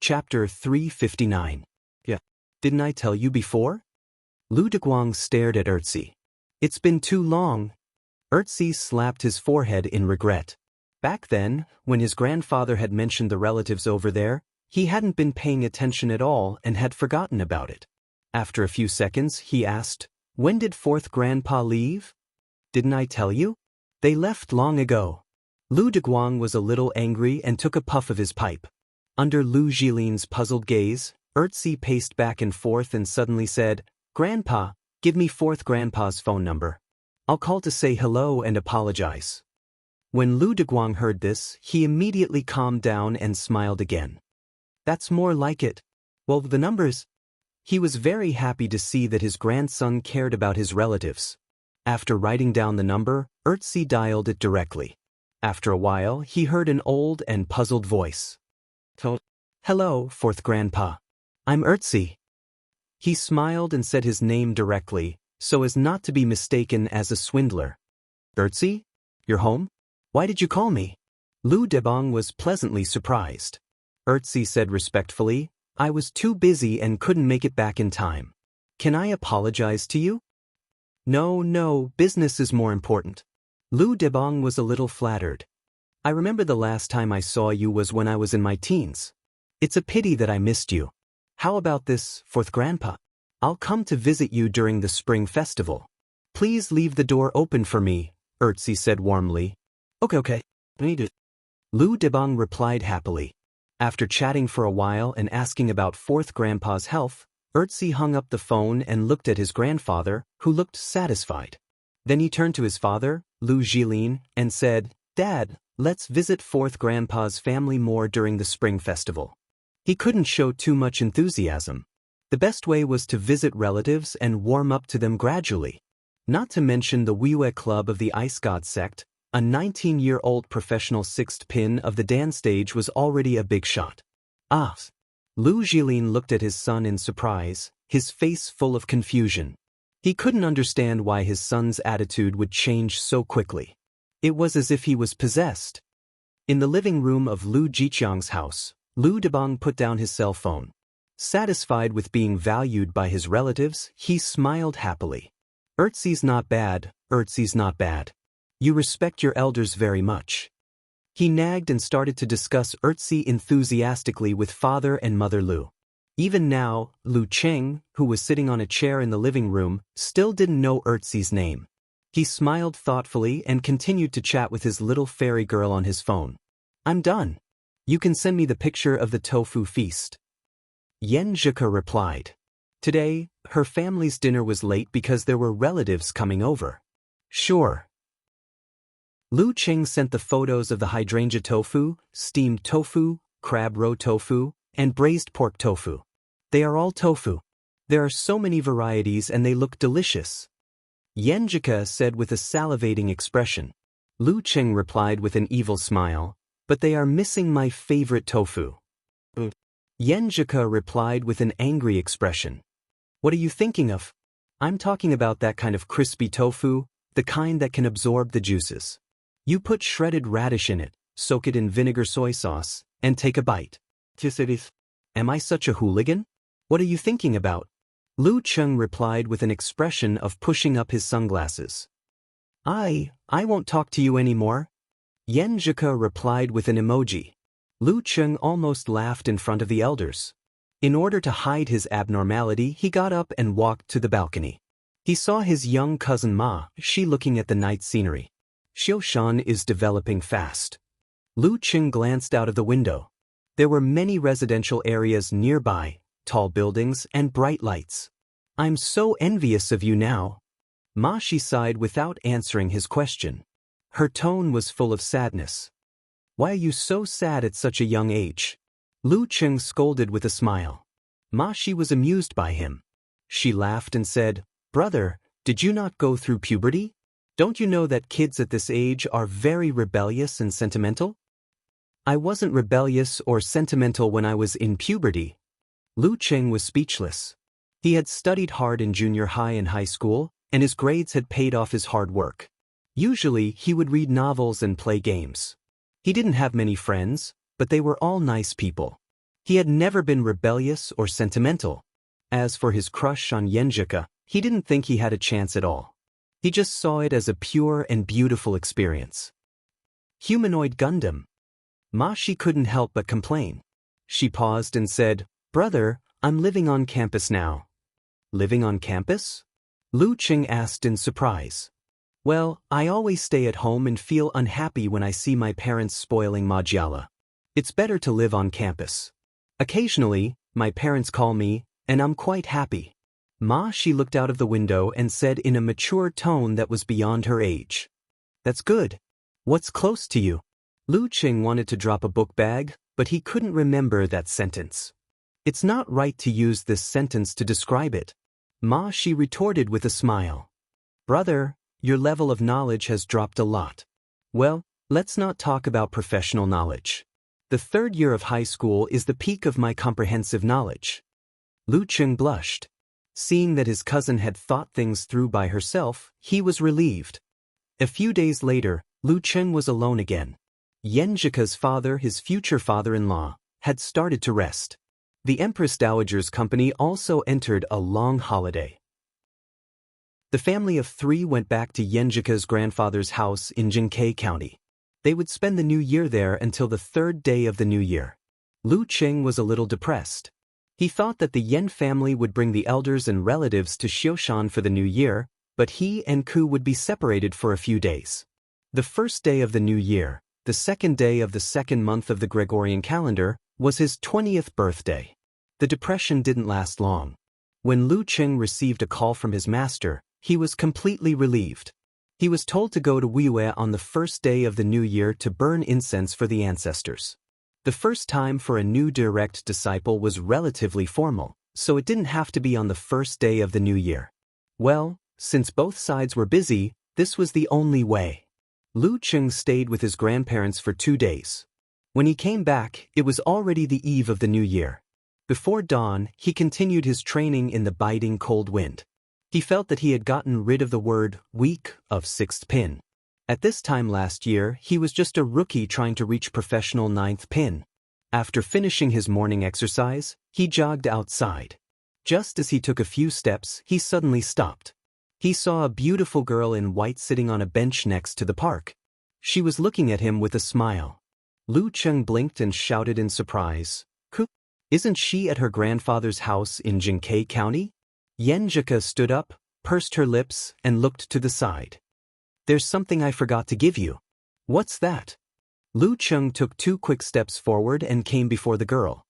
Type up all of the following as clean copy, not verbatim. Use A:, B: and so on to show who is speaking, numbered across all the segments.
A: Chapter 359. Yeah. Didn't I tell you before? Lu Deguang stared at Erzi. It's been too long. Erzi slapped his forehead in regret. Back then, when his grandfather had mentioned the relatives over there, he hadn't been paying attention at all and had forgotten about it. After a few seconds, he asked, "When did fourth grandpa leave?" "Didn't I tell you? They left long ago." Lu Deguang was a little angry and took a puff of his pipe. Under Lu Jilin's puzzled gaze, Erzi paced back and forth and suddenly said, "Grandpa, give me fourth grandpa's phone number. I'll call to say hello and apologize." When Lu Deguang heard this, he immediately calmed down and smiled again. "That's more like it. Well, the numbers." He was very happy to see that his grandson cared about his relatives. After writing down the number, Erzi dialed it directly. After a while, he heard an old and puzzled voice. "Hello, fourth grandpa. I'm Erzi." He smiled and said his name directly, so as not to be mistaken as a swindler. "Erzi? You're home? Why did you call me?" Lu Deguang was pleasantly surprised. Erzi said respectfully, "I was too busy and couldn't make it back in time. Can I apologize to you?" No, business is more important." Lu Deguang was a little flattered. "I remember the last time I saw you was when I was in my teens. It's a pity that I missed you. How about this, fourth grandpa? I'll come to visit you during the spring festival. Please leave the door open for me," Erzi said warmly. Okay. Need it." Lu Deguang replied happily. After chatting for a while and asking about fourth grandpa's health, Erzi hung up the phone and looked at his grandfather, who looked satisfied. Then he turned to his father, Lu Jilin, and said, "Dad, let's visit fourth grandpa's family more during the spring festival." He couldn't show too much enthusiasm. The best way was to visit relatives and warm up to them gradually. Not to mention the Weiwei Club of the Ice God sect, a 19-year-old professional sixth pin of the dance stage was already a big shot. Ah! Lu Jilin looked at his son in surprise, his face full of confusion. He couldn't understand why his son's attitude would change so quickly. It was as if he was possessed. In the living room of Lu Jiqiang's house, Lu Deguang put down his cell phone. Satisfied with being valued by his relatives, he smiled happily. Erzi's not bad. You respect your elders very much." He nagged and started to discuss Erzi enthusiastically with father and mother Lu. Even now, Lu Cheng, who was sitting on a chair in the living room, still didn't know Erzi's name. He smiled thoughtfully and continued to chat with his little fairy girl on his phone. "I'm done. You can send me the picture of the tofu feast." Yan Zhika replied. Today, her family's dinner was late because there were relatives coming over. "Sure." Lu Cheng sent the photos of the hydrangea tofu, steamed tofu, crab roe tofu, and braised pork tofu. They are all tofu. There are so many varieties and they look delicious. Yan Zhika said with a salivating expression. Lu Cheng replied with an evil smile, "But they are missing my favorite tofu." Yan Zhika replied with an angry expression. "What are you thinking of?" "I'm talking about that kind of crispy tofu, the kind that can absorb the juices. You put shredded radish in it, soak it in vinegar soy sauce, and take a bite." "Am I such a hooligan? What are you thinking about?" Lu Cheng replied with an expression of pushing up his sunglasses. I won't talk to you anymore." Yan Zhika replied with an emoji. Lu Cheng almost laughed in front of the elders. In order to hide his abnormality, he got up and walked to the balcony. He saw his young cousin Ma, she looking at the night scenery. Xiushan is developing fast. Lu Cheng glanced out of the window. There were many residential areas nearby, tall buildings and bright lights. "I'm so envious of you now." Ma Shi sighed without answering his question. Her tone was full of sadness. "Why are you so sad at such a young age?" Lu Cheng scolded with a smile. Ma Shi was amused by him. She laughed and said, "Brother, did you not go through puberty? Don't you know that kids at this age are very rebellious and sentimental?" "I wasn't rebellious or sentimental when I was in puberty." Lu Cheng was speechless. He had studied hard in junior high and high school, and his grades had paid off his hard work. Usually, he would read novels and play games. He didn't have many friends, but they were all nice people. He had never been rebellious or sentimental. As for his crush on Yenjika, he didn't think he had a chance at all. He just saw it as a pure and beautiful experience. Humanoid Gundam. She couldn't help but complain. She paused and said, "Brother, I'm living on campus now." Living on campus? Lu Qing asked in surprise. Well, I always stay at home and feel unhappy when I see my parents spoiling Majala. It's better to live on campus. Occasionally, my parents call me, and I'm quite happy. She looked out of the window and said in a mature tone that was beyond her age. That's good. What's close to you? Lu Qing wanted to drop a book bag, but he couldn't remember that sentence. It's not right to use this sentence to describe it. She retorted with a smile. Brother, your level of knowledge has dropped a lot. Well, let's not talk about professional knowledge. The third year of high school is the peak of my comprehensive knowledge. Lu Qing blushed. Seeing that his cousin had thought things through by herself, he was relieved. A few days later, Lu Qing was alone again. Yenjika's father, his future father-in-law, had started to rest. The Empress Dowager's company also entered a long holiday. The family of 3 went back to Yenjika's grandfather's house in Jinkei County. They would spend the new year there until the 3rd day of the new year. Lu Qing was a little depressed. He thought that the Yen family would bring the elders and relatives to Xioshan for the new year, but he and Ku would be separated for a few days. The 1st day of the new year, the 2nd day of the 2nd month of the Gregorian calendar, was his 20th birthday. The depression didn't last long. When Lu Qing received a call from his master, he was completely relieved. He was told to go to Wiyue on the 1st day of the new year to burn incense for the ancestors. The first time for a new direct disciple was relatively formal, so it didn't have to be on the 1st day of the new year. Well, since both sides were busy, this was the only way. Lu Qing stayed with his grandparents for 2 days. When he came back, it was already the eve of the new year. Before dawn, he continued his training in the biting cold wind. He felt that he had gotten rid of the word weak of 6th pin. At this time last year, he was just a rookie trying to reach professional 9th pin. After finishing his morning exercise, he jogged outside. Just as he took a few steps, he suddenly stopped. He saw a beautiful girl in white sitting on a bench next to the park. She was looking at him with a smile. Lu Qing blinked and shouted in surprise, "Ku, isn't she at her grandfather's house in Jinkei County?" Yenjika stood up, pursed her lips, and looked to the side. "There's something I forgot to give you." "What's that?" Lu Qing took 2 quick steps forward and came before the girl.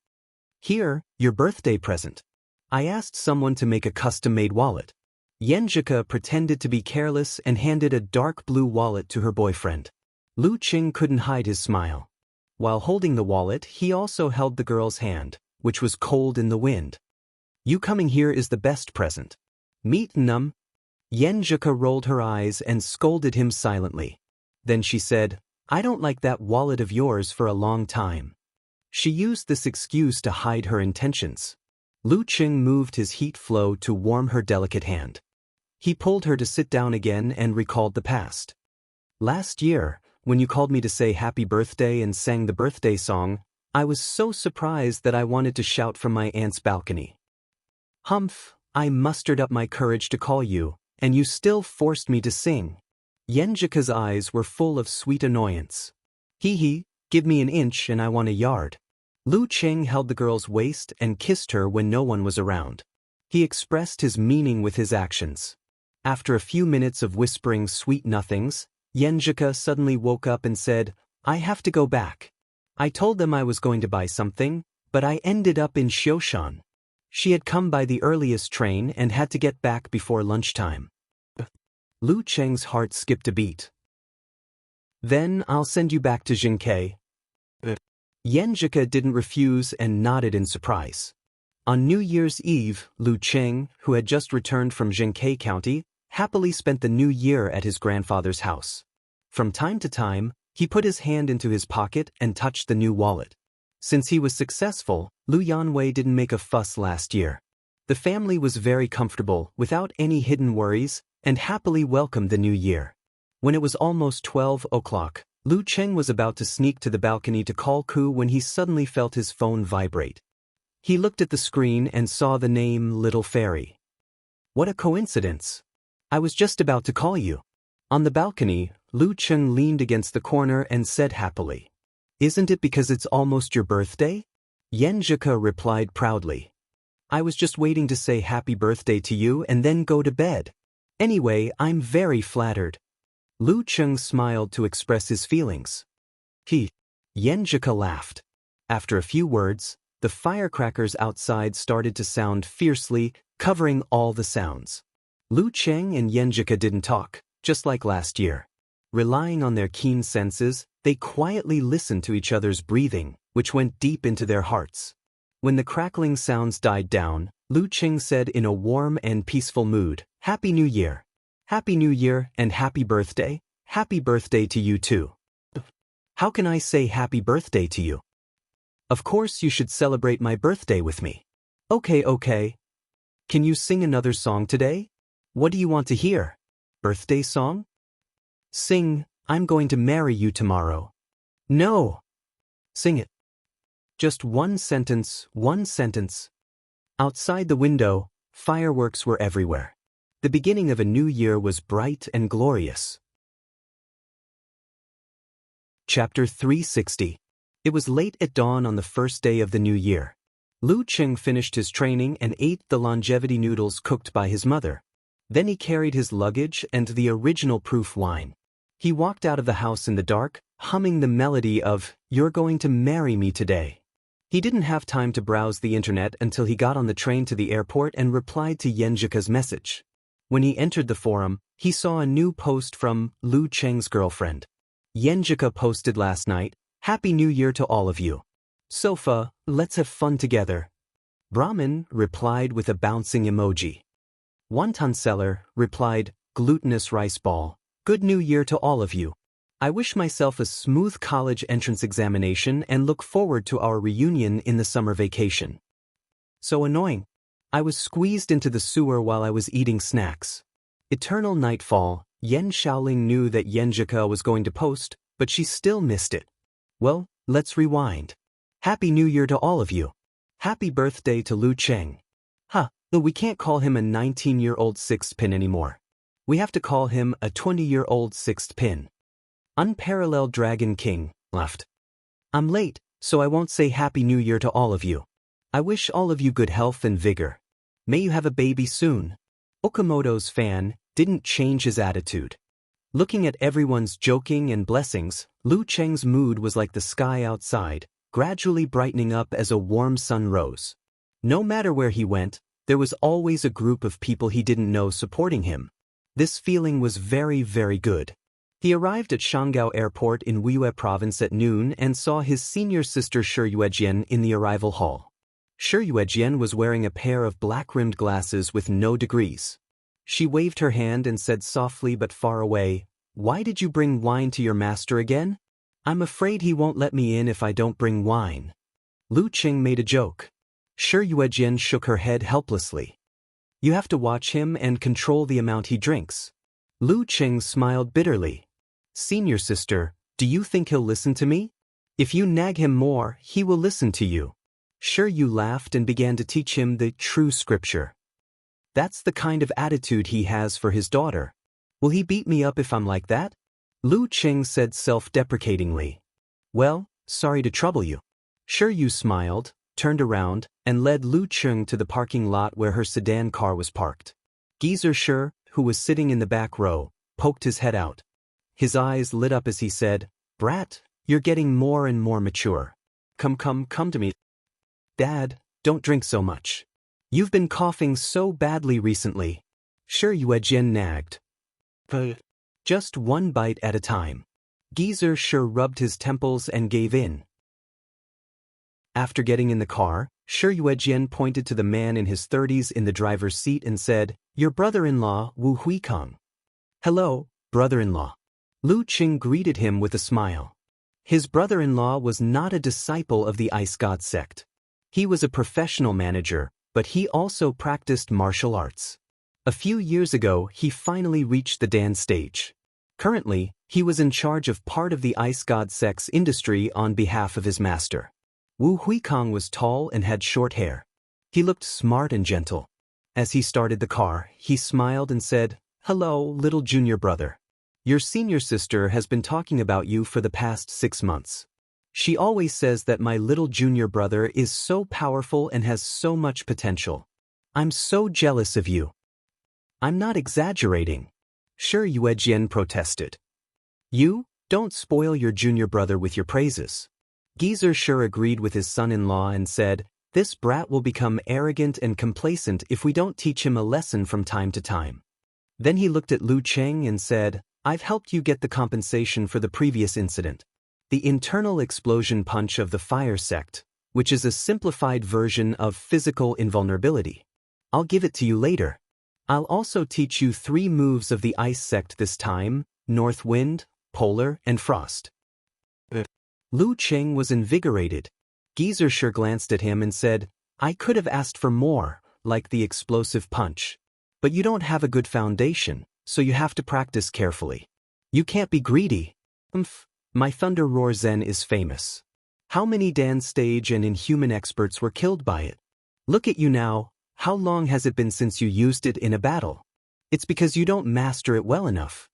A: "Here, your birthday present. I asked someone to make a custom-made wallet." Yenjika pretended to be careless and handed a dark blue wallet to her boyfriend. Lu Qing couldn't hide his smile. While holding the wallet, he also held the girl's hand, which was cold in the wind. "You coming here is the best present. Meet Num." Yenjika rolled her eyes and scolded him silently. Then she said, "I don't like that wallet of yours for a long time." She used this excuse to hide her intentions. Lu Qing moved his heat flow to warm her delicate hand. He pulled her to sit down again and recalled the past. "Last year, when you called me to say happy birthday and sang the birthday song, I was so surprised that I wanted to shout from my aunt's balcony. Humph, I mustered up my courage to call you, and you still forced me to sing." Yenjika's eyes were full of sweet annoyance. "Hee, give me an inch and I want a yard." Lu Qing held the girl's waist and kissed her when no one was around. He expressed his meaning with his actions. After a few minutes of whispering sweet nothings, Yenjika suddenly woke up and said, "I have to go back. I told them I was going to buy something, but I ended up in Xioshan." She had come by the earliest train and had to get back before lunchtime. Lu Qing's heart skipped a beat. "Then I'll send you back to Jinkei." Yenjika didn't refuse and nodded in surprise. On New Year's Eve, Lu Qing, who had just returned from Jinkei County, happily spent the new year at his grandfather's house. From time to time, he put his hand into his pocket and touched the new wallet. Since he was successful, Lu Yanwei didn't make a fuss last year. The family was very comfortable, without any hidden worries, and happily welcomed the new year. When it was almost 12 o'clock, Lu Qing was about to sneak to the balcony to call Ku when he suddenly felt his phone vibrate. He looked at the screen and saw the name Little Fairy. What a coincidence. I was just about to call you. On the balcony, Lu Cheng leaned against the corner and said happily, "Isn't it because it's almost your birthday?" Yen Zhika replied proudly, "I was just waiting to say happy birthday to you and then go to bed. Anyway, I'm very flattered." Lu Cheng smiled to express his feelings. Yen Zhika laughed. After a few words, the firecrackers outside started to sound fiercely, covering all the sounds. Lu Cheng and Yen Zhika didn't talk, just like last year. Relying on their keen senses, they quietly listened to each other's breathing, which went deep into their hearts. When the crackling sounds died down, Lu Cheng said in a warm and peaceful mood, "Happy New Year. Happy New Year and happy birthday. Happy birthday to you too." "How can I say happy birthday to you?" "Of course you should celebrate my birthday with me." Okay. Can you sing another song today? What do you want to hear? Birthday song? Sing, "I'm going to marry you tomorrow." No. Sing it. Just one sentence. Outside the window, fireworks were everywhere. The beginning of a new year was bright and glorious. Chapter 360. It was late at dawn on the first day of the new year. Lu Cheng finished his training and ate the longevity noodles cooked by his mother. Then he carried his luggage and the original proof wine. He walked out of the house in the dark, humming the melody of "You're Going to Marry Me Today." He didn't have time to browse the internet until he got on the train to the airport and replied to Yen Zhika's message. When he entered the forum, he saw a new post from Lu Cheng's girlfriend. Yen Zhika posted last night, "Happy New Year to all of you. Sofa, let's have fun together." Brahmin replied with a bouncing emoji. Wonton Seller replied, "Glutinous rice ball. Good New Year to all of you. I wish myself a smooth college entrance examination and look forward to our reunion in the summer vacation." So annoying. I was squeezed into the sewer while I was eating snacks. Eternal nightfall. Yen Xiaoling knew that Yen Zhika was going to post, but she still missed it. Well, let's rewind. Happy New Year to all of you. Happy birthday to Lu Cheng. Though we can't call him a 19-year-old sixth pin anymore. We have to call him a 20-year-old sixth pin. Unparalleled Dragon King left. I'm late, so I won't say Happy New Year to all of you. I wish all of you good health and vigor. May you have a baby soon. Okamoto's fan didn't change his attitude. Looking at everyone's joking and blessings, Lu Cheng's mood was like the sky outside, gradually brightening up as a warm sun rose. No matter where he went, there was always a group of people he didn't know supporting him. This feeling was very, very good. He arrived at Shanggao Airport in Wuyue Province at noon and saw his senior sister Shi Yuejian in the arrival hall. Shi Yuejian was wearing a pair of black-rimmed glasses with no degrees. She waved her hand and said softly but far away, "Why did you bring wine to your master again?" "I'm afraid he won't let me in if I don't bring wine." Lu Cheng made a joke. Shi Yuejian shook her head helplessly. "You have to watch him and control the amount he drinks." Lu Cheng smiled bitterly. "Senior sister, do you think he'll listen to me? If you nag him more, he will listen to you." Shi Yu laughed and began to teach him the true scripture. That's the kind of attitude he has for his daughter. Will he beat me up if I'm like that? Lu Cheng said self-deprecatingly. "Well, sorry to trouble you." Shi Yu smiled, turned around, and led Lu Cheng to the parking lot where her sedan car was parked. Geezer Shi, who was sitting in the back row, poked his head out. His eyes lit up as he said, "Brat, you're getting more and more mature. Come to me." "Dad, don't drink so much. You've been coughing so badly recently." Shi Yuejian nagged. "Just one bite at a time." Geezer Shi rubbed his temples and gave in. After getting in the car, Shi Yuejian pointed to the man in his 30s in the driver's seat and said, "Your brother-in-law, Wu Huikang." "Hello, brother-in-law." Lu Cheng greeted him with a smile. His brother-in-law was not a disciple of the Ice God sect. He was a professional manager, but he also practiced martial arts. A few years ago, he finally reached the Dan stage. Currently, he was in charge of part of the Ice God sect's industry on behalf of his master. Wu Huikong was tall and had short hair. He looked smart and gentle. As he started the car, he smiled and said, "Hello, little junior brother. Your senior sister has been talking about you for the past 6 months. She always says that my little junior brother is so powerful and has so much potential. I'm so jealous of you." "I'm not exaggerating." Shi Yuejian protested. "You don't spoil your junior brother with your praises." Geezer Shi agreed with his son-in-law and said, "This brat will become arrogant and complacent if we don't teach him a lesson from time to time." Then he looked at Lu Cheng and said, "I've helped you get the compensation for the previous incident. The internal explosion punch of the fire sect, which is a simplified version of physical invulnerability. I'll give it to you later. I'll also teach you 3 moves of the ice sect this time: North Wind, Polar, and Frost." Lu Cheng was invigorated. Geezer Shi glanced at him and said, "I could have asked for more, like the explosive punch. But you don't have a good foundation, so you have to practice carefully. You can't be greedy." My Thunder Roar Zen is famous. How many dance stage and inhuman experts were killed by it? Look at you now. How long has it been since you used it in a battle? It's because you don't master it well enough."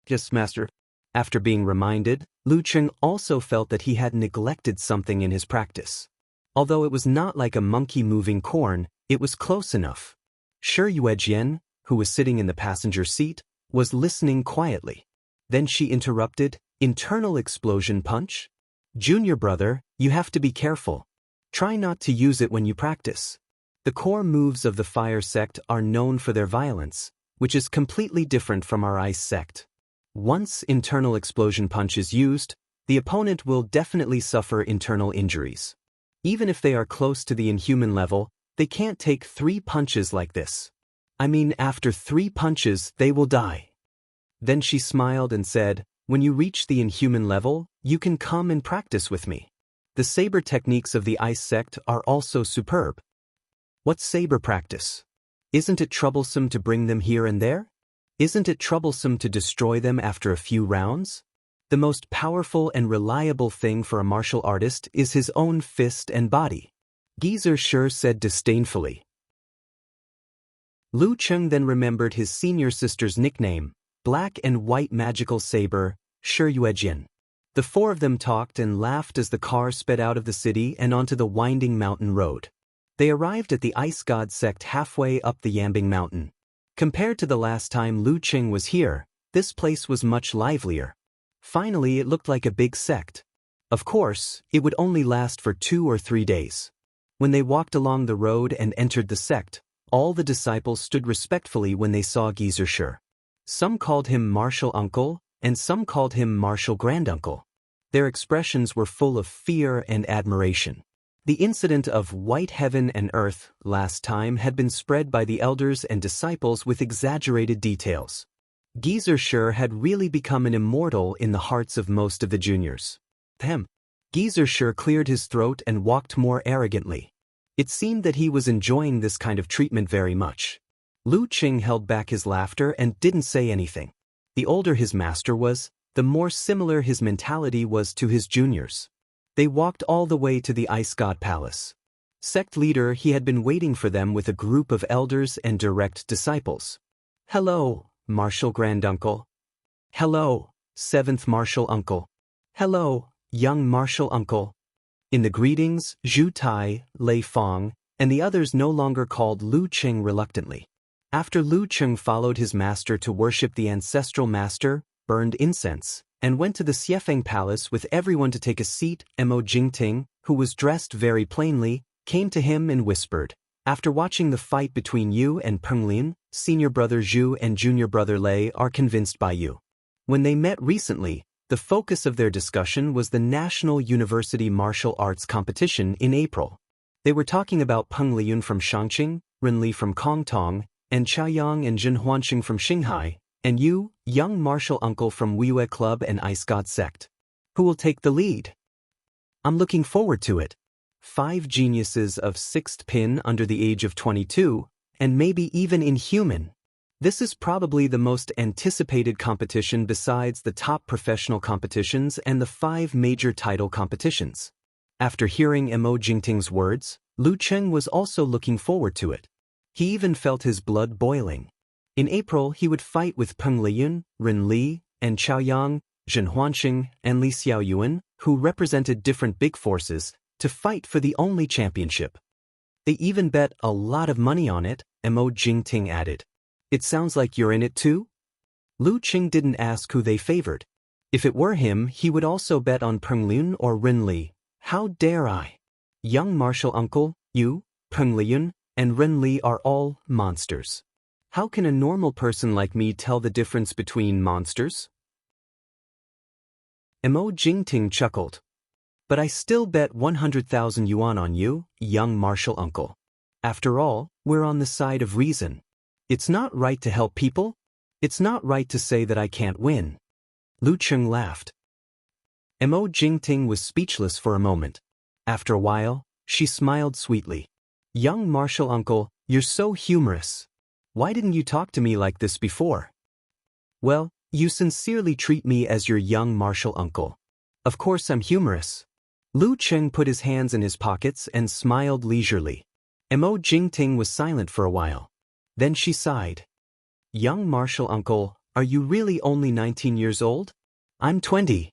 A: "Yes, master." After being reminded, Lu Cheng also felt that he had neglected something in his practice. Although it was not like a monkey moving corn, it was close enough. Shi Yuejian, who was sitting in the passenger seat, was listening quietly. Then she interrupted, "Internal explosion punch? Junior brother, you have to be careful. Try not to use it when you practice. The core moves of the fire sect are known for their violence, which is completely different from our ice sect. Once internal explosion punch is used, the opponent will definitely suffer internal injuries. Even if they are close to the inhuman level, they can't take 3 punches like this. I mean, after 3 punches, they will die." Then she smiled and said, "When you reach the inhuman level, you can come and practice with me. The saber techniques of the ice sect are also superb." "What's saber practice? Isn't it troublesome to bring them here and there? Isn't it troublesome to destroy them after a few rounds? The most powerful and reliable thing for a martial artist is his own fist and body," Geezer Shi said disdainfully. Lu Cheng then remembered his senior sister's nickname, Black and White Magical Saber, Shi Yuejian. The 4 of them talked and laughed as the car sped out of the city and onto the winding mountain road. They arrived at the Ice God sect halfway up the Yambing Mountain. Compared to the last time Lu Cheng was here, this place was much livelier. Finally, it looked like a big sect. Of course, it would only last for 2 or 3 days. When they walked along the road and entered the sect, all the disciples stood respectfully when they saw Geezer Shi. Some called him Martial Uncle, and some called him Martial Granduncle. Their expressions were full of fear and admiration. The incident of White Heaven and Earth last time had been spread by the elders and disciples with exaggerated details. Geezer Shi had really become an immortal in the hearts of most of the juniors. Geezer Shi cleared his throat and walked more arrogantly. It seemed that he was enjoying this kind of treatment very much. Lu Cheng held back his laughter and didn't say anything. The older his master was, the more similar his mentality was to his juniors. They walked all the way to the Ice God Palace. Sect leader, he had been waiting for them with a group of elders and direct disciples. "Hello, Martial Granduncle. Hello, 7th Martial Uncle. Hello, young Martial Uncle." In the greetings, Zhu Tai, Lei Fong, and the others no longer called Lu Cheng reluctantly. After Lu Cheng followed his master to worship the ancestral master, burned incense, and went to the Xiefeng Palace with everyone to take a seat, Mo Jingting, who was dressed very plainly, came to him and whispered, "After watching the fight between you and Peng Lin, senior brother Zhu and junior brother Lei are convinced by you." When they met recently, the focus of their discussion was the National University Martial Arts Competition in April. They were talking about Peng Liyun from Shangqing, Ren Li from Kongtong, and Chaoyang and Jin Huanqing from Xinghai, and you, young Martial Uncle from Wiyue Club and Ice God Sect. Who will take the lead? I'm looking forward to it. 5 geniuses of 6th pin under the age of 22, and maybe even inhuman. This is probably the most anticipated competition besides the top professional competitions and the 5 major title competitions. After hearing Mo Jingting's words, Lu Cheng was also looking forward to it. He even felt his blood boiling. In April, he would fight with Peng Liyun, Rin Li, and Chao Yang, Zhen Huanxing, and Li Xiaoyuan, who represented different big forces, to fight for the only championship. They even bet a lot of money on it, Mo Jingting added. It sounds like you're in it too? Lu Qing didn't ask who they favored. If it were him, he would also bet on Peng Liyun or Rin Li. How dare I? Young martial uncle, you, Peng Liyun, and Rin Li are all monsters. How can a normal person like me tell the difference between monsters? Mo Jingting chuckled. But I still bet 100,000 yuan on you, young martial uncle. After all, we're on the side of reason. It's not right to help people. It's not right to say that I can't win. Lu Cheng laughed. Mo Jingting was speechless for a moment. After a while, she smiled sweetly. Young martial uncle, you're so humorous. Why didn't you talk to me like this before? Well, you sincerely treat me as your young martial uncle. Of course I'm humorous. Lu Cheng put his hands in his pockets and smiled leisurely. Mo Jingting was silent for a while. Then she sighed. Young martial uncle, are you really only 19 years old? I'm 20.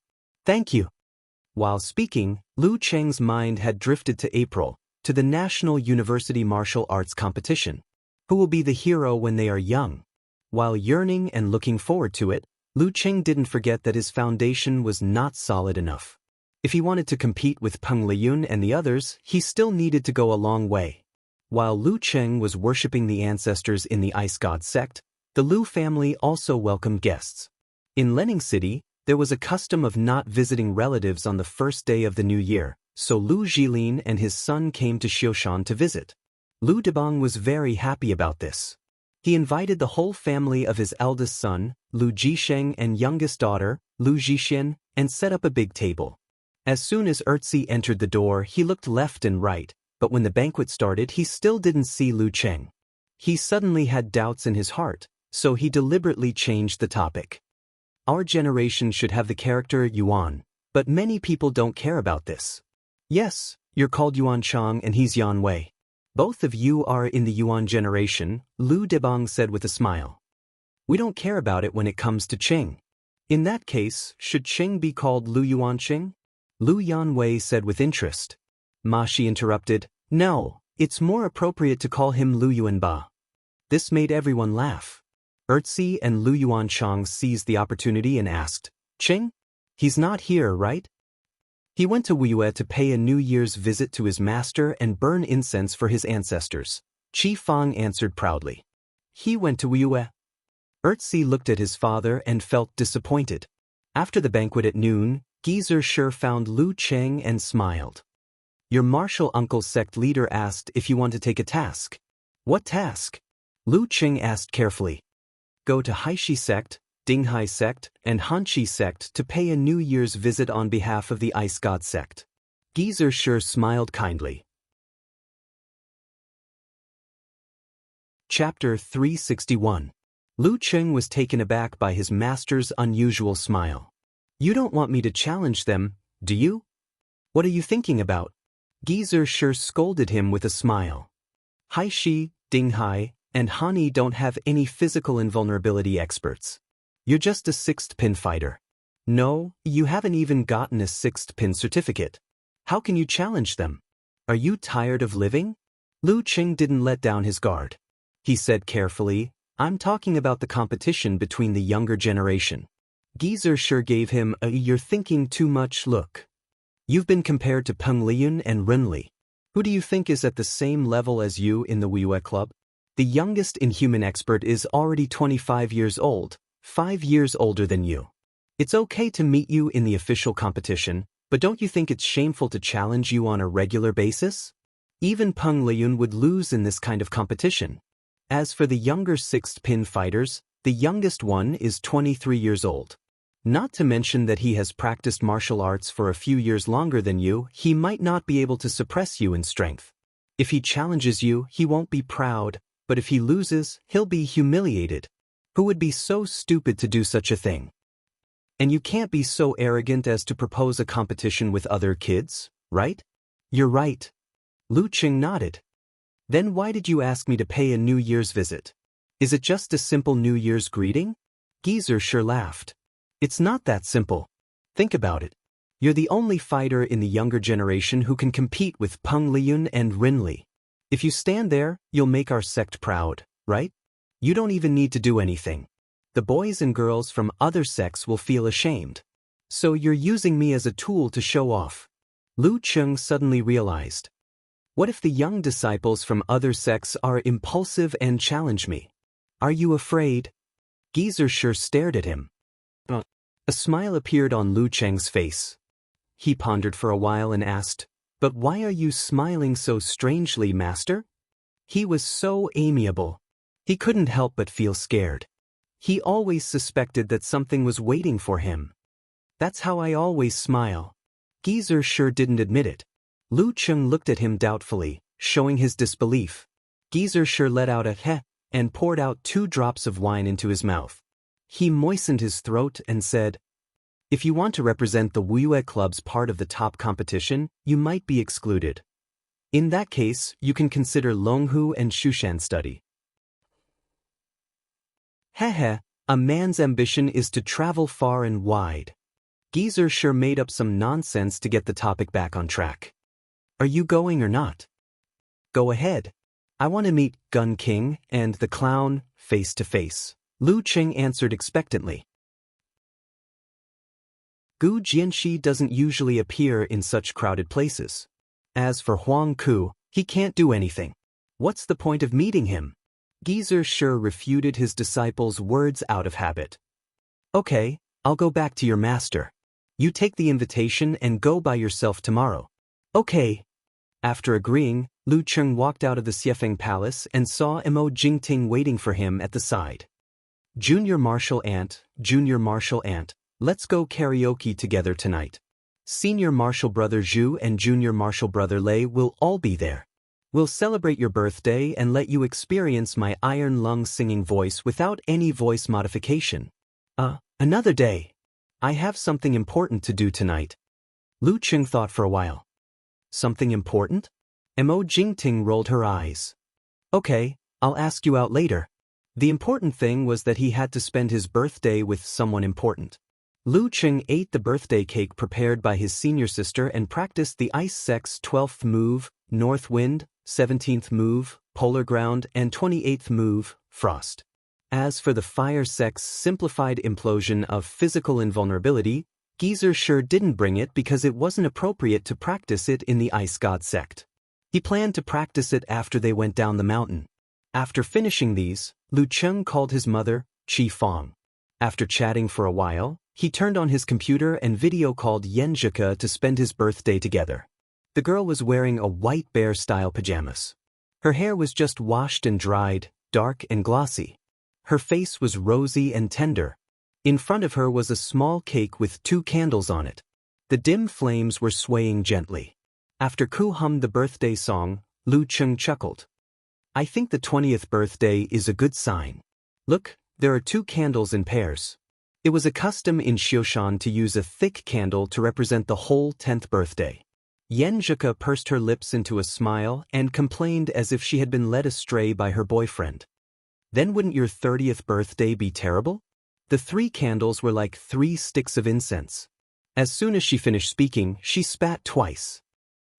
A: Thank you. While speaking, Lu Cheng's mind had drifted to April, to the National University Martial Arts Competition. Who will be the hero when they are young? While yearning and looking forward to it, Lu Cheng didn't forget that his foundation was not solid enough. If he wanted to compete with Peng Liyun and the others, he still needed to go a long way. While Lu Cheng was worshipping the ancestors in the Ice God sect, the Lu family also welcomed guests. In Lening City, there was a custom of not visiting relatives on the first day of the new year, so Lu Jilin and his son came to Xiushan to visit. Lu Debang was very happy about this. He invited the whole family of his eldest son, Lu Jisheng, and youngest daughter, Lu Jixin, and set up a big table. As soon as Erzi entered the door, he looked left and right, but when the banquet started, he still didn't see Lu Cheng. He suddenly had doubts in his heart, so he deliberately changed the topic. Our generation should have the character Yuan, but many people don't care about this. Yes, you're called Yuan Chang and he's Yan Wei. Both of you are in the Yuan generation, Lu Debang said with a smile. We don't care about it when it comes to Qing. In that case, should Qing be called Lu Yuan Qing? Lu Yan Wei said with interest. Ma Shi interrupted, no, it's more appropriate to call him Lu Yuan Ba. This made everyone laugh. Erzi and Lu Yuan Chang seized the opportunity and asked, Qing? He's not here, right? He went to Wuyue to pay a New Year's visit to his master and burn incense for his ancestors. Qi Fang answered proudly. He went to Wuyue. Erzi looked at his father and felt disappointed. After the banquet at noon, Geezer Shi found Lu Cheng and smiled. Your martial uncle's sect leader asked if you want to take a task. What task? Lu Cheng asked carefully. Go to Haishi sect, Dinghai sect, and Hanshi sect to pay a New Year's visit on behalf of the Ice God sect. Geezer Shi smiled kindly. Chapter 361. Lu Cheng was taken aback by his master's unusual smile. You don't want me to challenge them, do you? What are you thinking about? Geezer Shi scolded him with a smile. Haishi, Dinghai, and Hani don't have any physical invulnerability experts. You're just a sixth pin fighter. No, you haven't even gotten a sixth pin certificate. How can you challenge them? Are you tired of living? Lu Cheng didn't let down his guard. He said carefully, I'm talking about the competition between the younger generation. Geezer Shi gave him a you're thinking too much look. You've been compared to Peng Liyun and Rin Li. Who do you think is at the same level as you in the Wuyue Club? The youngest Inhuman expert is already 25 years old, 5 years older than you. It's okay to meet you in the official competition, but don't you think it's shameful to challenge you on a regular basis? Even Peng Liyun would lose in this kind of competition. As for the younger sixth pin fighters, the youngest one is 23 years old. Not to mention that he has practiced martial arts for a few years longer than you, he might not be able to suppress you in strength. If he challenges you, he won't be proud, but if he loses, he'll be humiliated. Who would be so stupid to do such a thing? And you can't be so arrogant as to propose a competition with other kids, right? You're right. Lu Qing nodded. Then why did you ask me to pay a New Year's visit? Is it just a simple New Year's greeting? Geezer sure laughed. It's not that simple. Think about it. You're the only fighter in the younger generation who can compete with Peng Liyun and Rin Li. If you stand there, you'll make our sect proud, right? You don't even need to do anything. The boys and girls from other sects will feel ashamed. So you're using me as a tool to show off. Lu Qing suddenly realized. What if the young disciples from other sects are impulsive and challenge me? Are you afraid? Geezer sure stared at him. A smile appeared on Lu Cheng's face. He pondered for a while and asked, "But why are you smiling so strangely, master?" He was so amiable. He couldn't help but feel scared. He always suspected that something was waiting for him. That's how I always smile. Geezer sure didn't admit it. Lu Qing looked at him doubtfully, showing his disbelief. Geezer sure let out a heh and poured out 2 drops of wine into his mouth. He moistened his throat and said, "If you want to represent the Wuyue Club's part of the top competition, you might be excluded. In that case, you can consider Longhu and Shushan study." Heh, a man's ambition is to travel far and wide. Geezer sure made up some nonsense to get the topic back on track. Are you going or not? Go ahead. I want to meet Gun King and the clown face to face. Lu Qing answered expectantly. Gu Jianxi doesn't usually appear in such crowded places. As for Huang Ku, he can't do anything. What's the point of meeting him? Geezer sure refuted his disciple's words out of habit. Okay, I'll go back to your master. You take the invitation and go by yourself tomorrow. Okay. After agreeing, Lu Qing walked out of the Xiefeng Palace and saw Mo Jingting waiting for him at the side. Junior Martial Ant, let's go karaoke together tonight. Senior Martial Brother Zhu and Junior Martial Brother Lei will all be there. We'll celebrate your birthday and let you experience my iron lung singing voice without any voice modification. Another day. I have something important to do tonight. Lu Qing thought for a while. Something important? Mo Jingting rolled her eyes. Okay, I'll ask you out later. The important thing was that he had to spend his birthday with someone important. Lu Qing ate the birthday cake prepared by his senior sister and practiced the Ice Sect's 12th move, North Wind, 17th move, Polar Ground, and 28th move, Frost. As for the Fire Sect's simplified implosion of physical invulnerability, Geezer sure didn't bring it because it wasn't appropriate to practice it in the Ice God sect. He planned to practice it after they went down the mountain. After finishing these, Lu Qing called his mother, Qi Fong. After chatting for a while, he turned on his computer and video called Yenjika to spend his birthday together. The girl was wearing a white bear-style pajamas. Her hair was just washed and dried, dark and glossy. Her face was rosy and tender. In front of her was a small cake with 2 candles on it. The dim flames were swaying gently. After Ku hummed the birthday song, Lu Qing chuckled. I think the 20th birthday is a good sign. Look, there are 2 candles in pairs. It was a custom in Xioshan to use a thick candle to represent the whole 10th birthday. Yenjika pursed her lips into a smile and complained as if she had been led astray by her boyfriend. Then wouldn't your 30th birthday be terrible? The 3 candles were like 3 sticks of incense. As soon as she finished speaking, she spat twice.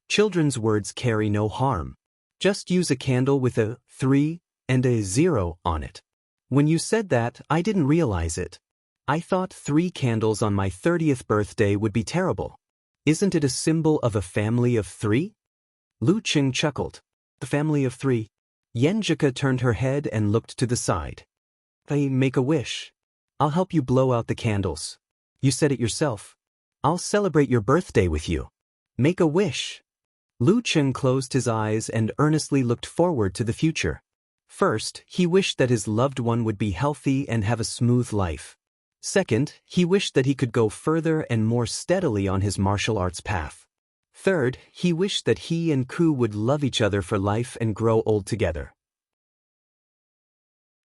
A: Children's words carry no harm. Just use a candle with a 3 and a 0 on it. When you said that, I didn't realize it. I thought 3 candles on my 30th birthday would be terrible. Isn't it a symbol of a family of 3? Lu Qing chuckled. The family of 3. Yenjika turned her head and looked to the side. I make a wish. I'll help you blow out the candles. You said it yourself. I'll celebrate your birthday with you. Make a wish. Lu Qing closed his eyes and earnestly looked forward to the future. First, he wished that his loved one would be healthy and have a smooth life. Second, he wished that he could go further and more steadily on his martial arts path. Third, he wished that he and Ku would love each other for life and grow old together.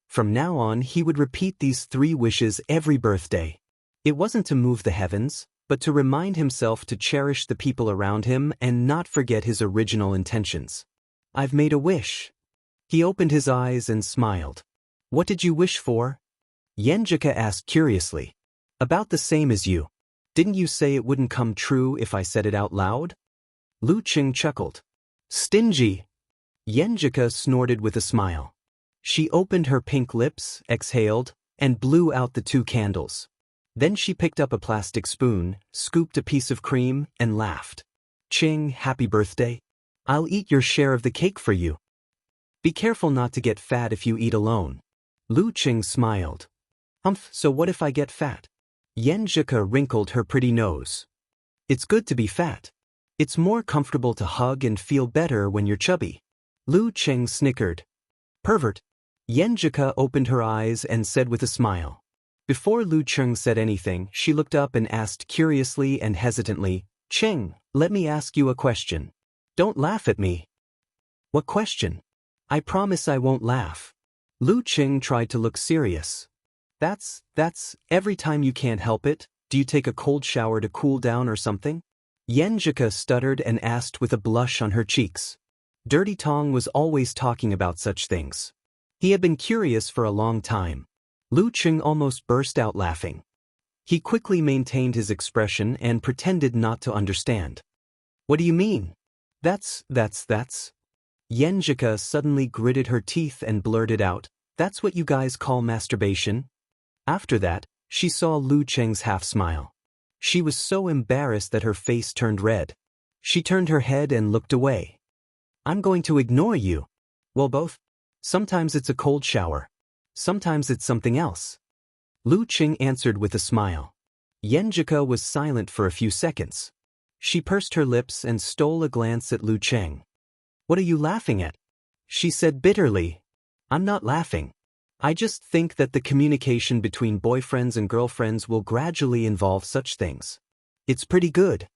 A: From now on, he would repeat these 3 wishes every birthday. It wasn't to move the heavens, but to remind himself to cherish the people around him and not forget his original intentions. I've made a wish. He opened his eyes and smiled. What did you wish for? Yenjika asked curiously. About the same as you. Didn't you say it wouldn't come true if I said it out loud? Lu Qing chuckled. Stingy. Yenjika snorted with a smile. She opened her pink lips, exhaled, and blew out the 2 candles. Then she picked up a plastic spoon, scooped a piece of cream, and laughed. Qing, happy birthday. I'll eat your share of the cake for you. Be careful not to get fat if you eat alone. Lu Qing smiled. So what if I get fat? Yenjika wrinkled her pretty nose. It's good to be fat. It's more comfortable to hug and feel better when you're chubby. Lu Qing snickered. Pervert. Yenjika opened her eyes and said with a smile. Before Lu Qing said anything, she looked up and asked curiously and hesitantly, Qing, let me ask you a question. Don't laugh at me. What question? I promise I won't laugh. Lu Qing tried to look serious. That's, every time you can't help it, do you take a cold shower to cool down or something? Yenjika stuttered and asked with a blush on her cheeks. Dirty Tong was always talking about such things. He had been curious for a long time. Lu Qing almost burst out laughing. He quickly maintained his expression and pretended not to understand. What do you mean? That's. Yenjika suddenly gritted her teeth and blurted out, That's what you guys call masturbation? After that, she saw Lu Qing's half-smile. She was so embarrassed that her face turned red. She turned her head and looked away. I'm going to ignore you. Well, both. Sometimes it's a cold shower. Sometimes it's something else. Lu Qing answered with a smile. Yenjika was silent for a few seconds. She pursed her lips and stole a glance at Lu Qing. What are you laughing at? She said bitterly. I'm not laughing. I just think that the communication between boyfriends and girlfriends will gradually involve such things. It's pretty good.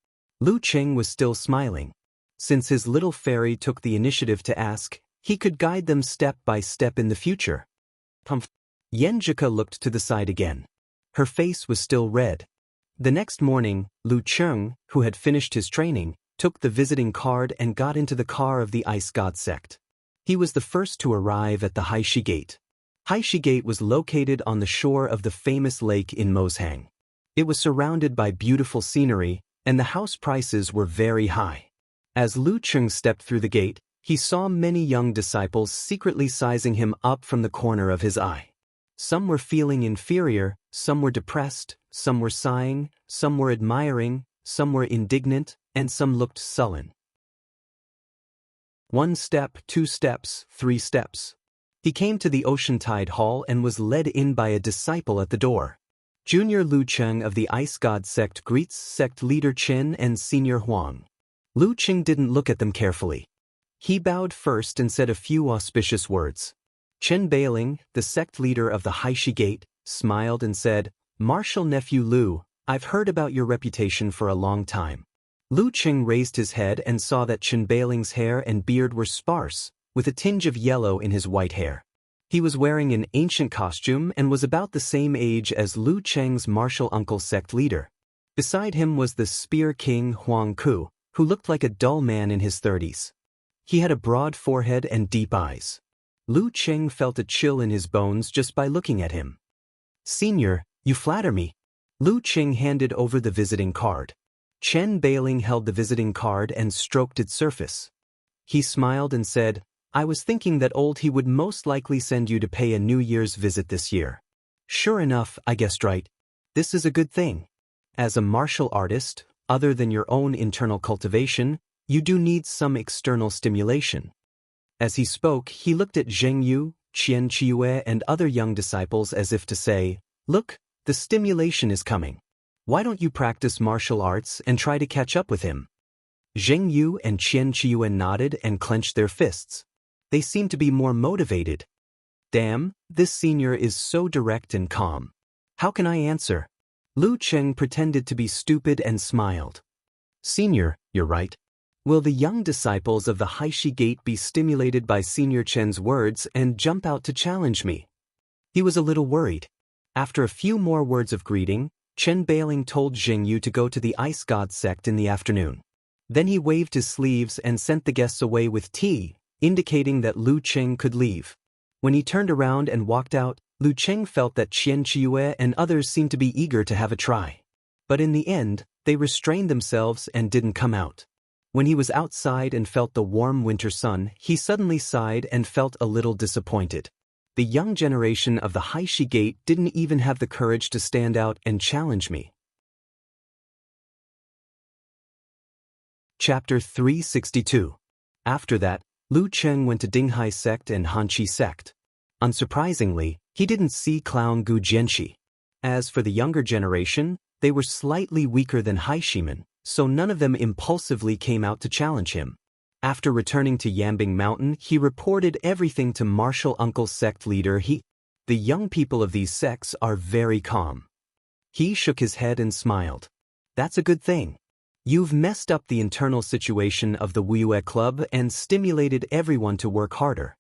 A: Lu Qing was still smiling. Since his little fairy took the initiative to ask, he could guide them step by step in the future. Yenjika looked to the side again. Her face was still red. The next morning, Lu Qing, who had finished his training, took the visiting card and got into the car of the Ice God sect. He was the first to arrive at the Haishi Gate. Haishi Gate was located on the shore of the famous lake in Moshang. It was surrounded by beautiful scenery, and the house prices were very high. As Lu Qing stepped through the gate, he saw many young disciples secretly sizing him up from the corner of his eye. Some were feeling inferior, some were depressed, some were sighing, some were admiring, some were indignant, and some looked sullen. 1 step, 2 steps, 3 steps. He came to the Oceantide Hall and was led in by a disciple at the door. Junior Lu Qing of the Ice God sect greets sect leader Chen and Senior Huang. Lu Qing didn't look at them carefully. He bowed first and said a few auspicious words. Chen Bailing, the sect leader of the Haishi Gate, smiled and said, Martial nephew Lu, I've heard about your reputation for a long time. Lu Qing raised his head and saw that Chen Bailing's hair and beard were sparse, with a tinge of yellow in his white hair. He was wearing an ancient costume and was about the same age as Lu Qing's martial uncle sect leader. Beside him was the Spear King Huang Ku, who looked like a dull man in his 30s. He had a broad forehead and deep eyes. Lu Qing felt a chill in his bones just by looking at him. Senior, you flatter me. Lu Qing handed over the visiting card. Chen Bailing held the visiting card and stroked its surface. He smiled and said, I was thinking that old he would most likely send you to pay a New Year's visit this year. Sure enough, I guessed right. This is a good thing. As a martial artist, other than your own internal cultivation, you do need some external stimulation. As he spoke, he looked at Zheng Yu, Qian Qiue and other young disciples as if to say, Look, the stimulation is coming. Why don't you practice martial arts and try to catch up with him? Zheng Yu and Qian Qiue nodded and clenched their fists. They seemed to be more motivated. Damn, this senior is so direct and calm. How can I answer? Lu Qing pretended to be stupid and smiled. Senior, you're right. Will the young disciples of the Haishi Gate be stimulated by Senior Chen's words and jump out to challenge me? He was a little worried. After a few more words of greeting, Chen Bailing told Jing Yu to go to the ice god sect in the afternoon. Then he waved his sleeves and sent the guests away with tea, indicating that Lu Cheng could leave. When he turned around and walked out, Lu Cheng felt that Qian Chiyue and others seemed to be eager to have a try. But in the end, they restrained themselves and didn't come out. When he was outside and felt the warm winter sun, he suddenly sighed and felt a little disappointed. The young generation of the Haishi Gate didn't even have the courage to stand out and challenge me. Chapter 362. After that, Lu Cheng went to Dinghai sect and Hanqi sect. Unsurprisingly, he didn't see Clown Gu Jianxi. As for the younger generation, they were slightly weaker than Haishimen, so none of them impulsively came out to challenge him. After returning to Yambing Mountain, he reported everything to Martial Uncle's sect leader. The young people of these sects are very calm. He shook his head and smiled. That's a good thing. You've messed up the internal situation of the Wuyue Club and stimulated everyone to work harder.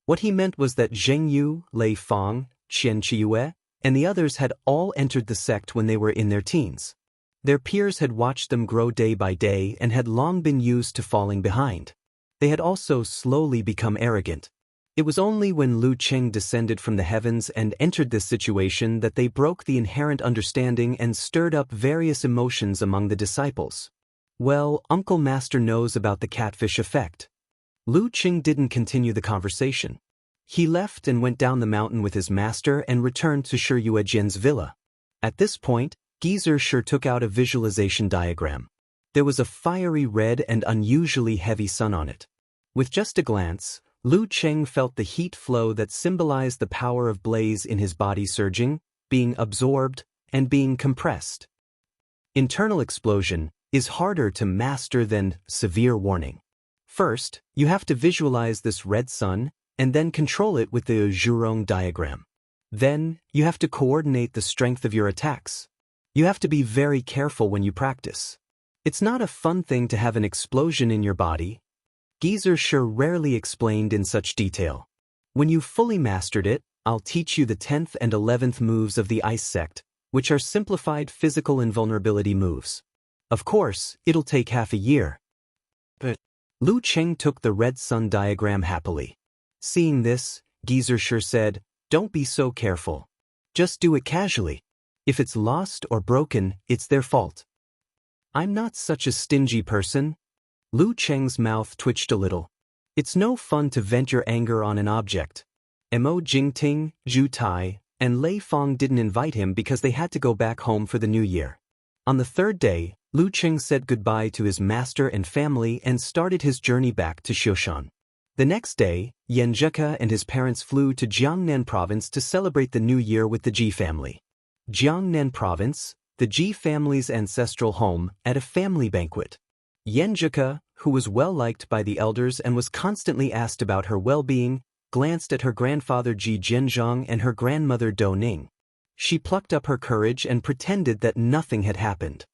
A: What he meant was that Zheng Yu, Lei Fang, Qian Chiyue, and the others had all entered the sect when they were in their teens. Their peers had watched them grow day by day and had long been used to falling behind. They had also slowly become arrogant. It was only when Lu Cheng descended from the heavens and entered this situation that they broke the inherent understanding and stirred up various emotions among the disciples. Well, Uncle Master knows about the catfish effect. Lu Cheng didn't continue the conversation. He left and went down the mountain with his master and returned to Shi Yuejian's villa. At this point, Geezer Shi took out a visualization diagram. There was a fiery red and unusually heavy sun on it. With just a glance, Lu Cheng felt the heat flow that symbolized the power of blaze in his body surging, being absorbed, and being compressed. Internal explosion is harder to master than severe warning. First, you have to visualize this red sun, and then control it with the Zhurong diagram. Then, you have to coordinate the strength of your attacks. You have to be very careful when you practice. It's not a fun thing to have an explosion in your body. Geezer Shi rarely explained in such detail. When you've fully mastered it, I'll teach you the 10th and 11th moves of the Ice Sect, which are simplified physical invulnerability moves. Of course, it'll take half a year. But Lu Cheng took the red sun diagram happily. Seeing this, Geezer Shi said, "Don't be so careful. Just do it casually. If it's lost or broken, it's their fault." "I'm not such a stingy person." Lu Cheng's mouth twitched a little. It's no fun to vent your anger on an object. Mo Jingting, Zhu Tai, and Lei Fang didn't invite him because they had to go back home for the new year. On the third day, Lu Cheng said goodbye to his master and family and started his journey back to Xiushan. The next day, Yan Zheke and his parents flew to Jiangnan province to celebrate the new year with the Ji family. Jiangnan province, the Ji family's ancestral home, at a family banquet. Yan Zheke, who was well liked by the elders and was constantly asked about her well-being, glanced at her grandfather Ji Jianzhang and her grandmother Dou Ning. She plucked up her courage and pretended that nothing had happened.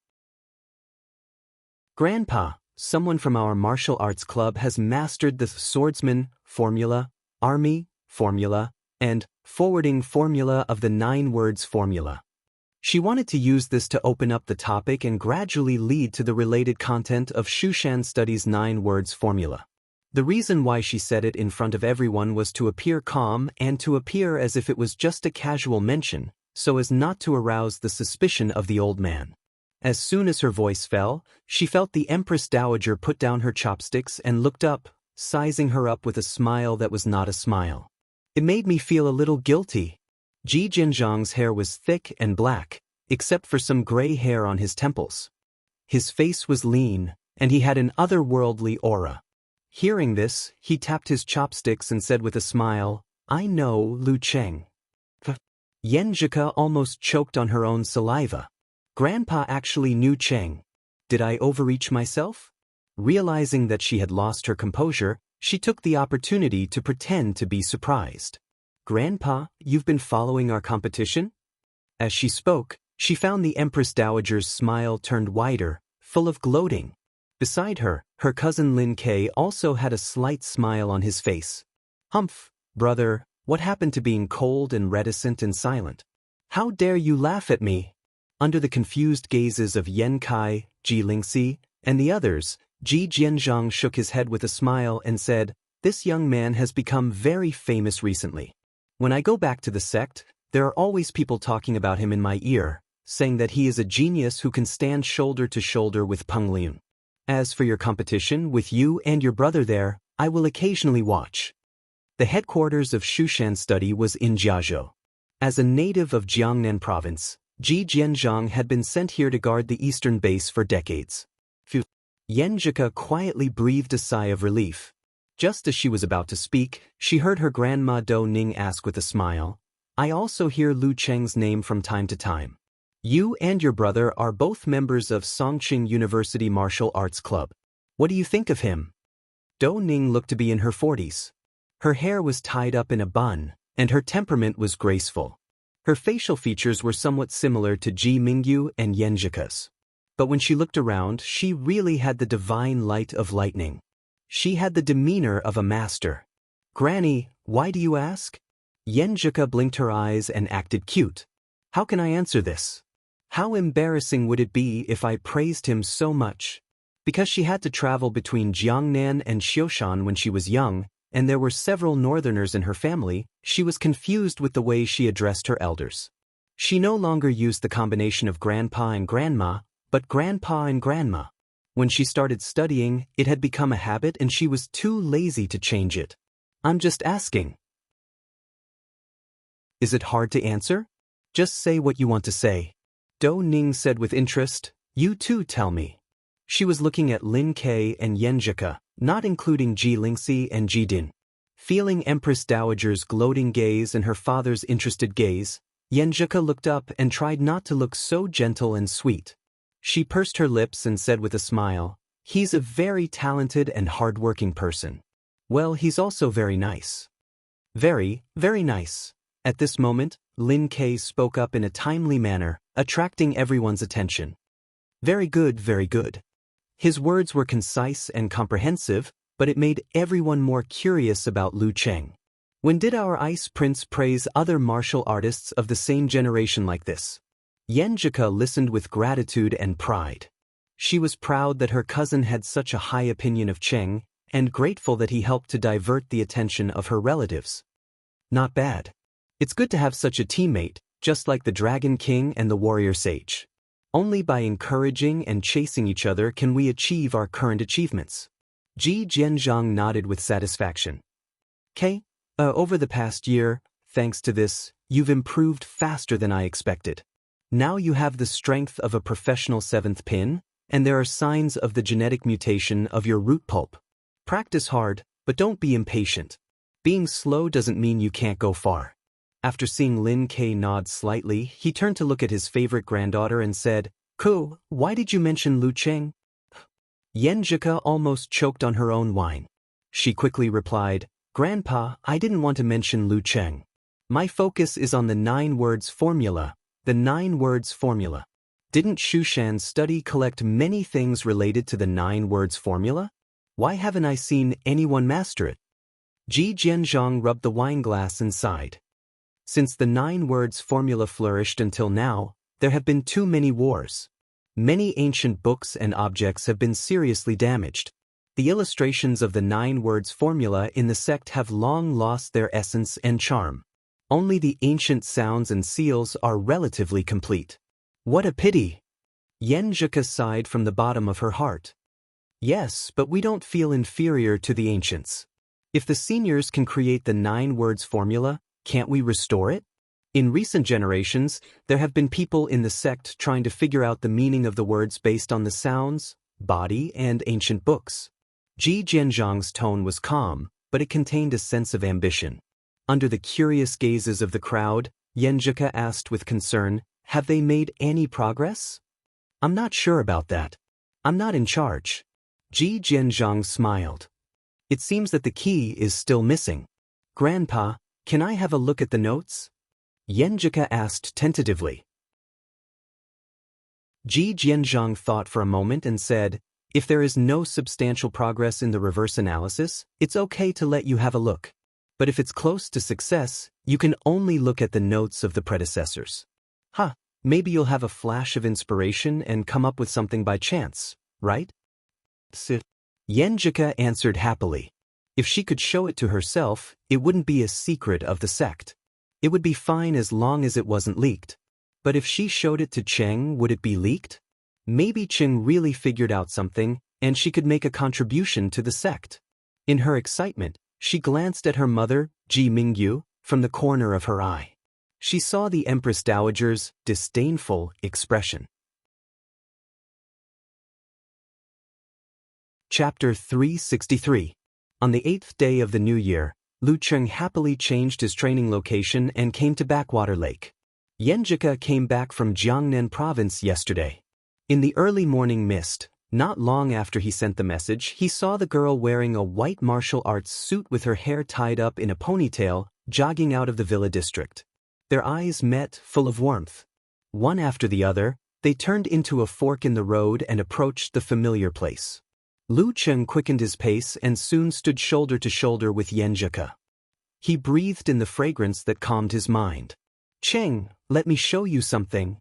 A: "Grandpa, someone from our martial arts club has mastered the swordsman formula, army formula, and forwarding formula of the 9 words formula." She wanted to use this to open up the topic and gradually lead to the related content of Shushan Studies' 9 words formula. The reason why she said it in front of everyone was to appear calm and to appear as if it was just a casual mention, so as not to arouse the suspicion of the old man. As soon as her voice fell, she felt the Empress Dowager put down her chopsticks and looked up, sizing her up with a smile that was not a smile. It made me feel a little guilty. Ji Jianzhang's hair was thick and black, except for some gray hair on his temples. His face was lean, and he had an otherworldly aura. Hearing this, he tapped his chopsticks and said with a smile, "I know Lu Cheng." Yan Zheke almost choked on her own saliva. Grandpa actually knew Cheng. Did I overreach myself? Realizing that she had lost her composure, she took the opportunity to pretend to be surprised. "Grandpa, you've been following our competition?" As she spoke, she found the Empress Dowager's smile turned wider, full of gloating. Beside her, her cousin Lin Kei also had a slight smile on his face. "Humph, brother, what happened to being cold and reticent and silent? How dare you laugh at me?" Under the confused gazes of Yan Kai, Ji Lingxi, and the others, Ji Jianzhang shook his head with a smile and said, "This young man has become very famous recently. When I go back to the sect, there are always people talking about him in my ear, saying that he is a genius who can stand shoulder to shoulder with Peng Liun. As for your competition with you and your brother there, I will occasionally watch." The headquarters of Shushan Study was in Jiazhou. As a native of Jiangnan province, Ji Jianzhang had been sent here to guard the eastern base for decades. Phew. Yanjika quietly breathed a sigh of relief. Just as she was about to speak, she heard her grandma Do Ning ask with a smile, "I also hear Lu Cheng's name from time to time. You and your brother are both members of Songqing University Martial Arts Club. What do you think of him?" Do Ning looked to be in her 40s. Her hair was tied up in a bun, and her temperament was graceful. Her facial features were somewhat similar to Ji Mingyu and Yanjika's. But when she looked around, she really had the divine light of lightning. She had the demeanor of a master. "Granny, why do you ask?" Yanjika blinked her eyes and acted cute. "How can I answer this? How embarrassing would it be if I praised him so much?" Because she had to travel between Jiangnan and Xiushan when she was young, and there were several northerners in her family, she was confused with the way she addressed her elders. She no longer used the combination of grandpa and grandma, but grandpa and grandma. When she started studying, it had become a habit and she was too lazy to change it. "I'm just asking." "Is it hard to answer? Just say what you want to say." Do Ning said with interest, "You too tell me." She was looking at Lin Kei and Yanjika, not including Ji Lingxi and Ji Din. Feeling Empress Dowager's gloating gaze and her father's interested gaze, Yanjika looked up and tried not to look so gentle and sweet. She pursed her lips and said with a smile, "He's a very talented and hard-working person. Well, he's also very nice." "Very, very nice." At this moment, Lin Kei spoke up in a timely manner, attracting everyone's attention. "Very good, very good." His words were concise and comprehensive, but it made everyone more curious about Lu Cheng. When did our Ice Prince praise other martial artists of the same generation like this? Yanjika listened with gratitude and pride. She was proud that her cousin had such a high opinion of Cheng, and grateful that he helped to divert the attention of her relatives. Not bad. It's good to have such a teammate, just like the Dragon King and the Warrior Sage. Only by encouraging and chasing each other can we achieve our current achievements. Ji Jianzhang nodded with satisfaction. Over the past year, thanks to this, you've improved faster than I expected. Now you have the strength of a professional 7th pin, and there are signs of the genetic mutation of your root pulp. Practice hard, but don't be impatient. Being slow doesn't mean you can't go far." After seeing Lin Kei nod slightly, he turned to look at his favorite granddaughter and said, "Ku, why did you mention Lu Cheng?" Yanjika almost choked on her own wine. She quickly replied, "Grandpa, I didn't want to mention Lu Cheng. My focus is on the 9 words formula, the 9 words formula. Didn't Shushan Study collect many things related to the 9 words formula? Why haven't I seen anyone master it?" Ji Jianzhang rubbed the wine glass and sighed. Since the 9 words formula flourished until now, there have been too many wars. Many ancient books and objects have been seriously damaged. The illustrations of the 9 words formula in the sect have long lost their essence and charm. Only the ancient sounds and seals are relatively complete. What a pity! Yanjika sighed from the bottom of her heart. Yes, but we don't feel inferior to the ancients. If the seniors can create the 9 words formula, can't we restore it? In recent generations, there have been people in the sect trying to figure out the meaning of the words based on the sounds, body, and ancient books. Ji Jianzhang's tone was calm, but it contained a sense of ambition. Under the curious gazes of the crowd, Yanjika asked with concern, "Have they made any progress?" "I'm not sure about that. I'm not in charge." Ji Jianzhang smiled. "It seems that the key is still missing. Grandpa, can I have a look at the notes?" Yanjika asked tentatively. Ji Jianzhang thought for a moment and said, "If there is no substantial progress in the reverse analysis, it's okay to let you have a look. But if it's close to success, you can only look at the notes of the predecessors." "Huh, Maybe you'll have a flash of inspiration and come up with something by chance, right? Sit. Yenjika answered happily. If she could show it to herself, it wouldn't be a secret of the sect. It would be fine as long as it wasn't leaked. But if she showed it to Cheng, would it be leaked? Maybe Cheng really figured out something, and she could make a contribution to the sect. In her excitement, she glanced at her mother, Ji Mingyu, from the corner of her eye. She saw the Empress Dowager's disdainful expression. Chapter 363. On the 8th day of the new year, Lu Cheng happily changed his training location and came to Backwater Lake. Yenjika came back from Jiangnan province yesterday. In the early morning mist, not long after he sent the message, he saw the girl wearing a white martial arts suit with her hair tied up in a ponytail, jogging out of the villa district. Their eyes met, full of warmth. One after the other, they turned into a fork in the road and approached the familiar place. Lu Cheng quickened his pace and soon stood shoulder to shoulder with Yenjika. He breathed in the fragrance that calmed his mind. "Cheng, let me show you something."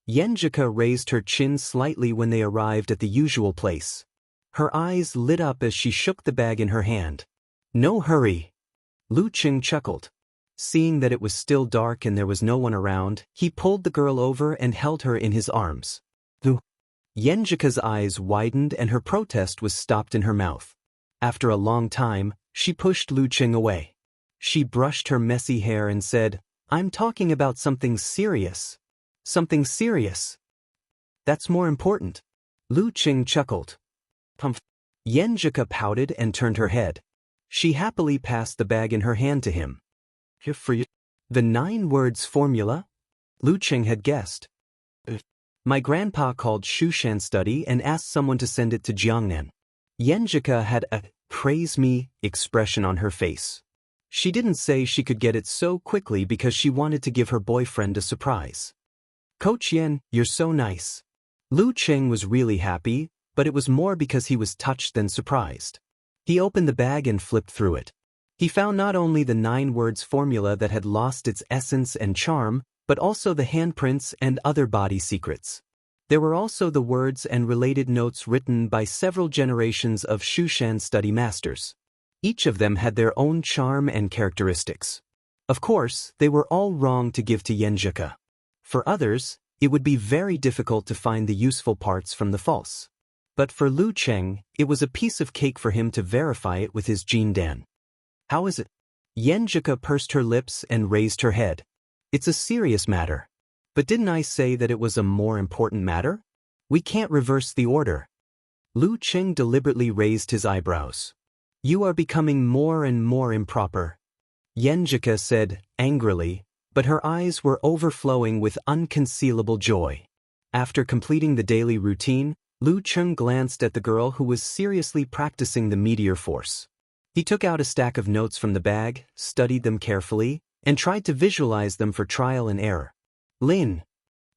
A: Yenjika raised her chin slightly when they arrived at the usual place. Her eyes lit up as she shook the bag in her hand. "No hurry." Lu Cheng chuckled. Seeing that it was still dark and there was no one around, he pulled the girl over and held her in his arms. Yenjika's eyes widened and her protest was stopped in her mouth. After a long time, she pushed Lu Cheng away. She brushed her messy hair and said, "I'm talking about something serious." "Something serious? That's more important." Lu Cheng chuckled. "Pumph." Yenjika pouted and turned her head. She happily passed the bag in her hand to him. "Here for you." The 9 words formula? Lu Cheng had guessed. "My grandpa called Shushan study and asked someone to send it to Jiangnan." Yenjika had a praise me expression on her face. She didn't say she could get it so quickly because she wanted to give her boyfriend a surprise. "Coach Yen, you're so nice." Lu Cheng was really happy, but it was more because he was touched than surprised. He opened the bag and flipped through it. He found not only the 9 words formula that had lost its essence and charm, but also the handprints and other body secrets. There were also the words and related notes written by several generations of Shushan study masters. Each of them had their own charm and characteristics. Of course, they were all wrong to give to Yenjika. For others, it would be very difficult to find the useful parts from the false. But for Lu Cheng, it was a piece of cake for him to verify it with his Jindan. "How is it?" Yenjika pursed her lips and raised her head. "It's a serious matter." "But didn't I say that it was a more important matter? We can't reverse the order." Lu Cheng deliberately raised his eyebrows. "You are becoming more and more improper," Yenjika said, angrily, but her eyes were overflowing with unconcealable joy. After completing the daily routine, Lu Cheng glanced at the girl who was seriously practicing the meteor force. He took out a stack of notes from the bag, studied them carefully, and tried to visualize them for trial and error. "Lin."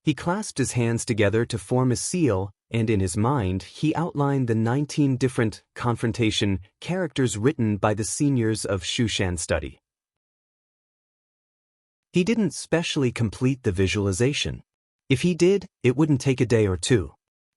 A: He clasped his hands together to form a seal, and in his mind, he outlined the 19 different confrontation characters written by the seniors of Shushan study. He didn't specially complete the visualization. If he did, it wouldn't take a day or two.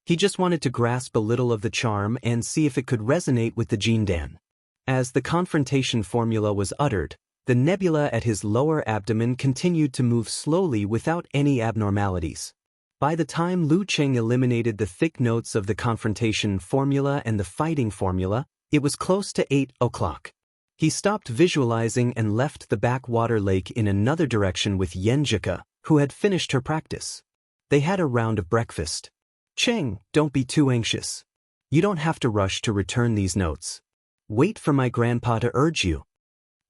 A: He just wanted to grasp a little of the charm and see if it could resonate with the Jindan. As the confrontation formula was uttered, the nebula at his lower abdomen continued to move slowly without any abnormalities. By the time Lu Cheng eliminated the thick notes of the confrontation formula and the fighting formula, it was close to 8 o'clock. He stopped visualizing and left the backwater lake in another direction with Yenjika, who had finished her practice. They had a round of breakfast. "Cheng, don't be too anxious. You don't have to rush to return these notes. Wait for my grandpa to urge you."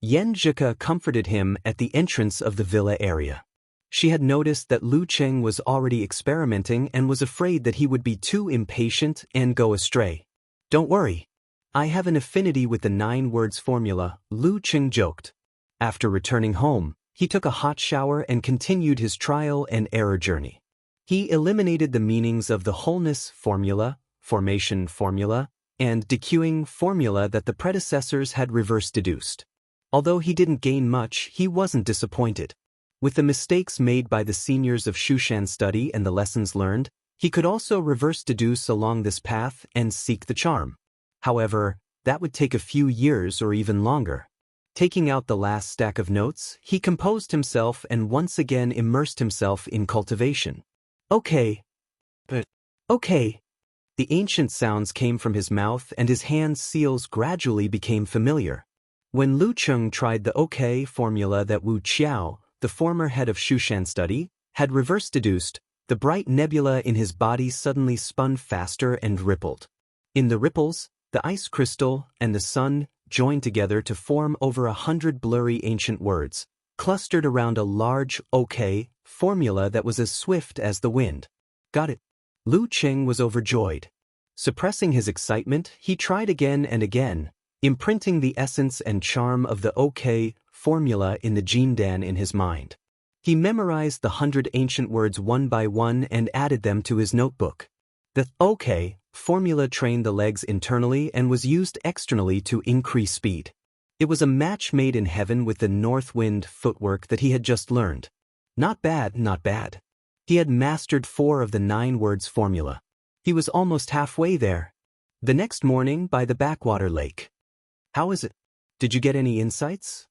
A: Yenjika comforted him at the entrance of the villa area. She had noticed that Lu Cheng was already experimenting and was afraid that he would be too impatient and go astray. "Don't worry. I have an affinity with the 9 words formula," Lu Cheng joked. After returning home, he took a hot shower and continued his trial and error journey. He eliminated the meanings of the wholeness formula, formation formula, and decueing formula that the predecessors had reverse deduced. Although he didn't gain much, he wasn't disappointed. With the mistakes made by the seniors of Shushan study and the lessons learned, he could also reverse deduce along this path and seek the charm. However, that would take a few years or even longer. Taking out the last stack of notes, he composed himself and once again immersed himself in cultivation. Okay. The ancient sounds came from his mouth and his hand seals gradually became familiar. When Lu Cheng tried the OK formula that Wu Qiao, the former head of Shushan study, had reverse deduced, the bright nebula in his body suddenly spun faster and rippled. In the ripples, the ice crystal and the sun joined together to form over 100 blurry ancient words, clustered around a large OK formula that was as swift as the wind. Got it. Lu Cheng was overjoyed. Suppressing his excitement, he tried again and again, imprinting the essence and charm of the OK formula in the Jindan in his mind. He memorized the 100 ancient words one by one and added them to his notebook. The OK formula trained the legs internally and was used externally to increase speed. It was a match made in heaven with the north wind footwork that he had just learned. Not bad, not bad. He had mastered 4 of the 9 words formula. He was almost halfway there. The next morning by the backwater lake. How is it? Did you get any insights?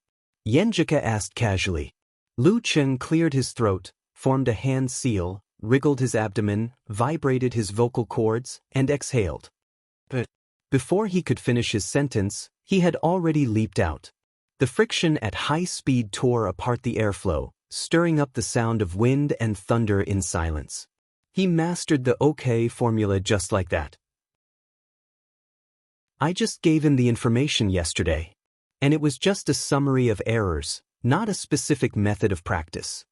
A: Yenjika asked casually. Lu Cheng cleared his throat, formed a hand seal, wriggled his abdomen, vibrated his vocal cords, and exhaled. But before he could finish his sentence, he had already leaped out. The friction at high speed tore apart the airflow, stirring up the sound of wind and thunder in silence. He mastered the OK formula just like that. I just gave him the information yesterday. And it was just a summary of errors, not a specific method of practice.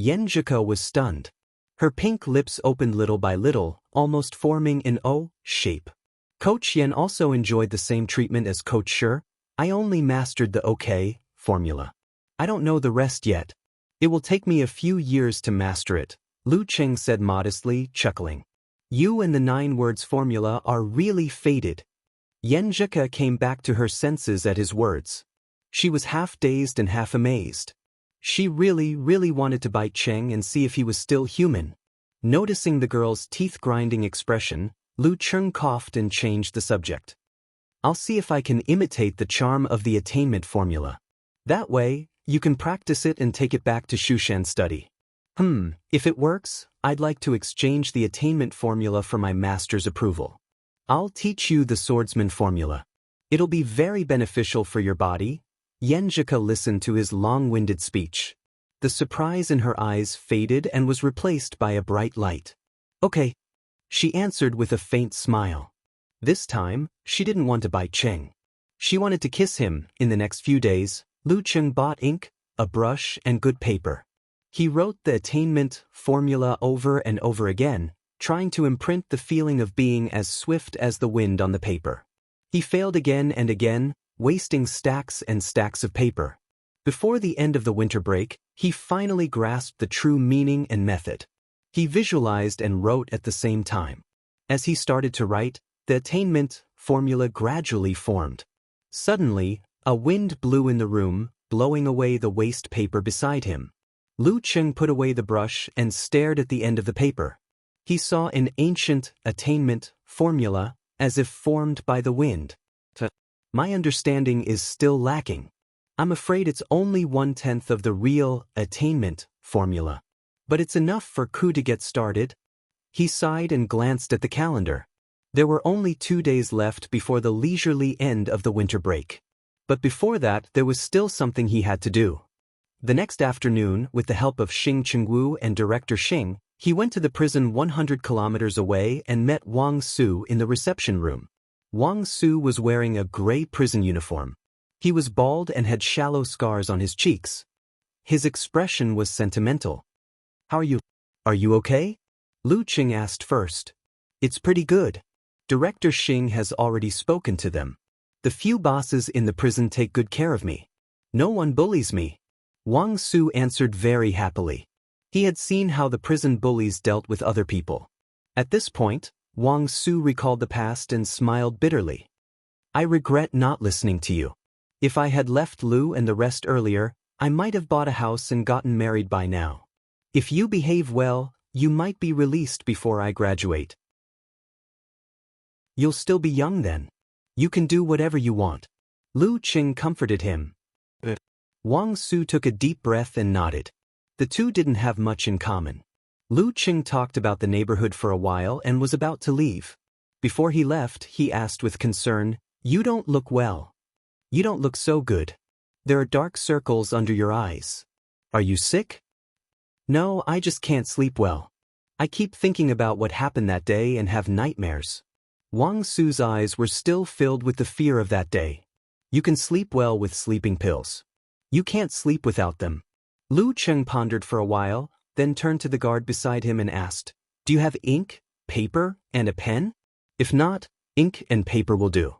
A: Yenjika was stunned. Her pink lips opened little by little, almost forming an O shape. Coach Yen also enjoyed the same treatment as Coach Shi. I only mastered the OK formula. I don't know the rest yet. It will take me a few years to master it, Lu Cheng said modestly, chuckling. You and the 9 words formula are really faded. Yenjika came back to her senses at his words. She was half dazed and half amazed. She really wanted to bite Cheng and see if he was still human. Noticing the girl's teeth-grinding expression, Lu Cheng coughed and changed the subject. I'll see if I can imitate the charm of the attainment formula. That way, you can practice it and take it back to Shushan study. If it works, I'd like to exchange the attainment formula for my master's approval. I'll teach you the swordsman formula. It'll be very beneficial for your body. Yenjika listened to his long-winded speech. The surprise in her eyes faded and was replaced by a bright light. Okay, she answered with a faint smile. This time, she didn't want to bite Cheng. She wanted to kiss him. In the next few days, Lu Cheng bought ink, a brush, and good paper. He wrote the attainment formula over and over again, trying to imprint the feeling of being as swift as the wind on the paper. He failed again and again, wasting stacks and stacks of paper. Before the end of the winter break, he finally grasped the true meaning and method. He visualized and wrote at the same time. As he started to write, the attainment formula gradually formed. Suddenly, a wind blew in the room, blowing away the waste paper beside him. Lu Cheng put away the brush and stared at the end of the paper. He saw an ancient attainment formula, as if formed by the wind. My understanding is still lacking. I'm afraid it's only 1/10 of the real attainment formula. But it's enough for Ku to get started. He sighed and glanced at the calendar. There were only 2 days left before the leisurely end of the winter break. But before that, there was still something he had to do. The next afternoon, with the help of Xing Chengwu and Director Xing, he went to the prison 100 kilometers away and met Wang Su in the reception room. Wang Su was wearing a gray prison uniform. He was bald and had shallow scars on his cheeks. His expression was sentimental. How are you? Are you okay? Lu Cheng asked first. It's pretty good. Director Xing has already spoken to them. The few bosses in the prison take good care of me. No one bullies me. Wang Su answered very happily. He had seen how the prison bullies dealt with other people. At this point, Wang Su recalled the past and smiled bitterly. I regret not listening to you. If I had left Lu and the rest earlier, I might have bought a house and gotten married by now. If you behave well, you might be released before I graduate. You'll still be young then. You can do whatever you want. Lu Qing comforted him. Wang Su took a deep breath and nodded. The two didn't have much in common. Lu Qing talked about the neighborhood for a while and was about to leave. Before he left, he asked with concern, "You don't look well. You don't look so good. There are dark circles under your eyes. Are you sick?" "No, I just can't sleep well. I keep thinking about what happened that day and have nightmares." Wang Su's eyes were still filled with the fear of that day. "You can sleep well with sleeping pills. You can't sleep without them." Lu Qing pondered for a while, then turned to the guard beside him and asked, "Do you have ink, paper, and a pen? If not, ink and paper will do."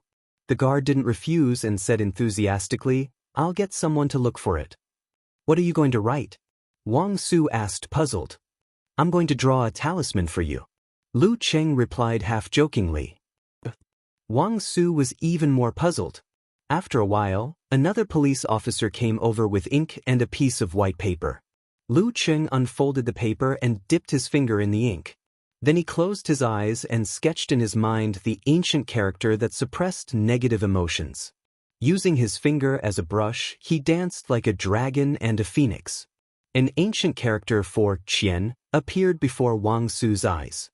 A: The guard didn't refuse and said enthusiastically, "I'll get someone to look for it." "What are you going to write?" Wang Su asked, puzzled. "I'm going to draw a talisman for you." Lu Qing replied half-jokingly. Wang Su was even more puzzled. After a while, another police officer came over with ink and a piece of white paper. Lu Qing unfolded the paper and dipped his finger in the ink. Then he closed his eyes and sketched in his mind the ancient character that suppressed negative emotions. Using his finger as a brush, he danced like a dragon and a phoenix. An ancient character for Qian appeared before Wang Su's eyes.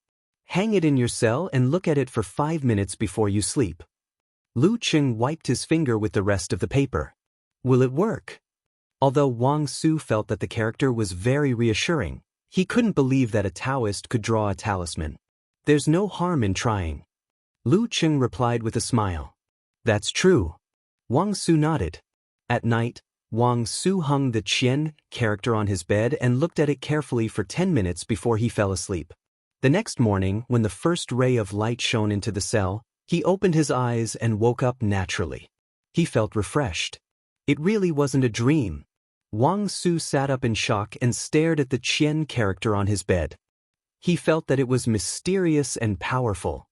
A: "Hang it in your cell and look at it for 5 minutes before you sleep." Lu Qing wiped his finger with the rest of the paper. "Will it work?" Although Wang Su felt that the character was very reassuring, he couldn't believe that a Taoist could draw a talisman. "There's no harm in trying." Lu Qing replied with a smile. "That's true." Wang Su nodded. At night, Wang Su hung the Qian character on his bed and looked at it carefully for 10 minutes before he fell asleep. The next morning, when the first ray of light shone into the cell, he opened his eyes and woke up naturally. He felt refreshed. It really wasn't a dream. Wang Su sat up in shock and stared at the Qian character on his bed. He felt that it was mysterious and powerful.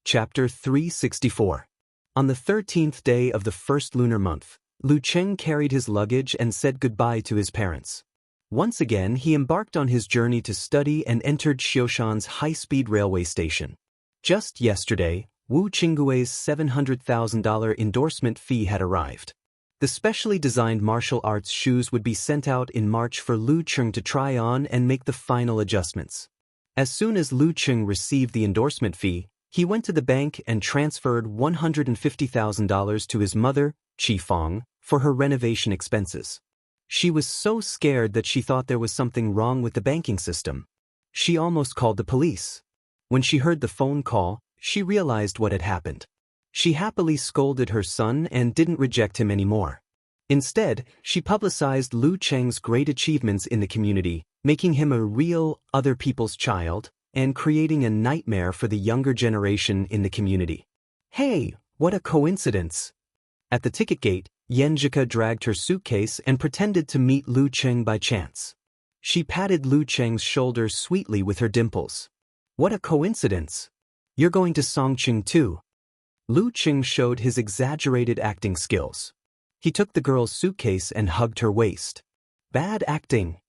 A: Chapter 364. On the 13th day of the first lunar month, Lu Qing carried his luggage and said goodbye to his parents. Once again, he embarked on his journey to study and entered Xioshan's high-speed railway station. Just yesterday, Wu Qinggui's $700,000 endorsement fee had arrived. The specially designed martial arts shoes would be sent out in March for Lu Qing to try on and make the final adjustments. As soon as Lu Qing received the endorsement fee, he went to the bank and transferred $150,000 to his mother, Qifeng, for her renovation expenses. She was so scared that she thought there was something wrong with the banking system. She almost called the police. When she heard the phone call, she realized what had happened. She happily scolded her son and didn't reject him anymore. Instead, she publicized Lu Qing's great achievements in the community, making him a real other people's child, and creating a nightmare for the younger generation in the community. "Hey, what a coincidence!" At the ticket gate, Yenjika dragged her suitcase and pretended to meet Lu Qing by chance. She patted Lu Qing's shoulder sweetly with her dimples. "What a coincidence! You're going to Songqing too." Lu Qing showed his exaggerated acting skills. He took the girl's suitcase and hugged her waist. "Bad acting."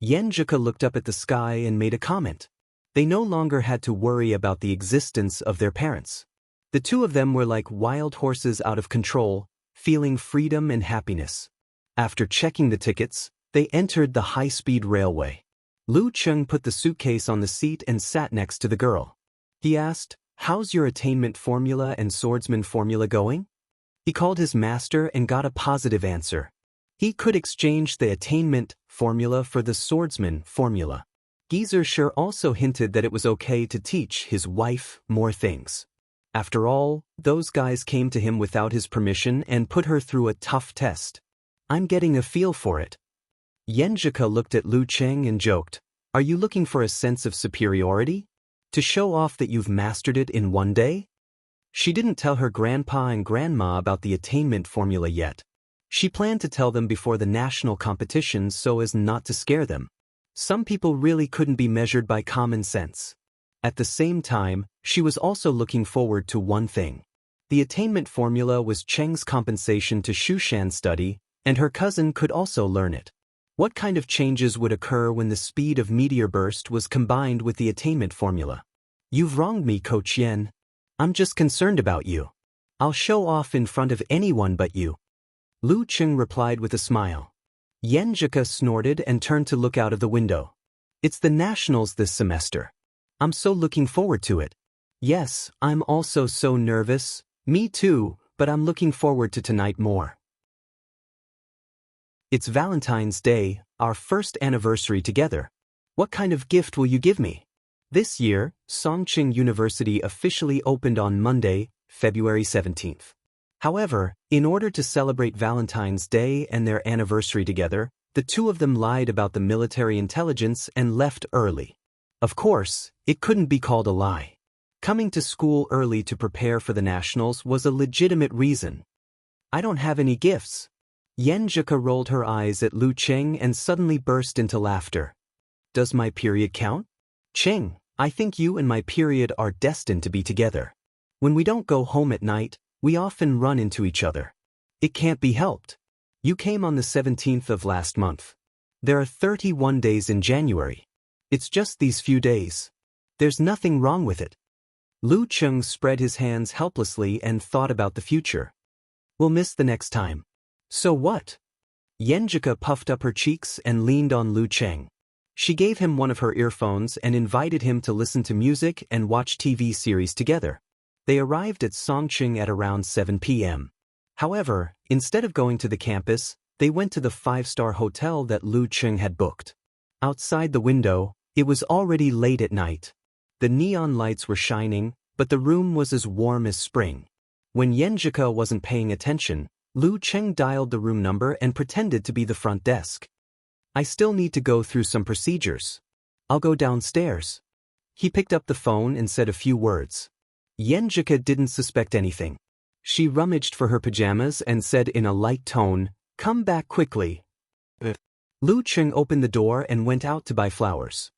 A: Yenjika looked up at the sky and made a comment. They no longer had to worry about the existence of their parents. The two of them were like wild horses out of control, feeling freedom and happiness. After checking the tickets, they entered the high-speed railway. Lu Qing put the suitcase on the seat and sat next to the girl. He asked, "How's your attainment formula and swordsman formula going?" He called his master and got a positive answer. He could exchange the attainment formula for the swordsman formula. Geyser also hinted that it was okay to teach his wife more things. After all, those guys came to him without his permission and put her through a tough test. "I'm getting a feel for it." Yenjika looked at Lu Qing and joked, "Are you looking for a sense of superiority? To show off that you've mastered it in one day?" She didn't tell her grandpa and grandma about the attainment formula yet. She planned to tell them before the national competitions so as not to scare them. Some people really couldn't be measured by common sense. At the same time, she was also looking forward to one thing. The attainment formula was Cheng's compensation to Shushan's study, and her cousin could also learn it. What kind of changes would occur when the speed of meteor burst was combined with the attainment formula? You've wronged me, Coach Yen. I'm just concerned about you. I'll show off in front of anyone but you. Lu Cheng replied with a smile. Yen Jika snorted and turned to look out of the window. It's the nationals this semester. I'm so looking forward to it. Yes, I'm also so nervous. Me too, but I'm looking forward to tonight more. It's Valentine's Day, our first anniversary together. What kind of gift will you give me? This year, Songqing University officially opened on Monday, February 17th. However, in order to celebrate Valentine's Day and their anniversary together, the two of them lied about the military intelligence and left early. Of course, it couldn't be called a lie. Coming to school early to prepare for the nationals was a legitimate reason. I don't have any gifts. Yen Jika rolled her eyes at Lu Cheng and suddenly burst into laughter. Does my period count? Cheng, I think you and my period are destined to be together. When we don't go home at night, we often run into each other. It can't be helped. You came on the 17th of last month. There are 31 days in January. It's just these few days. There's nothing wrong with it. Lu Cheng spread his hands helplessly and thought about the future. We'll miss the next time. So what? Yen Jika puffed up her cheeks and leaned on Lu Cheng. She gave him one of her earphones and invited him to listen to music and watch TV series together. They arrived at Songqing at around 7 p.m. However, instead of going to the campus, they went to the five-star hotel that Lu Cheng had booked. Outside the window, it was already late at night. The neon lights were shining, but the room was as warm as spring. When Yen Jika wasn't paying attention, Lu Cheng dialed the room number and pretended to be the front desk. I still need to go through some procedures. I'll go downstairs. He picked up the phone and said a few words. Yen Jika didn't suspect anything. She rummaged for her pajamas and said in a light tone, "Come back quickly." Lu Cheng opened the door and went out to buy flowers.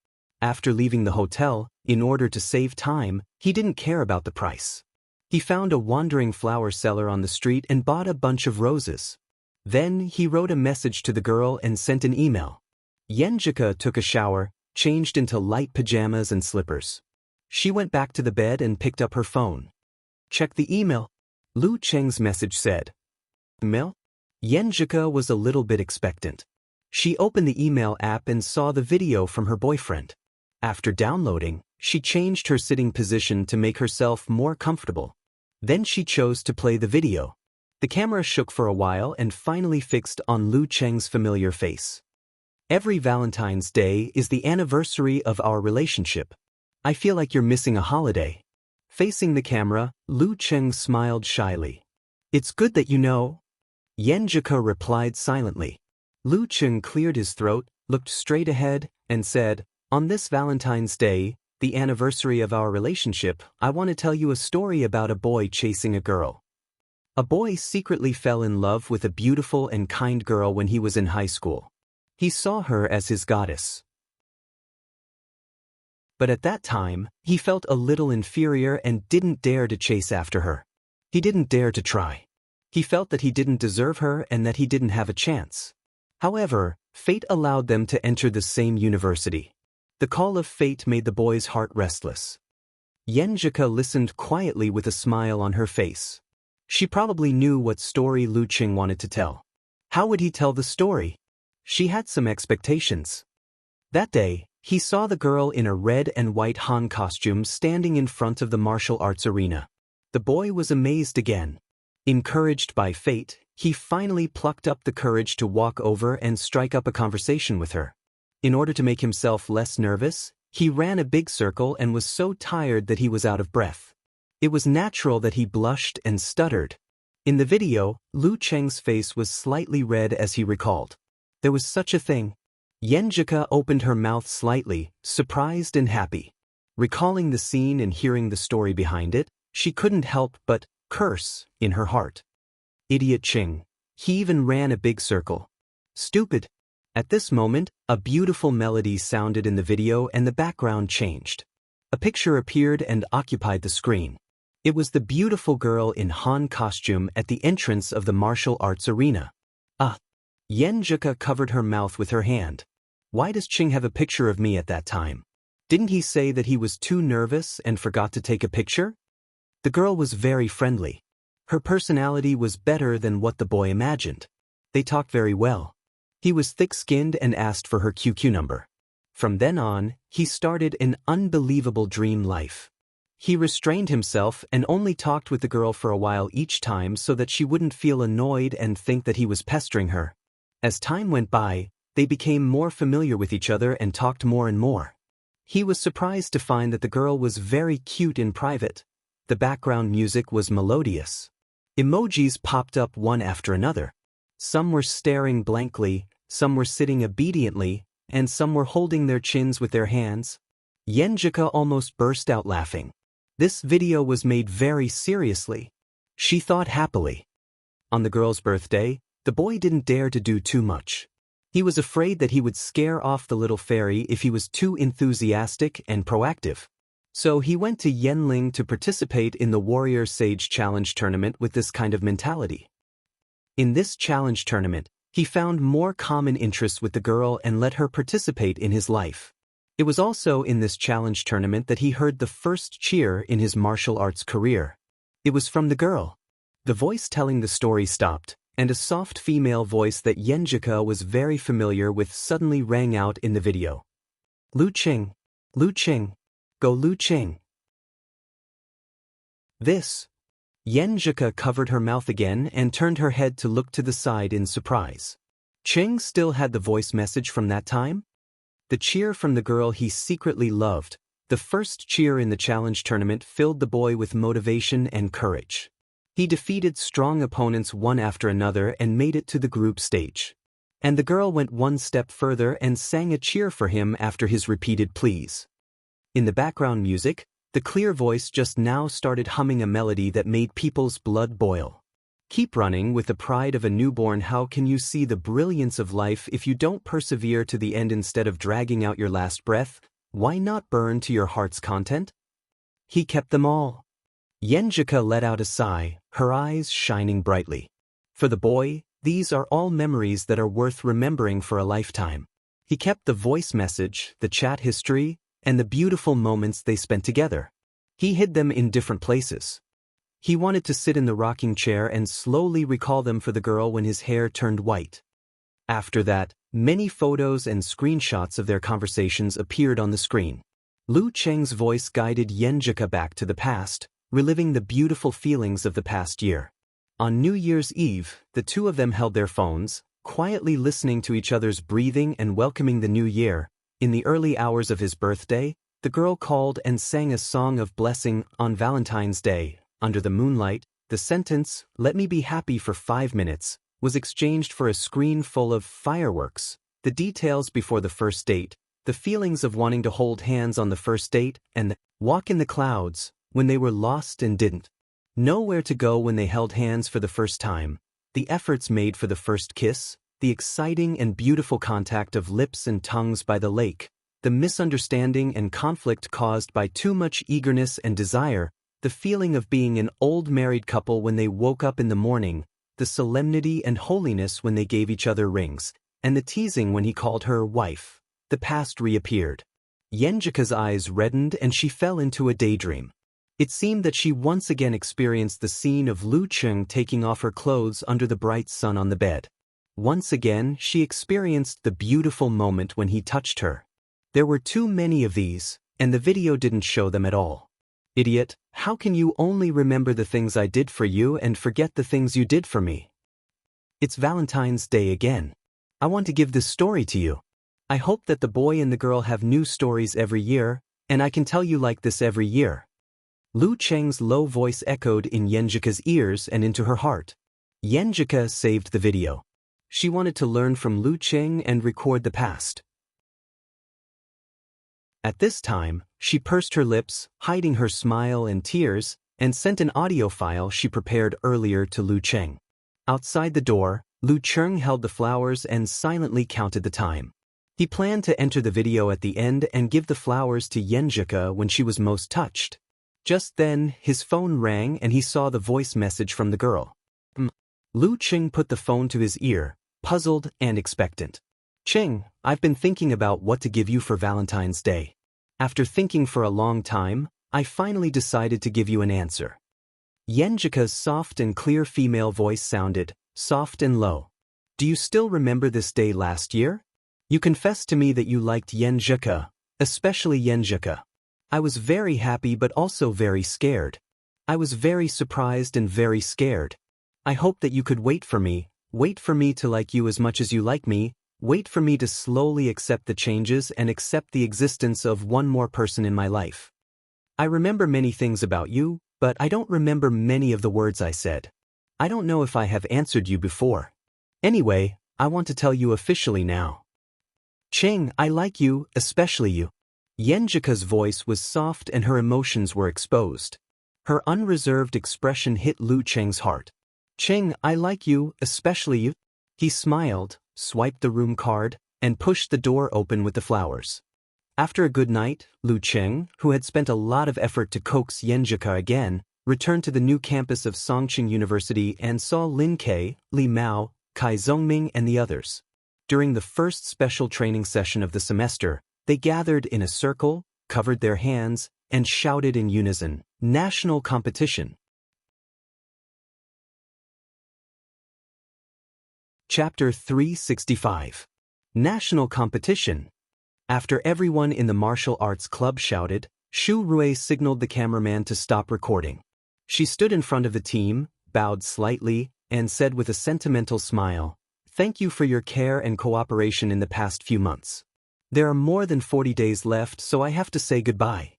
A: After leaving the hotel, in order to save time, he didn't care about the price. He found a wandering flower seller on the street and bought a bunch of roses. Then he wrote a message to the girl and sent an email. Yen Jika took a shower, changed into light pajamas and slippers. She went back to the bed and picked up her phone. Check the email. Lu Cheng's message said. Email? Yen Jika was a little bit expectant. She opened the email app and saw the video from her boyfriend. After downloading, she changed her sitting position to make herself more comfortable. Then she chose to play the video. The camera shook for a while and finally fixed on Lu Cheng's familiar face. Every Valentine's Day is the anniversary of our relationship. I feel like you're missing a holiday. Facing the camera, Lu Cheng smiled shyly. It's good that you know. Yen Jika replied silently. Lu Cheng cleared his throat, looked straight ahead, and said, On this Valentine's Day, the anniversary of our relationship, I want to tell you a story about a boy chasing a girl. A boy secretly fell in love with a beautiful and kind girl when he was in high school. He saw her as his goddess. But at that time, he felt a little inferior and didn't dare to chase after her. He didn't dare to try. He felt that he didn't deserve her and that he didn't have a chance. However, fate allowed them to enter the same university. The call of fate made the boy's heart restless. Yen Jika listened quietly with a smile on her face. She probably knew what story Lu Cheng wanted to tell. How would he tell the story? She had some expectations. That day, he saw the girl in a red and white Han costume standing in front of the martial arts arena. The boy was amazed again. Encouraged by fate, he finally plucked up the courage to walk over and strike up a conversation with her. In order to make himself less nervous, he ran a big circle and was so tired that he was out of breath. It was natural that he blushed and stuttered. In the video, Lu Cheng's face was slightly red as he recalled. There was such a thing. Yen Jika opened her mouth slightly, surprised and happy. Recalling the scene and hearing the story behind it, she couldn't help but curse in her heart. Idiot Ching. He even ran a big circle. Stupid. At this moment, a beautiful melody sounded in the video and the background changed. A picture appeared and occupied the screen. It was the beautiful girl in Han costume at the entrance of the martial arts arena. Yenjika covered her mouth with her hand. Why does Ching have a picture of me at that time? Didn't he say that he was too nervous and forgot to take a picture? The girl was very friendly. Her personality was better than what the boy imagined. They talked very well. He was thick-skinned and asked for her QQ number. From then on, he started an unbelievable dream life. He restrained himself and only talked with the girl for a while each time so that she wouldn't feel annoyed and think that he was pestering her. As time went by, they became more familiar with each other and talked more and more. He was surprised to find that the girl was very cute in private. The background music was melodious. Emojis popped up one after another. Some were staring blankly, some were sitting obediently, and some were holding their chins with their hands. Yenjika almost burst out laughing. This video was made very seriously. She thought happily. On the girl's birthday, the boy didn't dare to do too much. He was afraid that he would scare off the little fairy if he was too enthusiastic and proactive. So he went to Yenling to participate in the Warrior Sage Challenge tournament with this kind of mentality. In this challenge tournament, he found more common interests with the girl and let her participate in his life. It was also in this challenge tournament that he heard the first cheer in his martial arts career. It was from the girl. The voice telling the story stopped, and a soft female voice that Yenjika was very familiar with suddenly rang out in the video. Lu Qing. Lu Qing. Go Lu Qing. This. Yenjika covered her mouth again and turned her head to look to the side in surprise. Qing still had the voice message from that time? The cheer from the girl he secretly loved, the first cheer in the challenge tournament, filled the boy with motivation and courage. He defeated strong opponents one after another and made it to the group stage. And the girl went one step further and sang a cheer for him after his repeated pleas. In the background music, the clear voice just now started humming a melody that made people's blood boil. Keep running with the pride of a newborn. How can you see the brilliance of life if you don't persevere to the end instead of dragging out your last breath? Why not burn to your heart's content? He kept them all. Yenjika let out a sigh, her eyes shining brightly. For the boy, these are all memories that are worth remembering for a lifetime. He kept the voice message, the chat history, and the beautiful moments they spent together. He hid them in different places. He wanted to sit in the rocking chair and slowly recall them for the girl when his hair turned white. After that, many photos and screenshots of their conversations appeared on the screen. Lu Cheng's voice guided Yenjika back to the past, reliving the beautiful feelings of the past year. On New Year's Eve, the two of them held their phones, quietly listening to each other's breathing and welcoming the new year. In the early hours of his birthday, the girl called and sang a song of blessing. On Valentine's Day, under the moonlight, the sentence, "Let me be happy for 5 minutes," was exchanged for a screen full of fireworks, the details before the first date, the feelings of wanting to hold hands on the first date, and the walk in the clouds, when they were lost and didn't know where to go when they held hands for the first time, the efforts made for the first kiss, the exciting and beautiful contact of lips and tongues by the lake, the misunderstanding and conflict caused by too much eagerness and desire, the feeling of being an old married couple when they woke up in the morning, the solemnity and holiness when they gave each other rings, and the teasing when he called her wife. The past reappeared. Yenjika's eyes reddened and she fell into a daydream. It seemed that she once again experienced the scene of Lu Cheng taking off her clothes under the bright sun on the bed. Once again, she experienced the beautiful moment when he touched her. There were too many of these, and the video didn't show them at all. Idiot, how can you only remember the things I did for you and forget the things you did for me? It's Valentine's Day again. I want to give this story to you. I hope that the boy and the girl have new stories every year, and I can tell you like this every year. Lu Cheng's low voice echoed in Yenjika's ears and into her heart. Yenjika saved the video. She wanted to learn from Lu Cheng and record the past. At this time, she pursed her lips, hiding her smile and tears, and sent an audio file she prepared earlier to Lu Cheng. Outside the door, Lu Cheng held the flowers and silently counted the time. He planned to enter the video at the end and give the flowers to Yenjika when she was most touched. Just then, his phone rang and he saw the voice message from the girl. Lu Cheng put the phone to his ear, puzzled and expectant. Cheng, I've been thinking about what to give you for Valentine's Day. After thinking for a long time, I finally decided to give you an answer. Yenjika's soft and clear female voice sounded, soft and low. Do you still remember this day last year? You confessed to me that you liked Yenjika, especially Yenjika. I was very happy but also very scared. I was very surprised and very scared. I hope that you could wait for me to like you as much as you like me, wait for me to slowly accept the changes and accept the existence of one more person in my life. I remember many things about you, but I don't remember many of the words I said. I don't know if I have answered you before. Anyway, I want to tell you officially now. Cheng, I like you, especially you. Yenjika's voice was soft and her emotions were exposed. Her unreserved expression hit Lu Cheng's heart. Cheng, I like you, especially you. He smiled, swiped the room card, and pushed the door open with the flowers. After a good night, Lu Cheng, who had spent a lot of effort to coax Yenjika again, returned to the new campus of Songqing University and saw Lin Kei, Li Mao, Kai Zhongming and the others. During the first special training session of the semester, they gathered in a circle, covered their hands, and shouted in unison, "National competition!" Chapter 365. National competition. After everyone in the martial arts club shouted, Shu Rui signaled the cameraman to stop recording. She stood in front of the team, bowed slightly, and said with a sentimental smile, "Thank you for your care and cooperation in the past few months. There are more than 40 days left, so I have to say goodbye.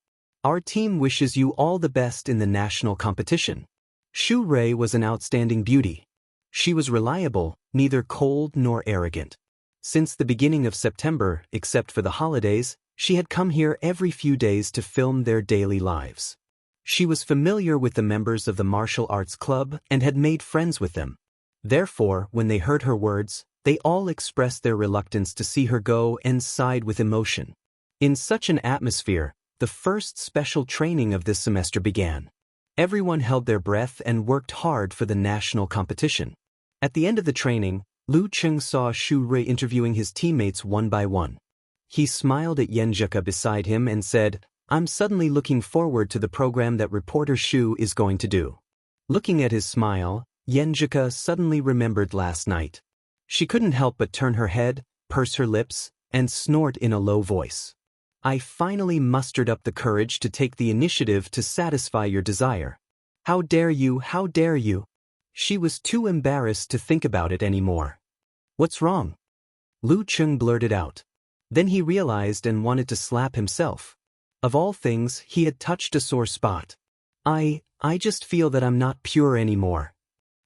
A: Our team wishes you all the best in the national competition." Shu Rui was an outstanding beauty. She was reliable, neither cold nor arrogant. Since the beginning of September, except for the holidays, she had come here every few days to film their daily lives. She was familiar with the members of the martial arts club and had made friends with them. Therefore, when they heard her words, they all expressed their reluctance to see her go and sighed with emotion. In such an atmosphere, the first special training of this semester began. Everyone held their breath and worked hard for the national competition. At the end of the training, Lu Cheng saw Shu Rui interviewing his teammates one by one. He smiled at Yenjika beside him and said, "I'm suddenly looking forward to the program that reporter Shu is going to do." Looking at his smile, Yenjika suddenly remembered last night. She couldn't help but turn her head, purse her lips, and snort in a low voice. "I finally mustered up the courage to take the initiative to satisfy your desire. How dare you, how dare you?" She was too embarrassed to think about it anymore. "What's wrong?" Lu Cheng blurted out. Then he realized and wanted to slap himself. Of all things, he had touched a sore spot. I just feel that I'm not pure anymore."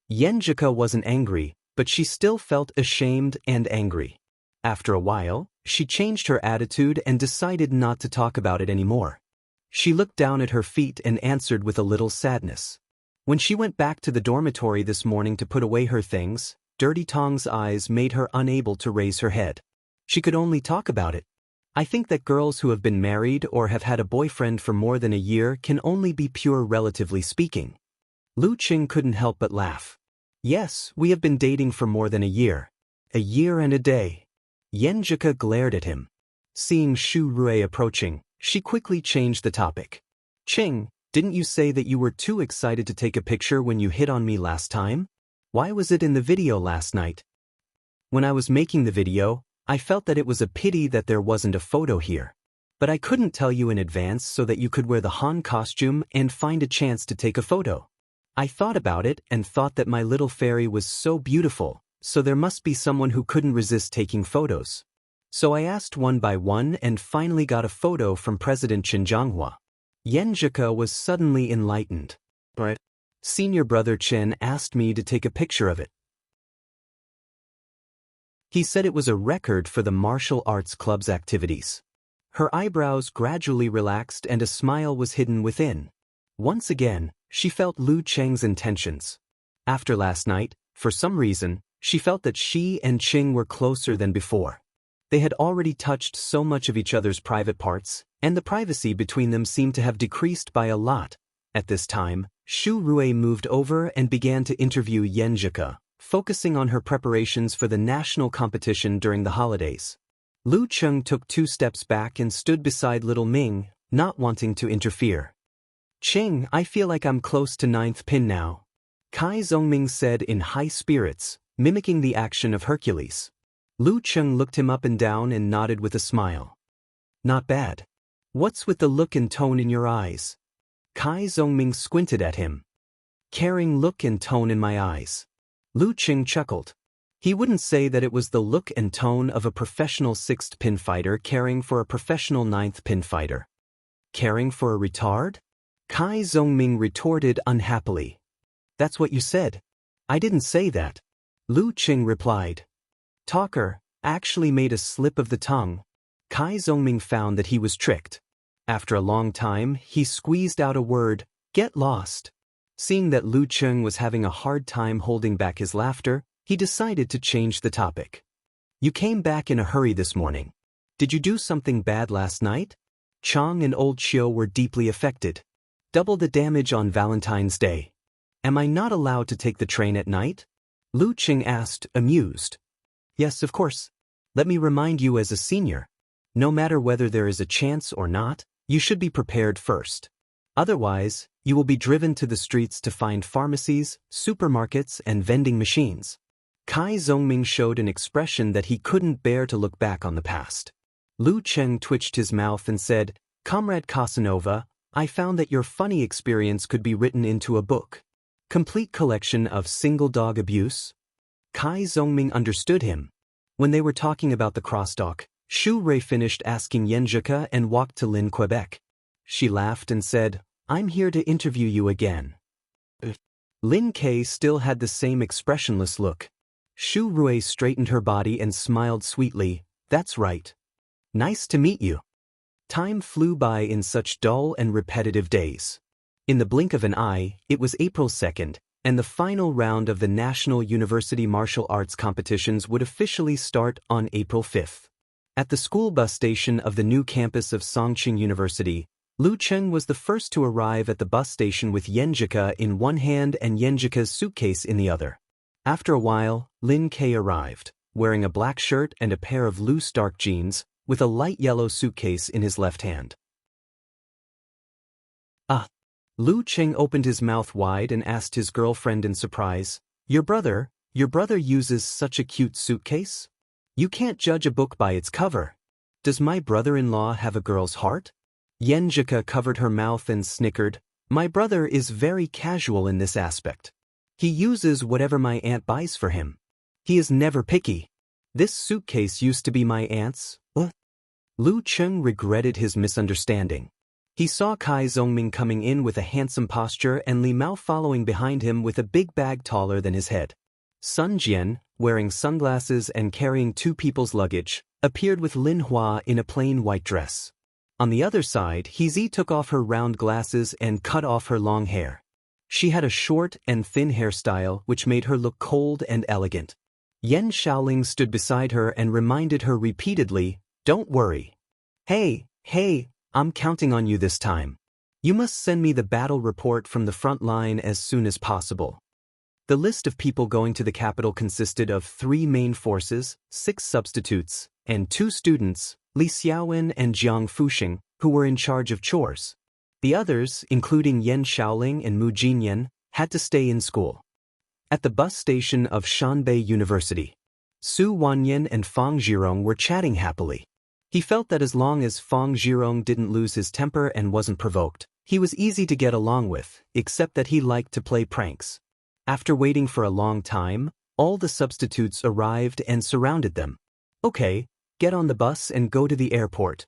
A: Yenjika wasn't angry, but she still felt ashamed and angry. After a while, she changed her attitude and decided not to talk about it anymore. She looked down at her feet and answered with a little sadness. When she went back to the dormitory this morning to put away her things, Dirty Tong's eyes made her unable to raise her head. She could only talk about it. "I think that girls who have been married or have had a boyfriend for more than a year can only be pure relatively speaking." Lu Cheng couldn't help but laugh. "Yes, we have been dating for more than a year. A year and a day." Yenjika glared at him. Seeing Shu Rui approaching, she quickly changed the topic. "Cheng, didn't you say that you were too excited to take a picture when you hit on me last time? Why was it in the video last night?" "When I was making the video, I felt that it was a pity that there wasn't a photo here. But I couldn't tell you in advance so that you could wear the Han costume and find a chance to take a photo. I thought about it and thought that my little fairy was so beautiful, so there must be someone who couldn't resist taking photos. So I asked one by one and finally got a photo from President Chen Zhonghua." Yenjika was suddenly enlightened. "But senior brother Chen asked me to take a picture of it. He said it was a record for the martial arts club's activities." Her eyebrows gradually relaxed and a smile was hidden within. Once again, she felt Lu Cheng's intentions. After last night, for some reason, she felt that she and Cheng were closer than before. They had already touched so much of each other's private parts, and the privacy between them seemed to have decreased by a lot, At this time, Shu Rui moved over and began to interview Yenjika, focusing on her preparations for the national competition during the holidays. Lu Cheng took 2 steps back and stood beside little Ming, not wanting to interfere. "Ching, I feel like I'm close to 9th pin now," Kai Zhongming said in high spirits, mimicking the action of Hercules. Lu Cheng looked him up and down and nodded with a smile. "Not bad. What's with the look and tone in your eyes?" Kai Zhongming squinted at him. "Caring look and tone in my eyes." Lu Cheng chuckled. He wouldn't say that it was the look and tone of a professional 6th pin fighter caring for a professional 9th pin fighter. "Caring for a retard?" Kai Zhongming retorted unhappily. "That's what you said." "I didn't say that," Lu Cheng replied. Talker actually made a slip of the tongue. Kai Zhongming found that he was tricked. After a long time, he squeezed out a word, "Get lost." Seeing that Lu Cheng was having a hard time holding back his laughter, he decided to change the topic. "You came back in a hurry this morning. Did you do something bad last night?" Chang and Old Chiu were deeply affected. "Double the damage on Valentine's Day. Am I not allowed to take the train at night?" Lu Cheng asked, amused. "Yes, of course. Let me remind you as a senior. No matter whether there is a chance or not, you should be prepared first. Otherwise, you will be driven to the streets to find pharmacies, supermarkets, and vending machines." Kai Zhongming showed an expression that he couldn't bear to look back on the past. Lu Cheng twitched his mouth and said, "Comrade Casanova, I found that your funny experience could be written into a book. Complete collection of single dog abuse." Kai Zhongming understood him. When they were talking about the crosstalk, Shu Rui finished asking Yenjika and walked to Lin Quebec. She laughed and said, "I'm here to interview you again." Lin K still had the same expressionless look. Shu Rui straightened her body and smiled sweetly. "That's right. Nice to meet you." Time flew by in such dull and repetitive days. In the blink of an eye, it was April 2nd, and the final round of the National University Martial Arts competitions would officially start on April 5th. At the school bus station of the new campus of Songqing University, Lu Cheng was the first to arrive at the bus station with Yenjika in one hand and Yenjika's suitcase in the other. After a while, Lin K arrived, wearing a black shirt and a pair of loose dark jeans, with a light yellow suitcase in his left hand. "Ah." Lu Cheng opened his mouth wide and asked his girlfriend in surprise, Your brother uses such a cute suitcase? You can't judge a book by its cover. Does my brother-in-law have a girl's heart?" Yenjika covered her mouth and snickered. "My brother is very casual in this aspect. He uses whatever my aunt buys for him. He is never picky. This suitcase used to be my aunt's." Lu Cheng regretted his misunderstanding. He saw Kai Zhongming coming in with a handsome posture and Li Mao following behind him with a big bag taller than his head. Sun Jian, wearing sunglasses and carrying 2 people's luggage, appeared with Lin Hua in a plain white dress. On the other side, Heezi took off her round glasses and cut off her long hair. She had a short and thin hairstyle which made her look cold and elegant. Yen Shaoling stood beside her and reminded her repeatedly, "Don't worry. Hey, I'm counting on you this time. You must send me the battle report from the front line as soon as possible." The list of people going to the capital consisted of 3 main forces, 6 substitutes, and 2 students, Li Xiaowen and Jiang Fuxing, who were in charge of chores. The others, including Yen Shaoling and Mu Jinyan, had to stay in school. At the bus station of Shanbei University, Su Wanyan and Fang Zhirong were chatting happily. He felt that as long as Fang Zhirong didn't lose his temper and wasn't provoked, he was easy to get along with, except that he liked to play pranks. After waiting for a long time, all the substitutes arrived and surrounded them. "Okay, get on the bus and go to the airport."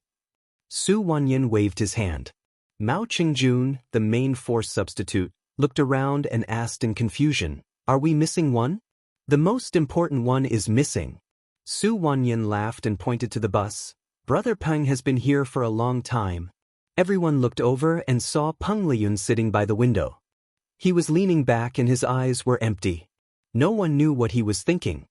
A: Su Wanyan waved his hand. Mao Qingjun, the main force substitute, looked around and asked in confusion, "Are we missing one?" "The most important one is missing." Su Wanyan laughed and pointed to the bus. "Brother Peng has been here for a long time." Everyone looked over and saw Peng Liyun sitting by the window. He was leaning back and his eyes were empty. No one knew what he was thinking.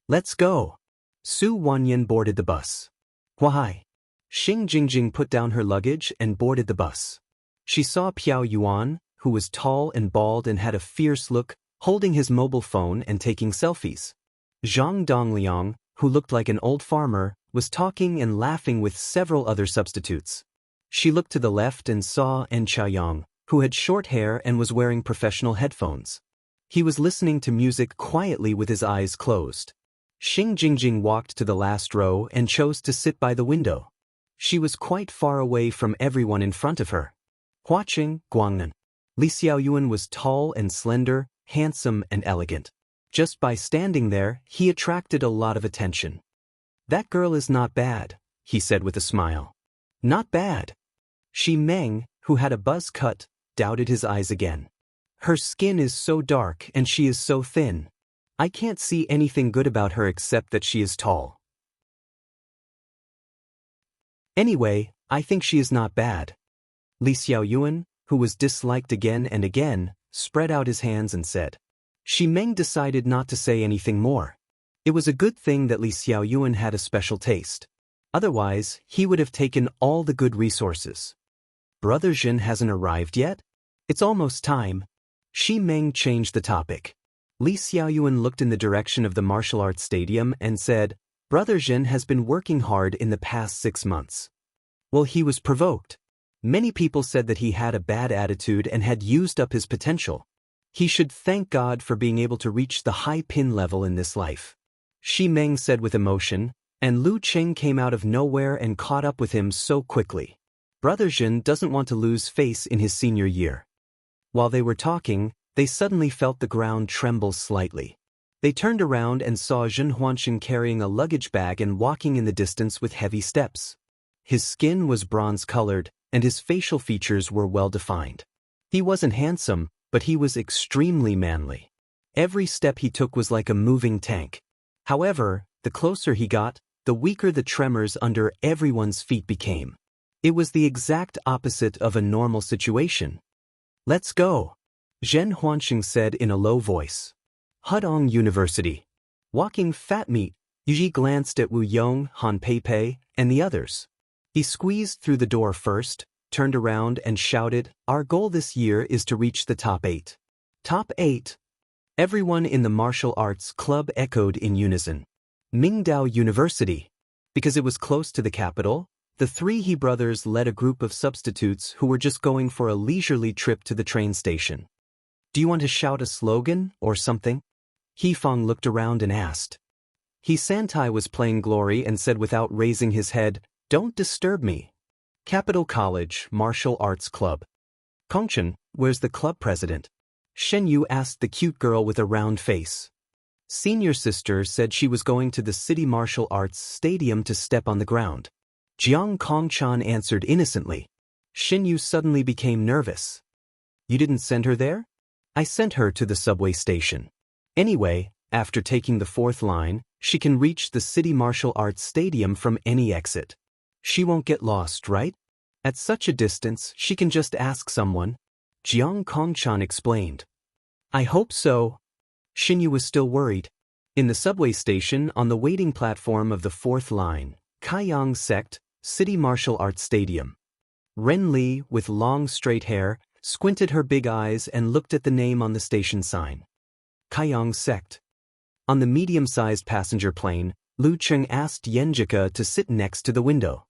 A: "Let's go." Su Wanyan boarded the bus. "Why?" Xing Jingjing put down her luggage and boarded the bus. She saw Piao Yuan, who was tall and bald and had a fierce look, holding his mobile phone and taking selfies. Zhang Dongliang, who looked like an old farmer, was talking and laughing with several other substitutes. She looked to the left and saw En Chaoyang, who had short hair and was wearing professional headphones. He was listening to music quietly with his eyes closed. Xing Jingjing walked to the last row and chose to sit by the window. She was quite far away from everyone in front of her. Huaqing, Guangnan. Li Xiaoyuan was tall and slender, handsome and elegant. Just by standing there, he attracted a lot of attention. "That girl is not bad," he said with a smile. "Not bad." Shi Meng, who had a buzz cut, doubted his eyes again. "Her skin is so dark and she is so thin. I can't see anything good about her except that she is tall. Anyway, I think she is not bad." Li Xiaoyuan, who was disliked again and again, spread out his hands and said. Shi Meng decided not to say anything more. It was a good thing that Li Xiaoyuan had a special taste. Otherwise, he would have taken all the good resources. "Brother Jin hasn't arrived yet? It's almost time." Shi Meng changed the topic. Li Xiaoyuan looked in the direction of the martial arts stadium and said, "Brother Jin has been working hard in the past 6 months." Well, he was provoked. Many people said that he had a bad attitude and had used up his potential. He should thank God for being able to reach the high pin level in this life. Shi Meng said with emotion, and Lu Qing came out of nowhere and caught up with him so quickly. Brother Jin doesn't want to lose face in his senior year. While they were talking, they suddenly felt the ground tremble slightly. They turned around and saw Zhen Huanxin carrying a luggage bag and walking in the distance with heavy steps. His skin was bronze-colored, and his facial features were well-defined. He wasn't handsome, but he was extremely manly. Every step he took was like a moving tank. However, the closer he got, the weaker the tremors under everyone's feet became. It was the exact opposite of a normal situation. "Let's go," Zhen Huanxing said in a low voice. Hudong University. Walking fat meat, Yi glanced at Wu Yong, Han Peipei, and the others. He squeezed through the door first, turned around and shouted, "Our goal this year is to reach the top 8. Top 8? Everyone in the martial arts club echoed in unison. Mingdao University. Because it was close to the capital, the 3 He brothers led a group of substitutes who were just going for a leisurely trip to the train station. "Do you want to shout a slogan or something?" He Feng looked around and asked. He Santai was playing Glory and said without raising his head, "Don't disturb me." Capital College Martial Arts Club. "Kongchen, where's the club president?" Shen Yu asked the cute girl with a round face. Senior sister said she was going to the city martial arts stadium to step on the ground. Jiang Kongchan answered innocently. Shen Yu suddenly became nervous. "You didn't send her there?" "I sent her to the subway station. Anyway, after taking the 4th line, she can reach the city martial arts stadium from any exit. She won't get lost, right? At such a distance, she can just ask someone," Jiang Kongchan explained. "I hope so." Xinyu was still worried. In the subway station on the waiting platform of the 4th line, Kaiyang Sect, City Martial Arts Stadium. Ren Li, with long straight hair, squinted her big eyes and looked at the name on the station sign. Kaiyang Sect. On the medium-sized passenger plane, Lu Cheng asked Yenjika to sit next to the window.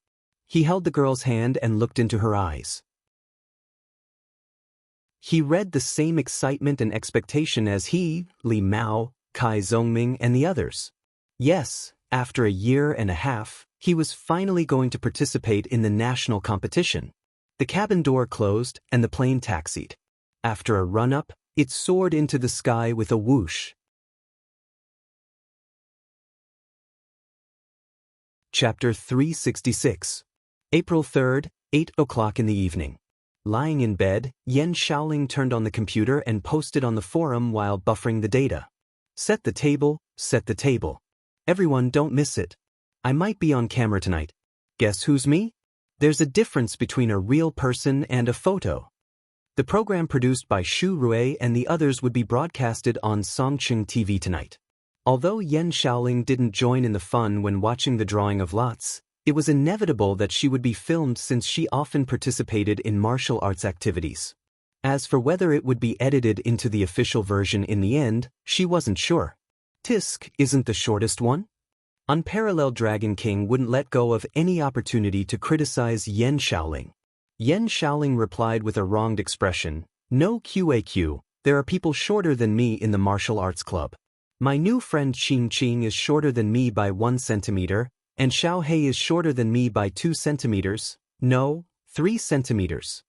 A: He held the girl's hand and looked into her eyes. He read the same excitement and expectation as he, Li Mao, Kai Zhongming, and the others. Yes, after a year and a half, he was finally going to participate in the national competition. The cabin door closed and the plane taxied. After a run-up, it soared into the sky with a whoosh. Chapter 366. April 3rd, 8 o'clock in the evening. Lying in bed, Yan Shaoling turned on the computer and posted on the forum while buffering the data. "Set the table, set the table. Everyone don't miss it. I might be on camera tonight. Guess who's me? There's a difference between a real person and a photo." The program produced by Xu Rui and the others would be broadcasted on Songqing TV tonight. Although Yan Shaoling didn't join in the fun when watching the drawing of lots, it was inevitable that she would be filmed since she often participated in martial arts activities. As for whether it would be edited into the official version in the end, she wasn't sure. Tisk isn't the shortest one? Unparalleled Dragon King wouldn't let go of any opportunity to criticize Yan Shaoling. Yan Shaoling replied with a wronged expression, "No QAQ, there are people shorter than me in the martial arts club. My new friend Qing Qing is shorter than me by 1 centimeter, and Xiao Hei is shorter than me by 2 centimeters, no, 3 centimeters.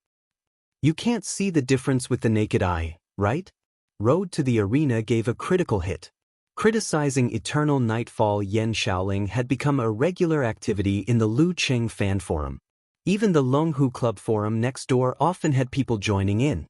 A: You can't see the difference with the naked eye, right?" Road to the Arena gave a critical hit. Criticizing Eternal Nightfall Yan Shaoling had become a regular activity in the Lu Cheng fan forum. Even the Longhu Club forum next door often had people joining in.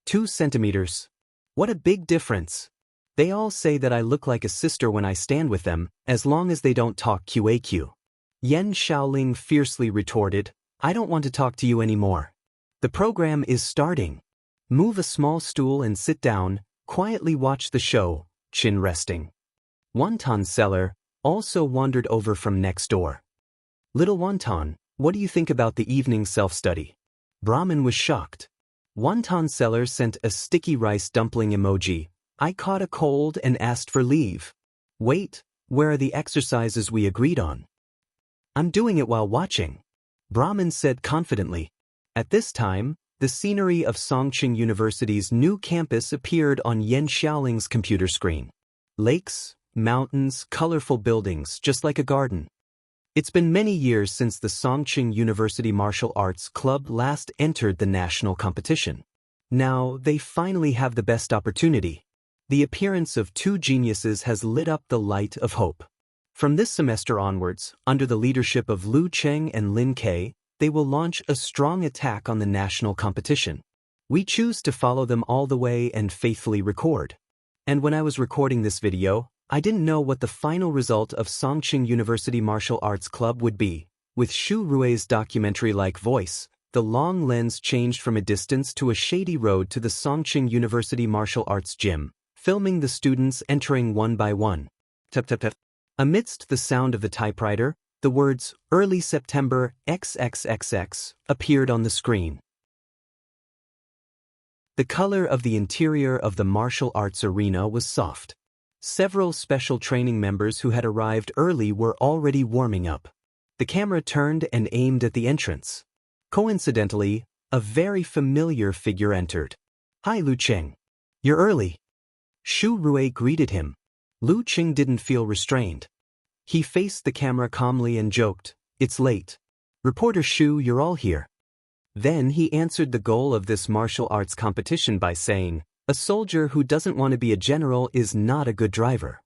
A: 2 centimeters. What a big difference. They all say that I look like a sister when I stand with them, as long as they don't talk QAQ. Yan Shaoling fiercely retorted, "I don't want to talk to you anymore. The program is starting. Move a small stool and sit down, quietly watch the show, chin resting." Wonton Seller also wandered over from next door. "Little Wonton, what do you think about the evening self-study?" Brahmin was shocked. Wonton Seller sent a sticky rice dumpling emoji. "I caught a cold and asked for leave." "Wait, where are the exercises we agreed on?" "I'm doing it while watching," Brahmin said confidently. At this time, the scenery of Songqing University's new campus appeared on Yan Xiaoling's computer screen. Lakes, mountains, colorful buildings, just like a garden. It's been many years since the Songqing University Martial Arts Club last entered the national competition. Now, they finally have the best opportunity. The appearance of two geniuses has lit up the light of hope. From this semester onwards, under the leadership of Lu Cheng and Lin Ke, they will launch a strong attack on the national competition. We choose to follow them all the way and faithfully record. And when I was recording this video, I didn't know what the final result of Songqing University Martial Arts Club would be. With Xu Rui's documentary-like voice, the long lens changed from a distance to a shady road to the Songqing University Martial Arts Gym, filming the students entering one by one. Tap tap tap. Amidst the sound of the typewriter, the words, "Early September XXXX," appeared on the screen. The color of the interior of the martial arts arena was soft. Several special training members who had arrived early were already warming up. The camera turned and aimed at the entrance. Coincidentally, a very familiar figure entered. "Hi, Lu Cheng. You're early." Xu Rui greeted him. Lu Cheng didn't feel restrained. He faced the camera calmly and joked, "It's late. Reporter Xu, you're all here." Then he answered the goal of this martial arts competition by saying, "A soldier who doesn't want to be a general is not a good driver."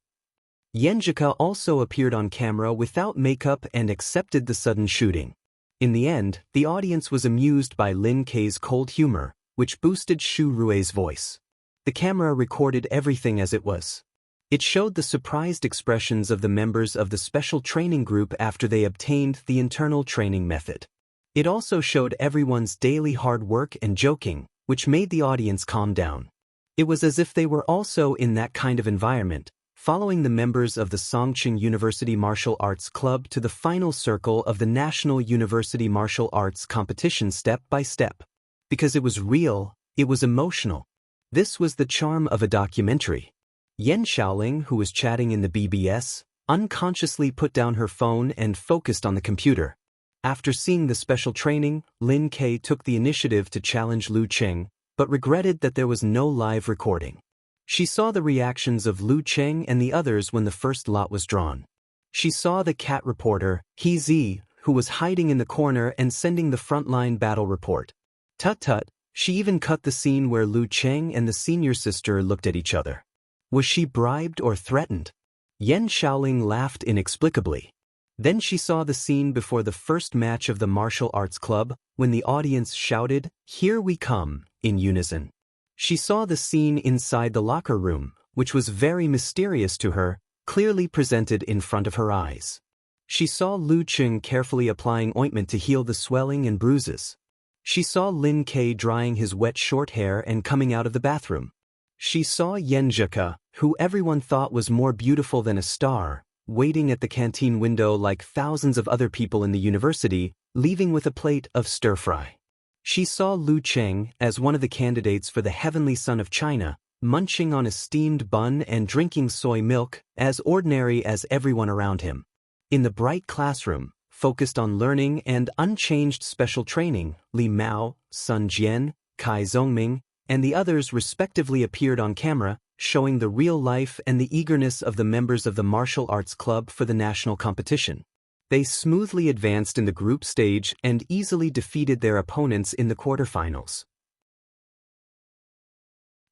A: Yenjika also appeared on camera without makeup and accepted the sudden shooting. In the end, the audience was amused by Lin Ke's cold humor, which boosted Xu Rui's voice. The camera recorded everything as it was. It showed the surprised expressions of the members of the special training group after they obtained the internal training method. It also showed everyone's daily hard work and joking, which made the audience calm down. It was as if they were also in that kind of environment, following the members of the Songqing University Martial Arts Club to the final circle of the National University Martial Arts competition step by step. Because it was real, it was emotional. This was the charm of a documentary. Yan Shaoling, who was chatting in the BBS, unconsciously put down her phone and focused on the computer. After seeing the special training, Lin Ke took the initiative to challenge Lu Cheng, but regretted that there was no live recording. She saw the reactions of Lu Cheng and the others when the first lot was drawn. She saw the cat reporter, He Zi, who was hiding in the corner and sending the frontline battle report. Tut-tut, she even cut the scene where Lu Cheng and the senior sister looked at each other. Was she bribed or threatened? Yan Shaoling laughed inexplicably. Then she saw the scene before the first match of the martial arts club, when the audience shouted, "Here we come," in unison. She saw the scene inside the locker room, which was very mysterious to her, clearly presented in front of her eyes. She saw Lu Cheng carefully applying ointment to heal the swelling and bruises. She saw Lin Ke drying his wet short hair and coming out of the bathroom. She saw Yenjika, who everyone thought was more beautiful than a star, waiting at the canteen window like thousands of other people in the university, leaving with a plate of stir-fry. She saw Lu Cheng, as one of the candidates for the Heavenly Son of China, munching on a steamed bun and drinking soy milk, as ordinary as everyone around him. In the bright classroom, focused on learning and unchanged special training, Li Mao, Sun Jian, Kai Zhongming, and the others respectively appeared on camera, showing the real life and the eagerness of the members of the martial arts club for the national competition. They smoothly advanced in the group stage and easily defeated their opponents in the quarterfinals.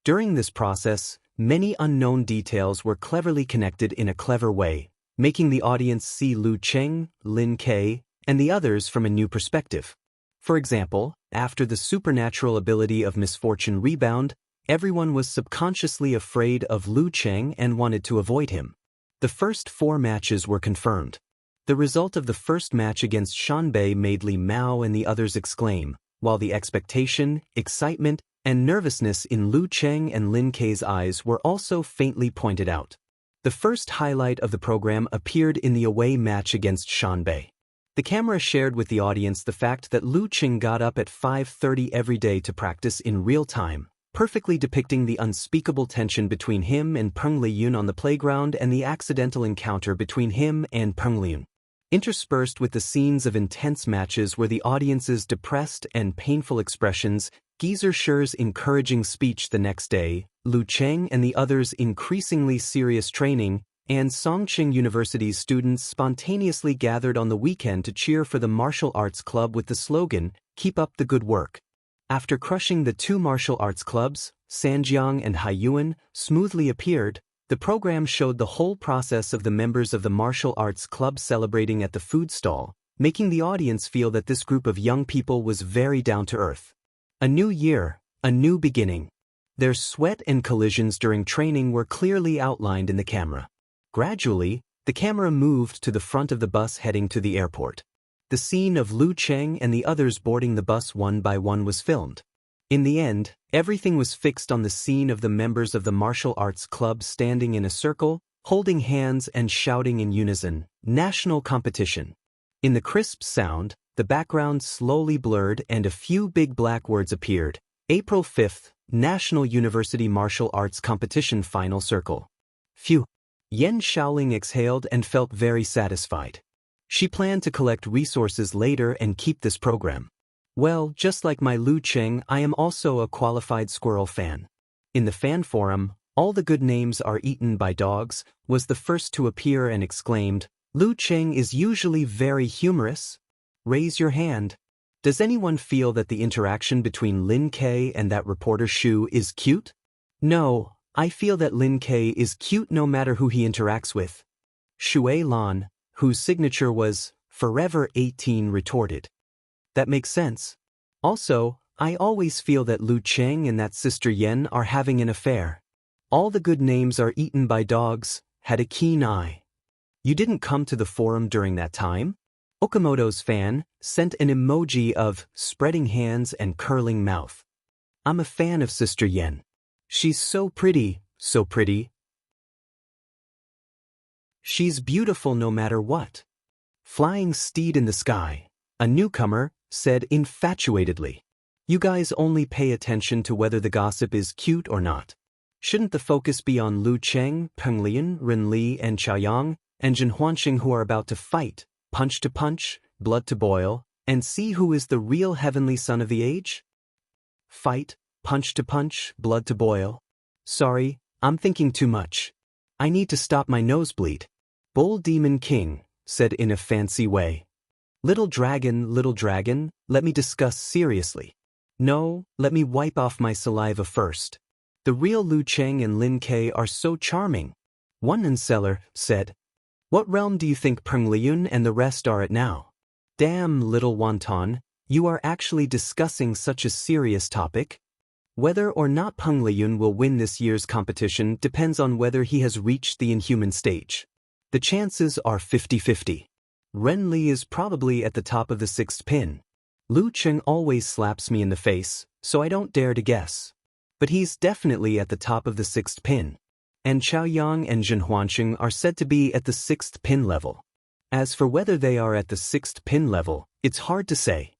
A: During this process, many unknown details were cleverly connected in a clever way, making the audience see Lu Cheng, Lin Ke, and the others from a new perspective. For example, after the supernatural ability of misfortune rebound, everyone was subconsciously afraid of Lu Cheng and wanted to avoid him. The first 4 matches were confirmed. The result of the first match against Shanbei made Li Mao and the others exclaim, while the expectation, excitement, and nervousness in Lu Cheng and Lin Ke's eyes were also faintly pointed out. The first highlight of the program appeared in the away match against Shanbei. The camera shared with the audience the fact that Lu Cheng got up at 5:30 every day to practice in real time, perfectly depicting the unspeakable tension between him and Peng Liyun on the playground and the accidental encounter between him and Peng Liyun. Interspersed with the scenes of intense matches were the audience's depressed and painful expressions, Geezer Sher's encouraging speech the next day, Lu Cheng and the others' increasingly serious training, and Songqing University's students spontaneously gathered on the weekend to cheer for the martial arts club with the slogan, "Keep up the good work." After crushing the 2 martial arts clubs, Sanjiang and Haiyuan, smoothly appeared, the program showed the whole process of the members of the martial arts club celebrating at the food stall, making the audience feel that this group of young people was very down to earth. A new year, a new beginning. Their sweat and collisions during training were clearly outlined in the camera. Gradually, the camera moved to the front of the bus heading to the airport. The scene of Lu Cheng and the others boarding the bus one by one was filmed. In the end, everything was fixed on the scene of the members of the martial arts club standing in a circle, holding hands and shouting in unison, "National competition." In the crisp sound, the background slowly blurred and a few big black words appeared. April 5th, National University Martial Arts Competition Final Circle. Phew. Yen Shaoling exhaled and felt very satisfied. She planned to collect resources later and keep this program. Well, just like my Lu Cheng, I am also a qualified squirrel fan. In the fan forum, "All the good names are eaten by dogs," was the first to appear and exclaimed, "Lu Cheng is usually very humorous. Raise your hand. Does anyone feel that the interaction between Lin Ke and that reporter Shu is cute? No, I feel that Lin Ke is cute no matter who he interacts with." Shui Lan, whose signature was Forever 18, retorted. That makes sense. Also, I always feel that Lu Cheng and that sister Yen are having an affair. All the good names are eaten by dogs, had a keen eye. You didn't come to the forum during that time? Okamoto's fan sent an emoji of spreading hands and curling mouth. I'm a fan of Sister Yen. She's so pretty, so pretty. She's beautiful no matter what. Flying steed in the sky, a newcomer, said infatuatedly. You guys only pay attention to whether the gossip is cute or not. Shouldn't the focus be on Lu Cheng, Peng Lian, Ren Li, and Chaoyang, and Jin Huanxing who are about to fight, punch to punch, blood to boil, and see who is the real heavenly son of the age? Fight, punch to punch, blood to boil. Sorry, I'm thinking too much. I need to stop my nosebleed. Bull Demon King said in a fancy way. Little dragon, let me discuss seriously. No, let me wipe off my saliva first. The real Lu Cheng and Lin Ke are so charming. One unseller said. What realm do you think Peng Liyun and the rest are at now? Damn, little wonton, you are actually discussing such a serious topic? Whether or not Peng Liyun will win this year's competition depends on whether he has reached the inhuman stage. The chances are 50-50. Ren Li is probably at the top of the 6th pin. Lu Cheng always slaps me in the face, so I don't dare to guess. But he's definitely at the top of the 6th pin. And Chaoyang and Jin Huanxing are said to be at the 6th pin level. As for whether they are at the 6th pin level, it's hard to say.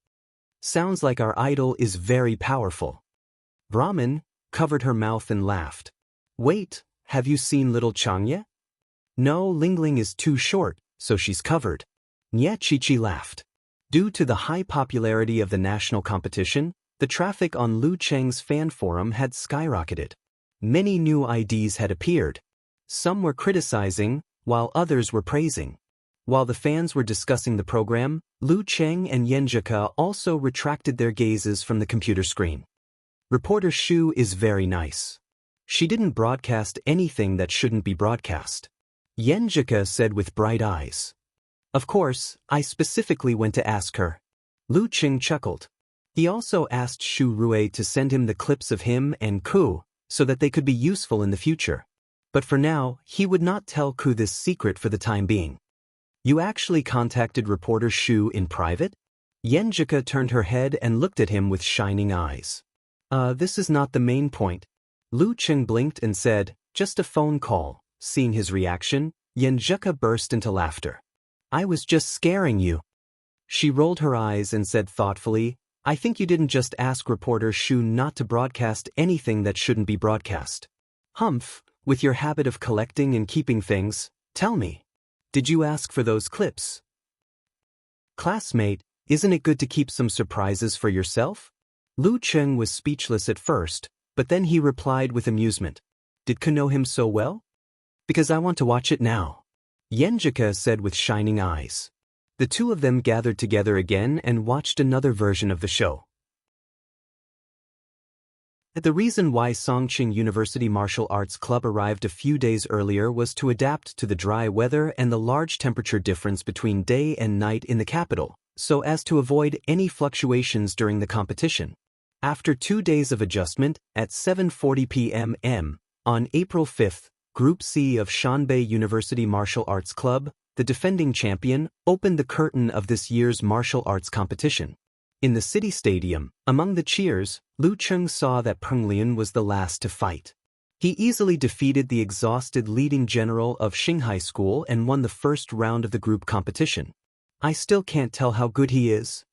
A: Sounds like our idol is very powerful. Brahmin covered her mouth and laughed. Wait, have you seen little Changya? No, Lingling is too short, so she's covered. Nye Chichi laughed. Due to the high popularity of the national competition, the traffic on Lu Cheng's fan forum had skyrocketed. Many new IDs had appeared. Some were criticizing, while others were praising. While the fans were discussing the program, Lu Cheng and Yenjika also retracted their gazes from the computer screen. Reporter Shu is very nice. She didn't broadcast anything that shouldn't be broadcast. Yenjika said with bright eyes. Of course, I specifically went to ask her. Lu Cheng chuckled. He also asked Shu Rui to send him the clips of him and Ku, so that they could be useful in the future. But for now, he would not tell Ku this secret for the time being. You actually contacted reporter Shu in private? Yenjika turned her head and looked at him with shining eyes. This is not the main point. Lu Cheng blinked and said, just a phone call. Seeing his reaction, Yenjika burst into laughter. I was just scaring you. She rolled her eyes and said thoughtfully, I think you didn't just ask reporter Shu not to broadcast anything that shouldn't be broadcast. Humph, with your habit of collecting and keeping things, tell me. Did you ask for those clips? Classmate, isn't it good to keep some surprises for yourself? Lu Cheng was speechless at first, but then he replied with amusement. Did Ku know him so well? Because I want to watch it now. Yenjika said with shining eyes. The two of them gathered together again and watched another version of the show. The reason why Songqing University Martial Arts Club arrived a few days earlier was to adapt to the dry weather and the large temperature difference between day and night in the capital, so as to avoid any fluctuations during the competition. After 2 days of adjustment, at 7:40 p.m. on April 5th, Group C of Shanbei University Martial Arts Club, the defending champion, opened the curtain of this year's martial arts competition. In the city stadium, among the cheers, Lu Cheng saw that Peng Lian was the last to fight. He easily defeated the exhausted leading general of Xinghai School and won the first round of the group competition. I still can't tell how good he is.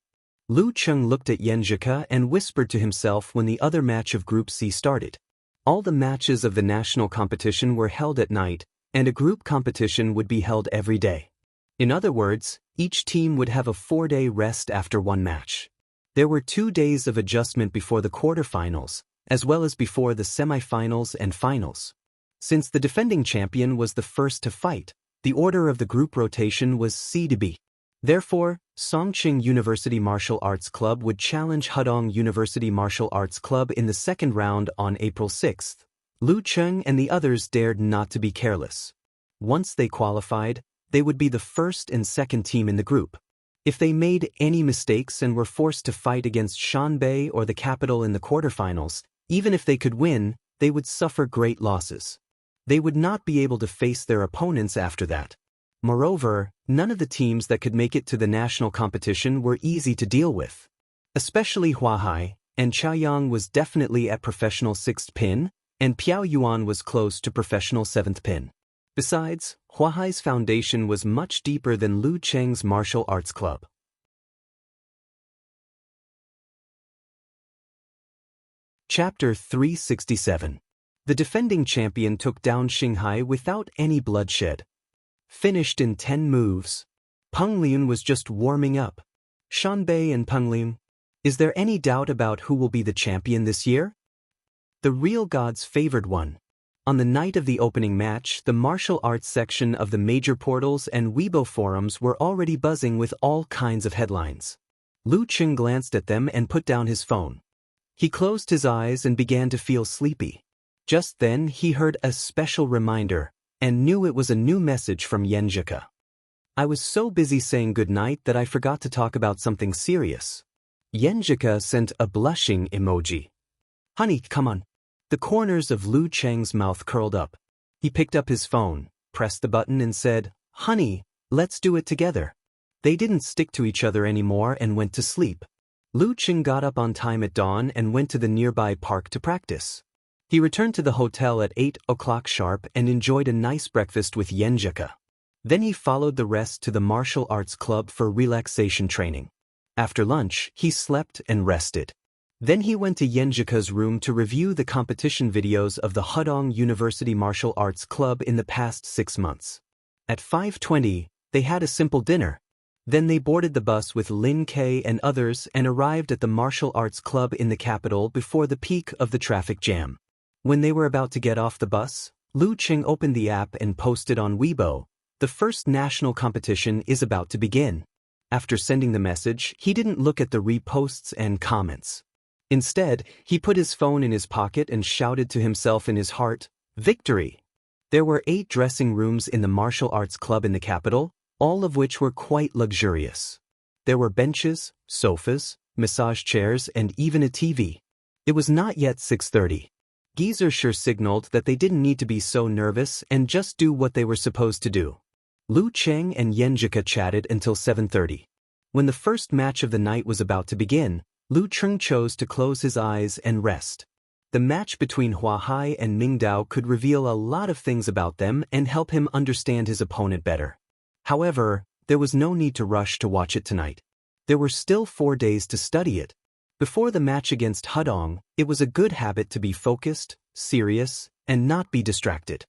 A: Lu Cheng looked at Yenjika and whispered to himself when the other match of Group C started. All the matches of the national competition were held at night, and a group competition would be held every day. In other words, each team would have a 4-day rest after one match. There were 2 days of adjustment before the quarterfinals, as well as before the semifinals and finals. Since the defending champion was the first to fight, the order of the group rotation was C to B. Therefore, Songqing University Martial Arts Club would challenge Hudong University Martial Arts Club in the second round on April 6th. Lu Cheng and the others dared not to be careless. Once they qualified, they would be the first and second team in the group. If they made any mistakes and were forced to fight against Shanbei or the capital in the quarterfinals, even if they could win, they would suffer great losses. They would not be able to face their opponents after that. Moreover, none of the teams that could make it to the national competition were easy to deal with. Especially Huahai, and Chaoyang was definitely at professional 6th pin, and Piao Yuan was close to professional 7th pin. Besides, Huahai's foundation was much deeper than Lu Cheng's martial arts club. Chapter 367. The defending champion took down Xinghai without any bloodshed. Finished in 10 moves. Peng Lian was just warming up. Shanbei and Peng Lian. Is there any doubt about who will be the champion this year? The real gods favored one. On the night of the opening match, the martial arts section of the major portals and Weibo forums were already buzzing with all kinds of headlines. Lu Cheng glanced at them and put down his phone. He closed his eyes and began to feel sleepy. Just then he heard a special reminder, and knew it was a new message from Yenjika. I was so busy saying goodnight that I forgot to talk about something serious. Yenjika sent a blushing emoji. Honey, come on. The corners of Lu Cheng's mouth curled up. He picked up his phone, pressed the button and said, Honey, let's do it together. They didn't stick to each other anymore and went to sleep. Lu Cheng got up on time at dawn and went to the nearby park to practice. He returned to the hotel at 8 o'clock sharp and enjoyed a nice breakfast with Yenjika. Then he followed the rest to the martial arts club for relaxation training. After lunch, he slept and rested. Then he went to Yenjika's room to review the competition videos of the Hudong University Martial Arts Club in the past 6 months. At 5:20, they had a simple dinner. Then they boarded the bus with Lin Kei and others and arrived at the martial arts club in the capital before the peak of the traffic jam. When they were about to get off the bus, Lu Qing opened the app and posted on Weibo, "The first national competition is about to begin." After sending the message, he didn't look at the reposts and comments. Instead, he put his phone in his pocket and shouted to himself in his heart, "Victory!" There were 8 dressing rooms in the martial arts club in the capital, all of which were quite luxurious. There were benches, sofas, massage chairs, and even a TV. It was not yet 6:30. Geezer sure signaled that they didn't need to be so nervous and just do what they were supposed to do. Lu Cheng and Yenjika chatted until 7:30. When the first match of the night was about to begin, Lu Cheng chose to close his eyes and rest. The match between Hua Hai and Ming Dao could reveal a lot of things about them and help him understand his opponent better. However, there was no need to rush to watch it tonight. There were still 4 days to study it. Before the match against Hudong, it was a good habit to be focused, serious, and not be distracted.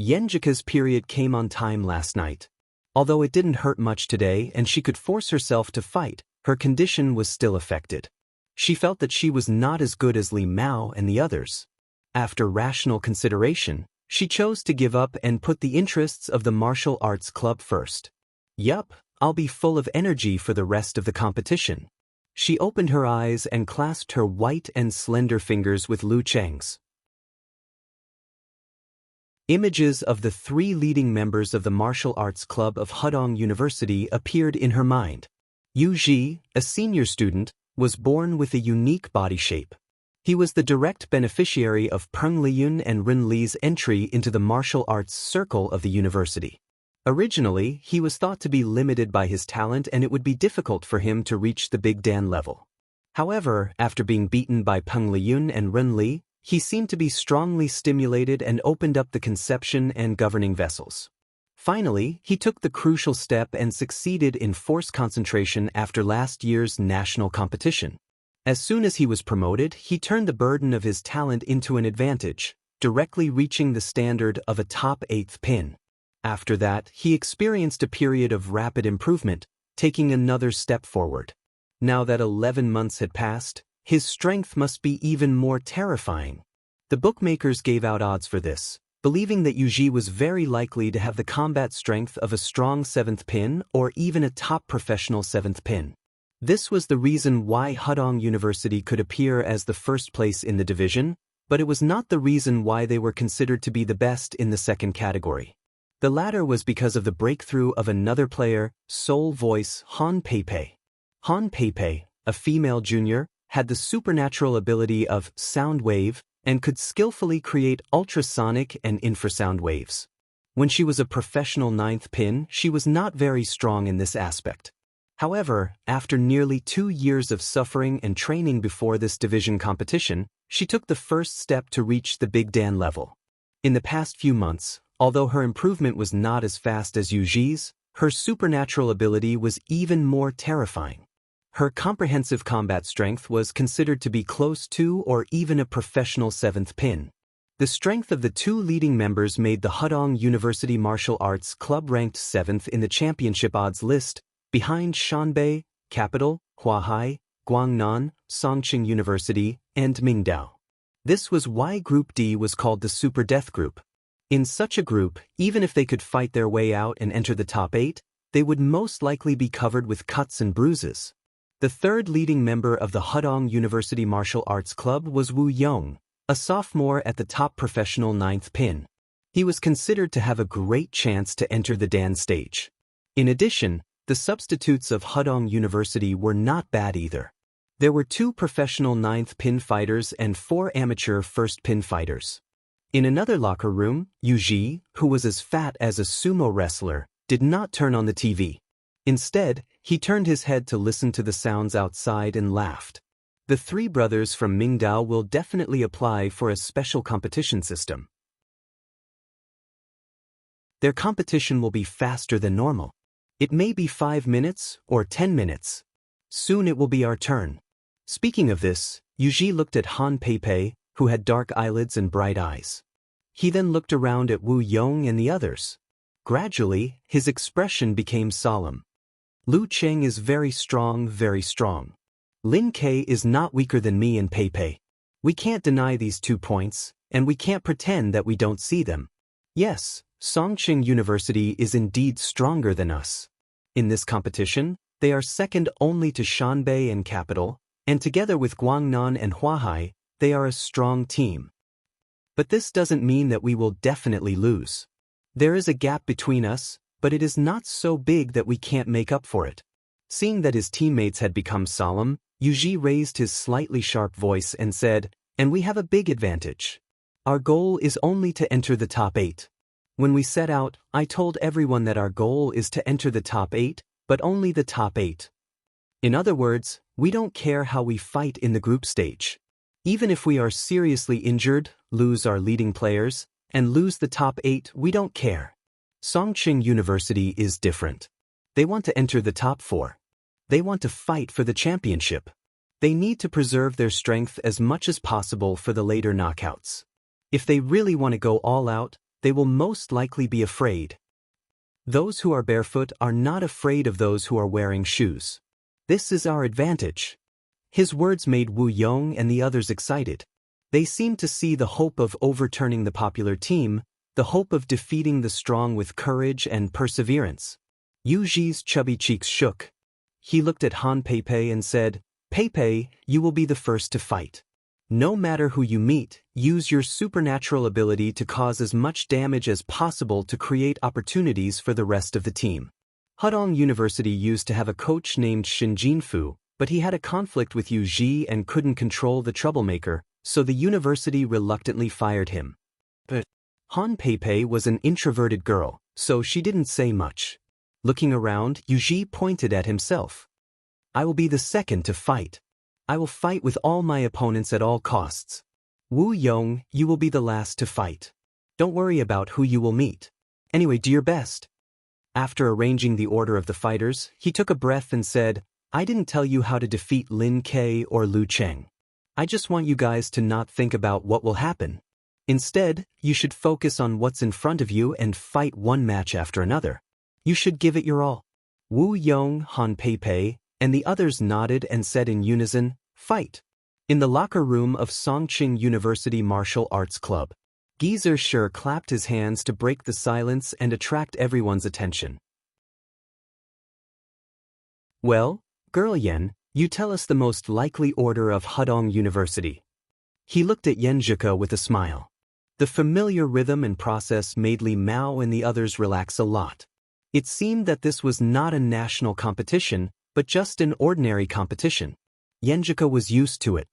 A: Yenjika's period came on time last night. Although it didn't hurt much today and she could force herself to fight, her condition was still affected. She felt that she was not as good as Li Mao and the others. After rational consideration, she chose to give up and put the interests of the martial arts club first. Yup, I'll be full of energy for the rest of the competition. She opened her eyes and clasped her white and slender fingers with Lu Cheng's. Images of the 3 leading members of the martial arts club of Hudong University appeared in her mind. Yu Ji, a senior student, was born with a unique body shape. He was the direct beneficiary of Peng Liyun and Rin Li's entry into the martial arts circle of the university. Originally, he was thought to be limited by his talent and it would be difficult for him to reach the Big Dan level. However, after being beaten by Peng Liyun and Rin Li, he seemed to be strongly stimulated and opened up the conception and governing vessels. Finally, he took the crucial step and succeeded in force concentration after last year's national competition. As soon as he was promoted, he turned the burden of his talent into an advantage, directly reaching the standard of a top 8th pin. After that, he experienced a period of rapid improvement, taking another step forward. Now that 11 months had passed, his strength must be even more terrifying. The bookmakers gave out odds for this, believing that Yu Ji was very likely to have the combat strength of a strong 7th pin or even a top professional 7th pin. This was the reason why Hudong University could appear as the first place in the division, but it was not the reason why they were considered to be the best in the second category. The latter was because of the breakthrough of another player, Soul Voice Han Peipei. Han Peipei, a female junior, had the supernatural ability of sound wave and could skillfully create ultrasonic and infrasound waves. When she was a professional 9th pin, she was not very strong in this aspect. However, after nearly 2 years of suffering and training before this division competition, she took the first step to reach the Big Dan level. In the past few months, although her improvement was not as fast as Yu Ji's, her supernatural ability was even more terrifying. Her comprehensive combat strength was considered to be close to or even a professional 7th pin. The strength of the 2 leading members made the Hudong University Martial Arts Club ranked 7th in the championship odds list, behind Shanbei, Capital, Huahai, Guangnan, Songqing University, and Mingdao. This was why Group D was called the Super Death Group. In such a group, even if they could fight their way out and enter the top 8, they would most likely be covered with cuts and bruises. The 3rd leading member of the Hudong University Martial Arts Club was Wu Yong, a sophomore at the top professional 9th pin. He was considered to have a great chance to enter the Dan stage. In addition, the substitutes of Hudong University were not bad either. There were 2 professional 9th pin fighters and 4 amateur 1st pin fighters. In another locker room, Yu Ji, who was as fat as a sumo wrestler, did not turn on the TV. Instead, he turned his head to listen to the sounds outside and laughed. The 3 brothers from Mingdao will definitely apply for a special competition system. Their competition will be faster than normal. It may be 5 minutes or 10 minutes. Soon it will be our turn. Speaking of this, Yuji looked at Han Peipei, who had dark eyelids and bright eyes. He then looked around at Wu Yong and the others. Gradually, his expression became solemn. Lu Cheng is very strong, very strong. Lin Ke is not weaker than me and Peipei. We can't deny these 2 points, and we can't pretend that we don't see them. Yes, Songqing University is indeed stronger than us. In this competition, they are second only to Shanbei and Capital, and together with Guangnan and Huahai, they are a strong team. But this doesn't mean that we will definitely lose. There is a gap between us, but it is not so big that we can't make up for it. Seeing that his teammates had become solemn, Yuji raised his slightly sharp voice and said, "And we have a big advantage. Our goal is only to enter the top 8. When we set out, I told everyone that our goal is to enter the top 8, but only the top 8. In other words, we don't care how we fight in the group stage. Even if we are seriously injured, lose our leading players, and lose the top 8, we don't care. Songqing University is different. They want to enter the top 4. They want to fight for the championship. They need to preserve their strength as much as possible for the later knockouts. If they really want to go all out, they will most likely be afraid. Those who are barefoot are not afraid of those who are wearing shoes. This is our advantage." His words made Wu Yong and the others excited. They seemed to see the hope of overturning the popular team, the hope of defeating the strong with courage and perseverance. Yuji's chubby cheeks shook. He looked at Han Peipei and said, "Peipei, you will be the first to fight. No matter who you meet, use your supernatural ability to cause as much damage as possible to create opportunities for the rest of the team." Hudong University used to have a coach named Shin Jinfu, but he had a conflict with Yuji and couldn't control the troublemaker, so the university reluctantly fired him. But Han Peipei was an introverted girl, so she didn't say much. Looking around, Yuji pointed at himself. "I will be the second to fight. I will fight with all my opponents at all costs. Wu Yong, you will be the last to fight. Don't worry about who you will meet. Anyway, do your best." After arranging the order of the fighters, he took a breath and said, "I didn't tell you how to defeat Lin Ke or Lu Cheng. I just want you guys to not think about what will happen. Instead, you should focus on what's in front of you and fight one match after another. You should give it your all." Wu Yong, Han Peipei, and the others nodded and said in unison, "Fight." In the locker room of Songqing University Martial Arts Club, Geezer Shi clapped his hands to break the silence and attract everyone's attention. "Well, Girl Yen, you tell us the most likely order of Hudong University." He looked at Yenjuka with a smile. The familiar rhythm and process made Li Mao and the others relax a lot. It seemed that this was not a national competition, but just an ordinary competition. Yenjuka was used to it.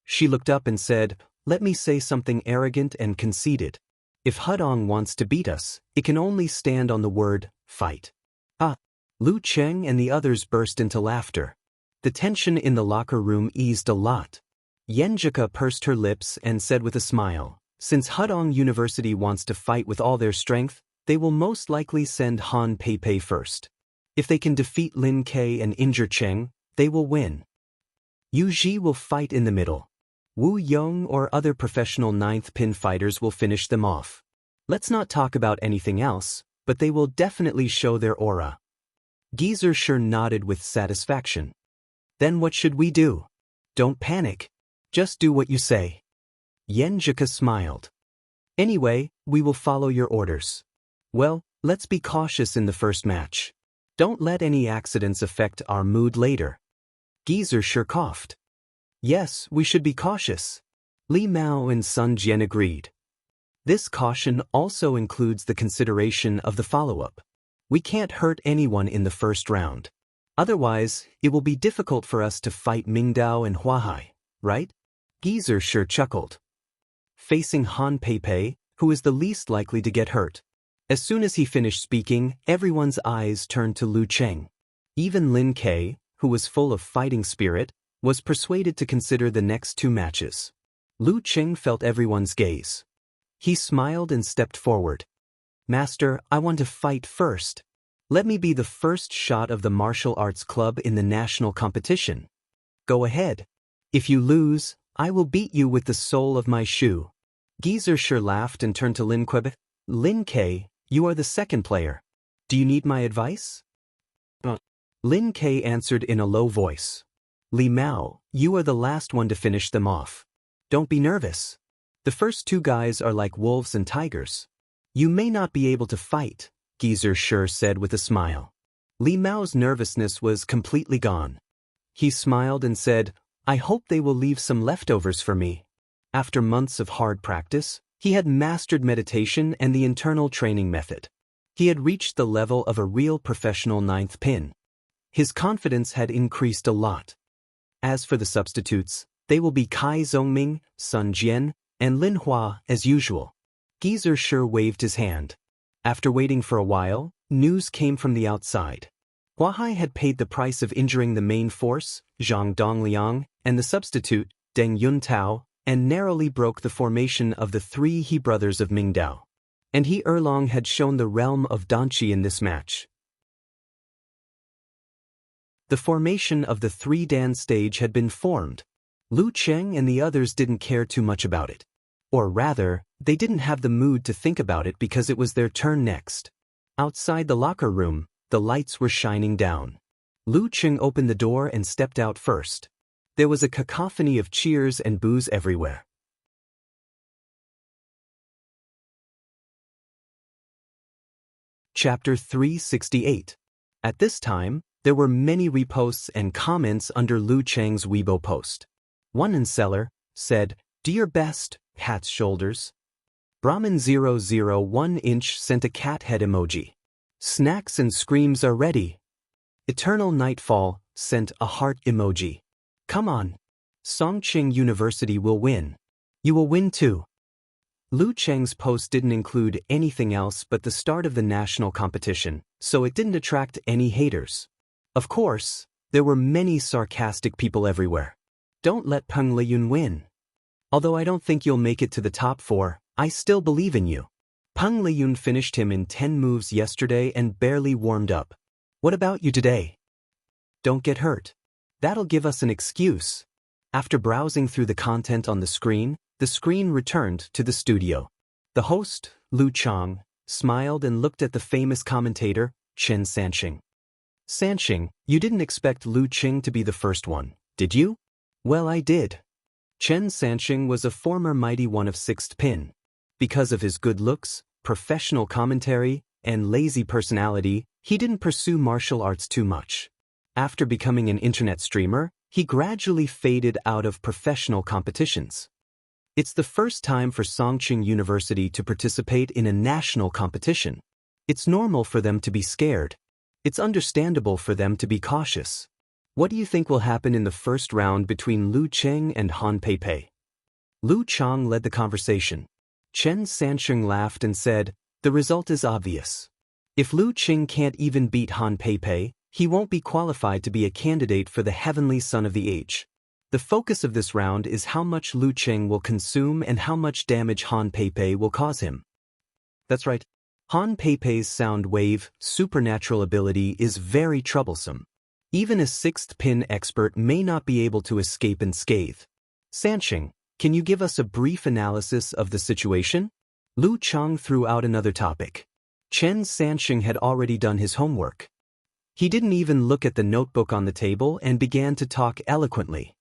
A: She looked up and said, "Let me say something arrogant and conceited. If Hudong wants to beat us, it can only stand on the word, fight." "Ah!" Lu Cheng and the others burst into laughter. The tension in the locker room eased a lot. Yenjuka pursed her lips and said with a smile, "Since Hudong University wants to fight with all their strength, they will most likely send Han Peipei first. If they can defeat Lin Ke and injure Cheng, they will win. Yuji will fight in the middle. Wu Yong or other professional ninth pin fighters will finish them off. Let's not talk about anything else, but they will definitely show their aura." Geezer Shi nodded with satisfaction. "Then what should we do?" "Don't panic. Just do what you say." Yenjuka smiled. "Anyway, we will follow your orders. Well, let's be cautious in the first match. Don't let any accidents affect our mood later." Geezer Shi coughed. "Yes, we should be cautious." Li Mao and Sun Jian agreed. This caution also includes the consideration of the follow-up. We can't hurt anyone in the first round. Otherwise, it will be difficult for us to fight Mingdao and Huahai, right? Geezer Shi chuckled. Facing Han Peipei, who is the least likely to get hurt. As soon as he finished speaking, everyone's eyes turned to Lu Cheng. Even Lin Ke, who was full of fighting spirit, was persuaded to consider the next 2 matches. Lu Cheng felt everyone's gaze. He smiled and stepped forward. "Master, I want to fight first." Let me be the first shot of the martial arts club in the national competition. Go ahead. If you lose, I will beat you with the sole of my shoe. Geezer sure laughed and turned to Lin Kuei. Lin Kuei, you are the second player. Do you need my advice? Lin Kuei answered in a low voice. Li Mao, you are the last one to finish them off. Don't be nervous. The first two guys are like wolves and tigers. You may not be able to fight, Geezer sure said with a smile. Li Mao's nervousness was completely gone. He smiled and said, I hope they will leave some leftovers for me. After months of hard practice, he had mastered meditation and the internal training method. He had reached the level of a real professional ninth pin. His confidence had increased a lot. As for the substitutes, they will be Kai Zhongming, Sun Jian, and Lin Hua as usual. Geezer sure waved his hand. After waiting for a while, news came from the outside. Hua Hai had paid the price of injuring the main force, Zhang Dongliang, and the substitute, Deng Yuntao, and narrowly broke the formation of the three He brothers of Mingdao. And He Erlong had shown the realm of Danqi in this match. The formation of the three Dan stage had been formed. Lu Cheng and the others didn't care too much about it. Or rather, they didn't have the mood to think about it because it was their turn next. Outside the locker room, the lights were shining down. Lu Cheng opened the door and stepped out first. There was a cacophony of cheers and boos everywhere. Chapter 368. At this time, there were many reposts and comments under Lu Cheng's Weibo post. One inseller said, "Do your best, cat's shoulders." Brahmin 001" sent a cat head emoji. Snacks and screams are ready. Eternal Nightfall sent a heart emoji. Come on. Songqing University will win. You will win too. Lu Cheng's post didn't include anything else but the start of the national competition, so it didn't attract any haters. Of course, there were many sarcastic people everywhere. Don't let Peng Liyun win. Although I don't think you'll make it to the top 4, I still believe in you. Peng Liyun finished him in 10 moves yesterday and barely warmed up. What about you today? Don't get hurt. That'll give us an excuse. After browsing through the content on the screen returned to the studio. The host, Lu Chang, smiled and looked at the famous commentator, Chen Sanqing. Sanqing, you didn't expect Lu Qing to be the first one, did you? Well, I did. Chen Sanqing was a former mighty one of 6th pin. Because of his good looks, professional commentary, and lazy personality, he didn't pursue martial arts too much. After becoming an internet streamer, he gradually faded out of professional competitions. It's the first time for Songqing University to participate in a national competition. It's normal for them to be scared. It's understandable for them to be cautious. What do you think will happen in the first round between Lu Cheng and Han Peipei? Lu Chang led the conversation. Chen Sanqing laughed and said, the result is obvious. If Lu Cheng can't even beat Han Peipei, he won't be qualified to be a candidate for the Heavenly Son of the Age. The focus of this round is how much Lu Cheng will consume and how much damage Han Peipei will cause him. That's right. Han Peipei's sound wave, supernatural ability is very troublesome. Even a 6th pin expert may not be able to escape unscathed. Sanqing, can you give us a brief analysis of the situation? Lu Chang threw out another topic. Chen Sanqing had already done his homework. He didn't even look at the notebook on the table and began to talk eloquently.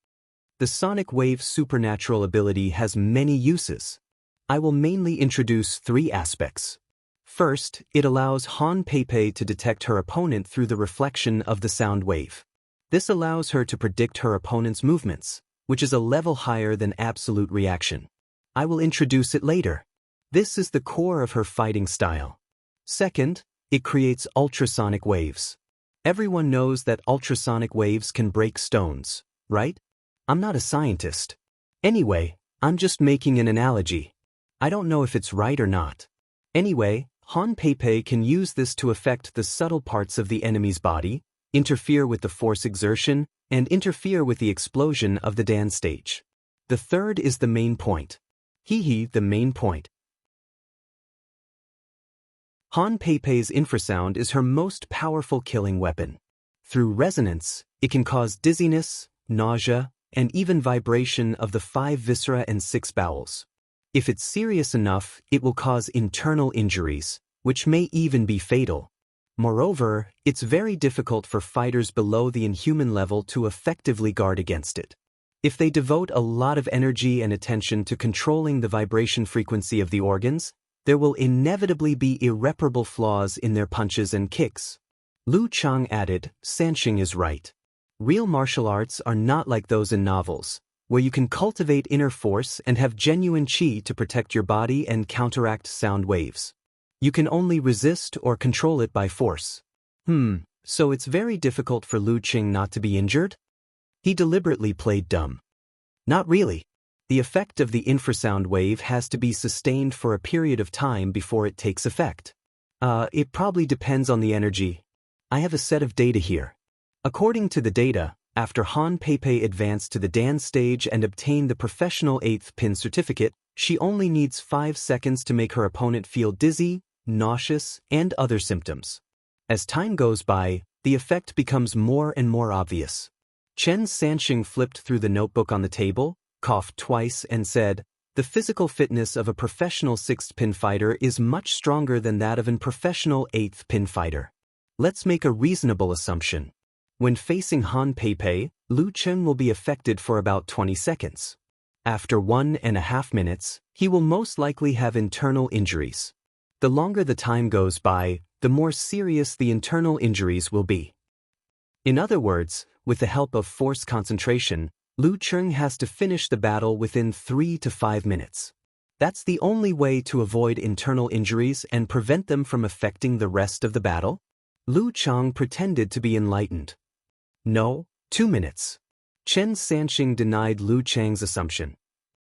A: The sonic wave supernatural ability has many uses. I will mainly introduce 3 aspects. First, it allows Han Peipei to detect her opponent through the reflection of the sound wave. This allows her to predict her opponent's movements, which is a level higher than absolute reaction. I will introduce it later. This is the core of her fighting style. Second, it creates ultrasonic waves. Everyone knows that ultrasonic waves can break stones, right? I'm not a scientist. Anyway, I'm just making an analogy. I don't know if it's right or not. Anyway, Han Peipei can use this to affect the subtle parts of the enemy's body, interfere with the force exertion, and interfere with the explosion of the Dan stage. The third is the main point. The main point. Han Peipei's infrasound is her most powerful killing weapon. Through resonance, it can cause dizziness, nausea, and even vibration of the 5 viscera and 6 bowels. If it's serious enough, it will cause internal injuries, which may even be fatal. Moreover, it's very difficult for fighters below the inhuman level to effectively guard against it. If they devote a lot of energy and attention to controlling the vibration frequency of the organs, there will inevitably be irreparable flaws in their punches and kicks. Lu Chang added, Sanxing is right. Real martial arts are not like those in novels, where you can cultivate inner force and have genuine qi to protect your body and counteract sound waves. You can only resist or control it by force. So it's very difficult for Lu Qing not to be injured? He deliberately played dumb. Not really. The effect of the infrasound wave has to be sustained for a period of time before it takes effect. It probably depends on the energy. I have a set of data here. According to the data, after Han Peipei advanced to the Dan stage and obtained the professional 8th pin certificate, she only needs 5 seconds to make her opponent feel dizzy, nauseous, and other symptoms. As time goes by, the effect becomes more and more obvious. Chen Sanxing flipped through the notebook on the table, coughed twice, and said, The physical fitness of a professional 6th pin fighter is much stronger than that of an professional 8th pin fighter. Let's make a reasonable assumption. When facing Han Peipei, Lu Cheng will be affected for about 20 seconds. After 1.5 minutes, he will most likely have internal injuries. The longer the time goes by, the more serious the internal injuries will be. In other words, with the help of force concentration, Lu Cheng has to finish the battle within 3 to 5 minutes. That's the only way to avoid internal injuries and prevent them from affecting the rest of the battle? Lu Chang pretended to be enlightened. No, 2 minutes. Chen Sanxing denied Lu Chang's assumption.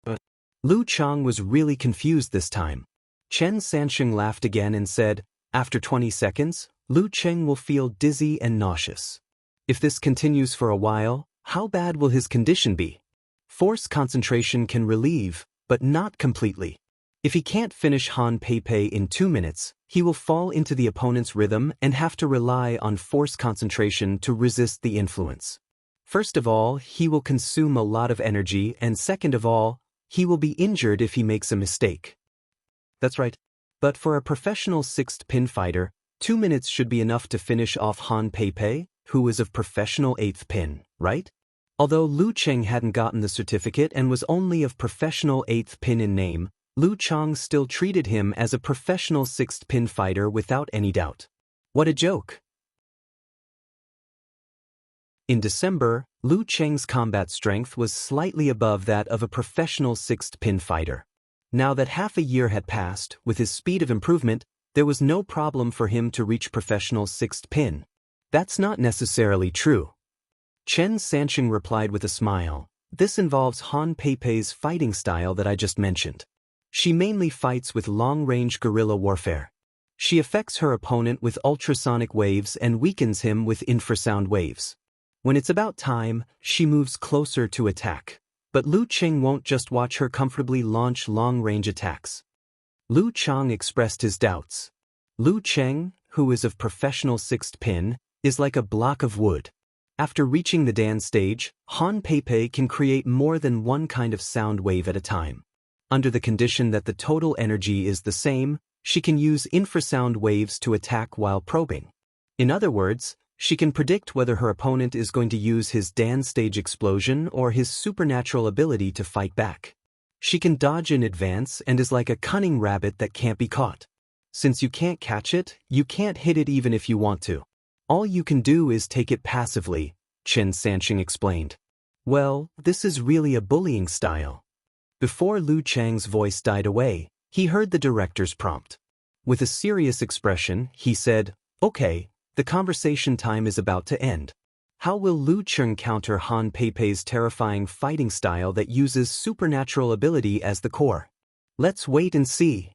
A: But Lu Chang was really confused this time. Chen Sanxing laughed again and said, After 20 seconds, Lu Cheng will feel dizzy and nauseous. If this continues for a while, how bad will his condition be? Force concentration can relieve, but not completely. If he can't finish Han Peipei in 2 minutes, he will fall into the opponent's rhythm and have to rely on force concentration to resist the influence. First of all, he will consume a lot of energy, and second of all, he will be injured if he makes a mistake. That's right. But for a professional 6th pin fighter, 2 minutes should be enough to finish off Han Peipei, who is of professional 8th pin, right? Although Lu Cheng hadn't gotten the certificate and was only of professional 8th pin in name, Lu Chang still treated him as a professional 6th pin fighter without any doubt. What a joke! In December, Lu Cheng's combat strength was slightly above that of a professional 6th pin fighter. Now that half a year had passed, with his speed of improvement, there was no problem for him to reach professional 6th pin. That's not necessarily true. Chen Sanxing replied with a smile. This involves Han Peipei's fighting style that I just mentioned. She mainly fights with long-range guerrilla warfare. She affects her opponent with ultrasonic waves and weakens him with infrasound waves. When it's about time, she moves closer to attack. But Lu Cheng won't just watch her comfortably launch long-range attacks. Lu Chang expressed his doubts. Lu Cheng, who is of professional 6th pin, is like a block of wood. After reaching the Dan stage, Han Peipei can create more than one kind of sound wave at a time. Under the condition that the total energy is the same, she can use infrasound waves to attack while probing. In other words, she can predict whether her opponent is going to use his Dan stage explosion or his supernatural ability to fight back. She can dodge in advance and is like a cunning rabbit that can't be caught. Since you can't catch it, you can't hit it even if you want to. All you can do is take it passively, Chen Sanxing explained. Well, this is really a bullying style. Before Lu Chang's voice died away, he heard the director's prompt. With a serious expression, he said, Okay, the conversation time is about to end. How will Lu Cheng counter Han Peipei's terrifying fighting style that uses supernatural ability as the core? Let's wait and see.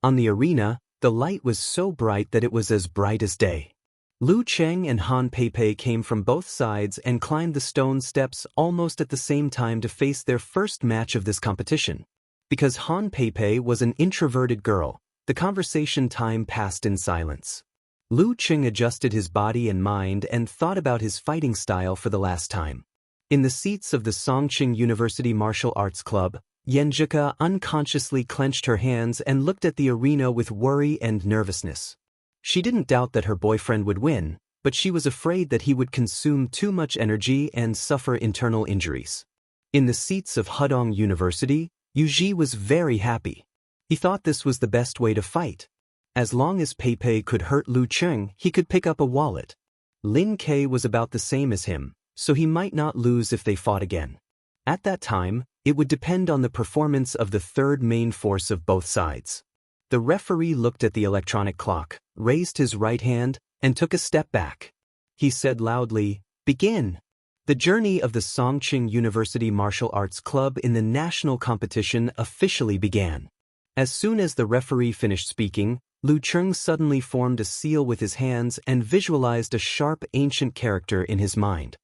A: On the arena, the light was so bright that it was as bright as day. Lu Cheng and Han Peipei came from both sides and climbed the stone steps almost at the same time to face their first match of this competition. Because Han Peipei was an introverted girl, The conversation time passed in silence. Lu Qing adjusted his body and mind and thought about his fighting style for the last time. In the seats of the Songqing University Martial Arts Club, Yanjika unconsciously clenched her hands and looked at the arena with worry and nervousness. She didn't doubt that her boyfriend would win, but she was afraid that he would consume too much energy and suffer internal injuries. In the seats of Hudong University, Yu Ji was very happy. He thought this was the best way to fight. As long as Pei Pei could hurt Lu Qing, he could pick up a wallet. Lin Kei was about the same as him, so he might not lose if they fought again. At that time, it would depend on the performance of the third main force of both sides. The referee looked at the electronic clock, raised his right hand, and took a step back. He said loudly, "Begin." The journey of the Songqing University Martial Arts Club in the national competition officially began. As soon as the referee finished speaking, Lu Qing suddenly formed a seal with his hands and visualized a sharp ancient character in his mind.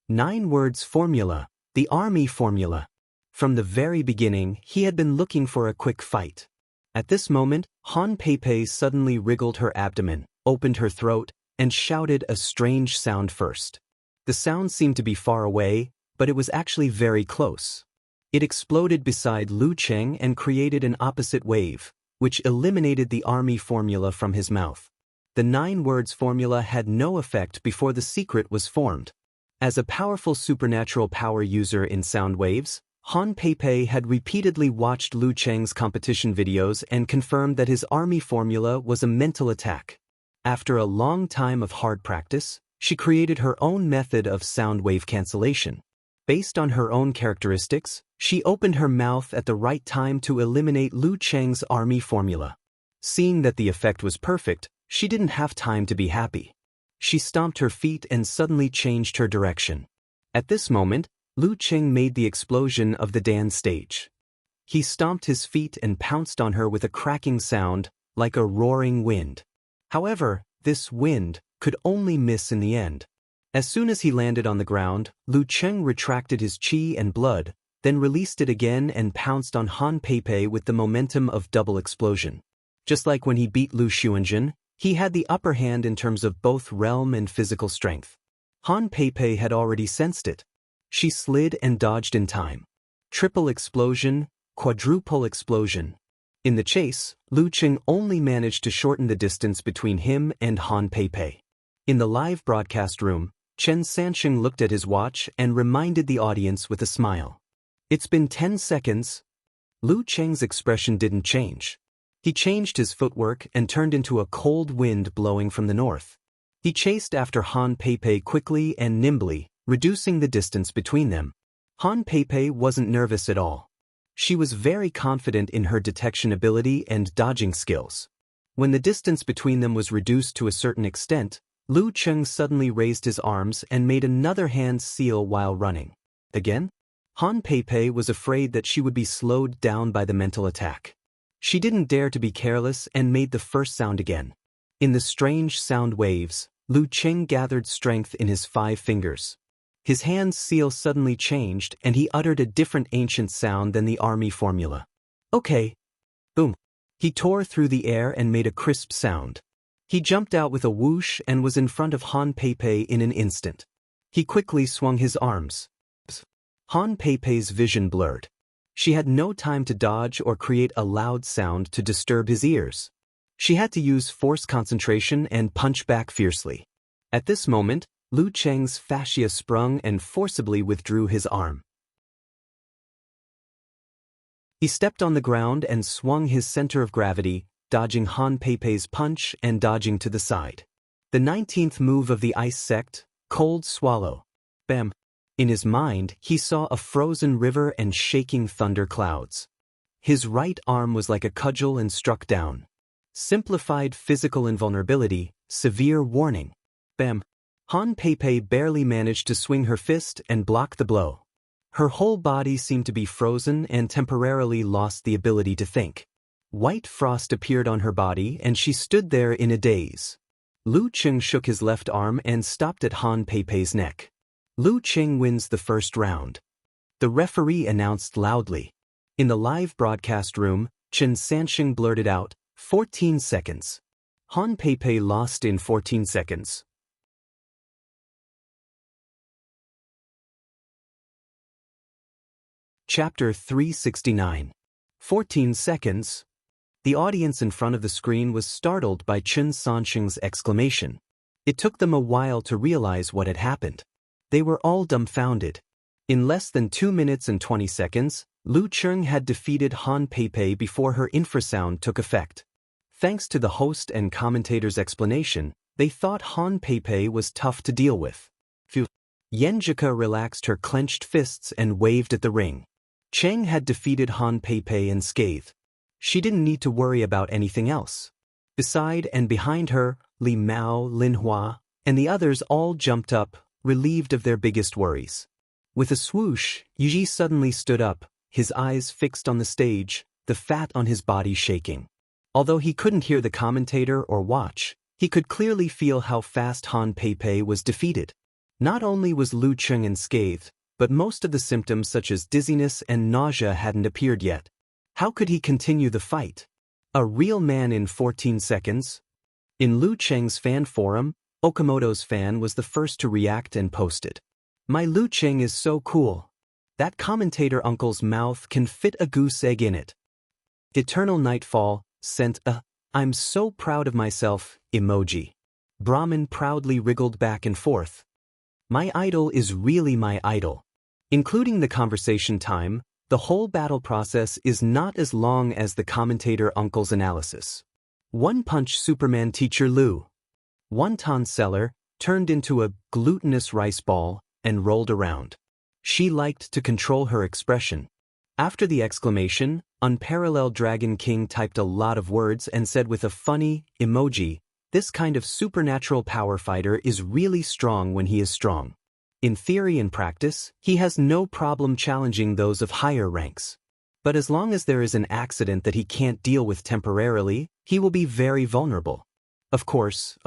A: 9 words formula, the army formula. From the very beginning, he had been looking for a quick fight. At this moment, Han Pei Pei suddenly wriggled her abdomen, opened her throat, and shouted a strange sound first. The sound seemed to be far away, but it was actually very close. It exploded beside Lu Qing and created an opposite wave, which eliminated the army formula from his mouth. The 9 words formula had no effect before the secret was formed. As a powerful supernatural power user in sound waves, Han Pei Pei had repeatedly watched Lu Qing's competition videos and confirmed that his army formula was a mental attack. After a long time of hard practice, she created her own method of sound wave cancellation. Based on her own characteristics, she opened her mouth at the right time to eliminate Lu Qing's army formula. Seeing that the effect was perfect, she didn't have time to be happy. She stomped her feet and suddenly changed her direction. At this moment, Lu Qing made the explosion of the dance stage. He stomped his feet and pounced on her with a cracking sound, like a roaring wind. However, this wind could only miss in the end. As soon as he landed on the ground, Lu Qing retracted his qi and blood, then released it again and pounced on Han Pei Pei with the momentum of double explosion. Just like when he beat Lu Xuanjun, he had the upper hand in terms of both realm and physical strength. Han Pei Pei had already sensed it. She slid and dodged in time. Triple explosion, quadruple explosion. In the chase, Lu Qing only managed to shorten the distance between him and Han Pei Pei. In the live broadcast room, Chen Sansheng looked at his watch and reminded the audience with a smile. "It's been 10 seconds. Lu Qing's expression didn't change. He changed his footwork and turned into a cold wind blowing from the north. He chased after Han Pei Pei quickly and nimbly, reducing the distance between them. Han Pei Pei wasn't nervous at all. She was very confident in her detection ability and dodging skills. When the distance between them was reduced to a certain extent, Lu Qing suddenly raised his arms and made another hand seal while running. Again? Han Pei Pei was afraid that she would be slowed down by the mental attack. She didn't dare to be careless and made the first sound again. In the strange sound waves, Lu Qing gathered strength in his 5 fingers. His hand's seal suddenly changed and he uttered a different ancient sound than the army formula. "Okay." Boom. He tore through the air and made a crisp sound. He jumped out with a whoosh and was in front of Han Pei Pei in an instant. He quickly swung his arms. Han Pei Pei's vision blurred. She had no time to dodge or create a loud sound to disturb his ears. She had to use forced concentration and punch back fiercely. At this moment, Lu Qing's fascia sprung and forcibly withdrew his arm. He stepped on the ground and swung his center of gravity, dodging Han Pei Pei's punch and dodging to the side. The 19th move of the ice sect, Cold Swallow. Bam. In his mind, he saw a frozen river and shaking thunder clouds. His right arm was like a cudgel and struck down. Simplified physical invulnerability, severe warning. Bam. Han Pei Pei barely managed to swing her fist and block the blow. Her whole body seemed to be frozen and temporarily lost the ability to think. White frost appeared on her body and she stood there in a daze. Lu Qing shook his left arm and stopped at Han Pei Pei's neck. Lu Qing wins the first round. The referee announced loudly. In the live broadcast room, Chen Sansheng blurted out, 14 seconds. Han Pei lost in 14 seconds. Chapter 369. 14 seconds. The audience in front of the screen was startled by Chen Sansheng's exclamation. It took them a while to realize what had happened. They were all dumbfounded. In less than 2 minutes and 20 seconds, Lu Cheng had defeated Han Pei before her infrasound took effect. Thanks to the host and commentator's explanation, they thought Han Pei was tough to deal with. Phew. Yenjika relaxed her clenched fists and waved at the ring. Cheng had defeated Han Pei unscathed. She didn't need to worry about anything else. Beside and behind her, Li Mao, Lin Hua, and the others all jumped up, relieved of their biggest worries. With a swoosh, Yu Ji suddenly stood up, his eyes fixed on the stage, the fat on his body shaking. Although he couldn't hear the commentator or watch, he could clearly feel how fast Han Pei was defeated. Not only was Lu Cheng unscathed, but most of the symptoms such as dizziness and nausea hadn't appeared yet. How could he continue the fight? A real man in 14 seconds? In Lu Cheng's fan forum, Okamoto's fan was the first to react and posted, "My Lu Cheng is so cool. That commentator uncle's mouth can fit a goose egg in it." Eternal Nightfall sent a "I'm so proud of myself" emoji. Brahmin proudly wriggled back and forth. My idol is really my idol. Including the conversation time, the whole battle process is not as long as the commentator uncle's analysis. One-punch Superman teacher Lu. Wonton seller turned into a glutinous rice ball and rolled around. She liked to control her expression. After the exclamation, Unparalleled Dragon King typed a lot of words and said with a funny emoji, "This kind of supernatural power fighter is really strong when he is strong. In theory and practice, he has no problem challenging those of higher ranks. But as long as there is an accident that he can't deal with temporarily, he will be very vulnerable. Of course,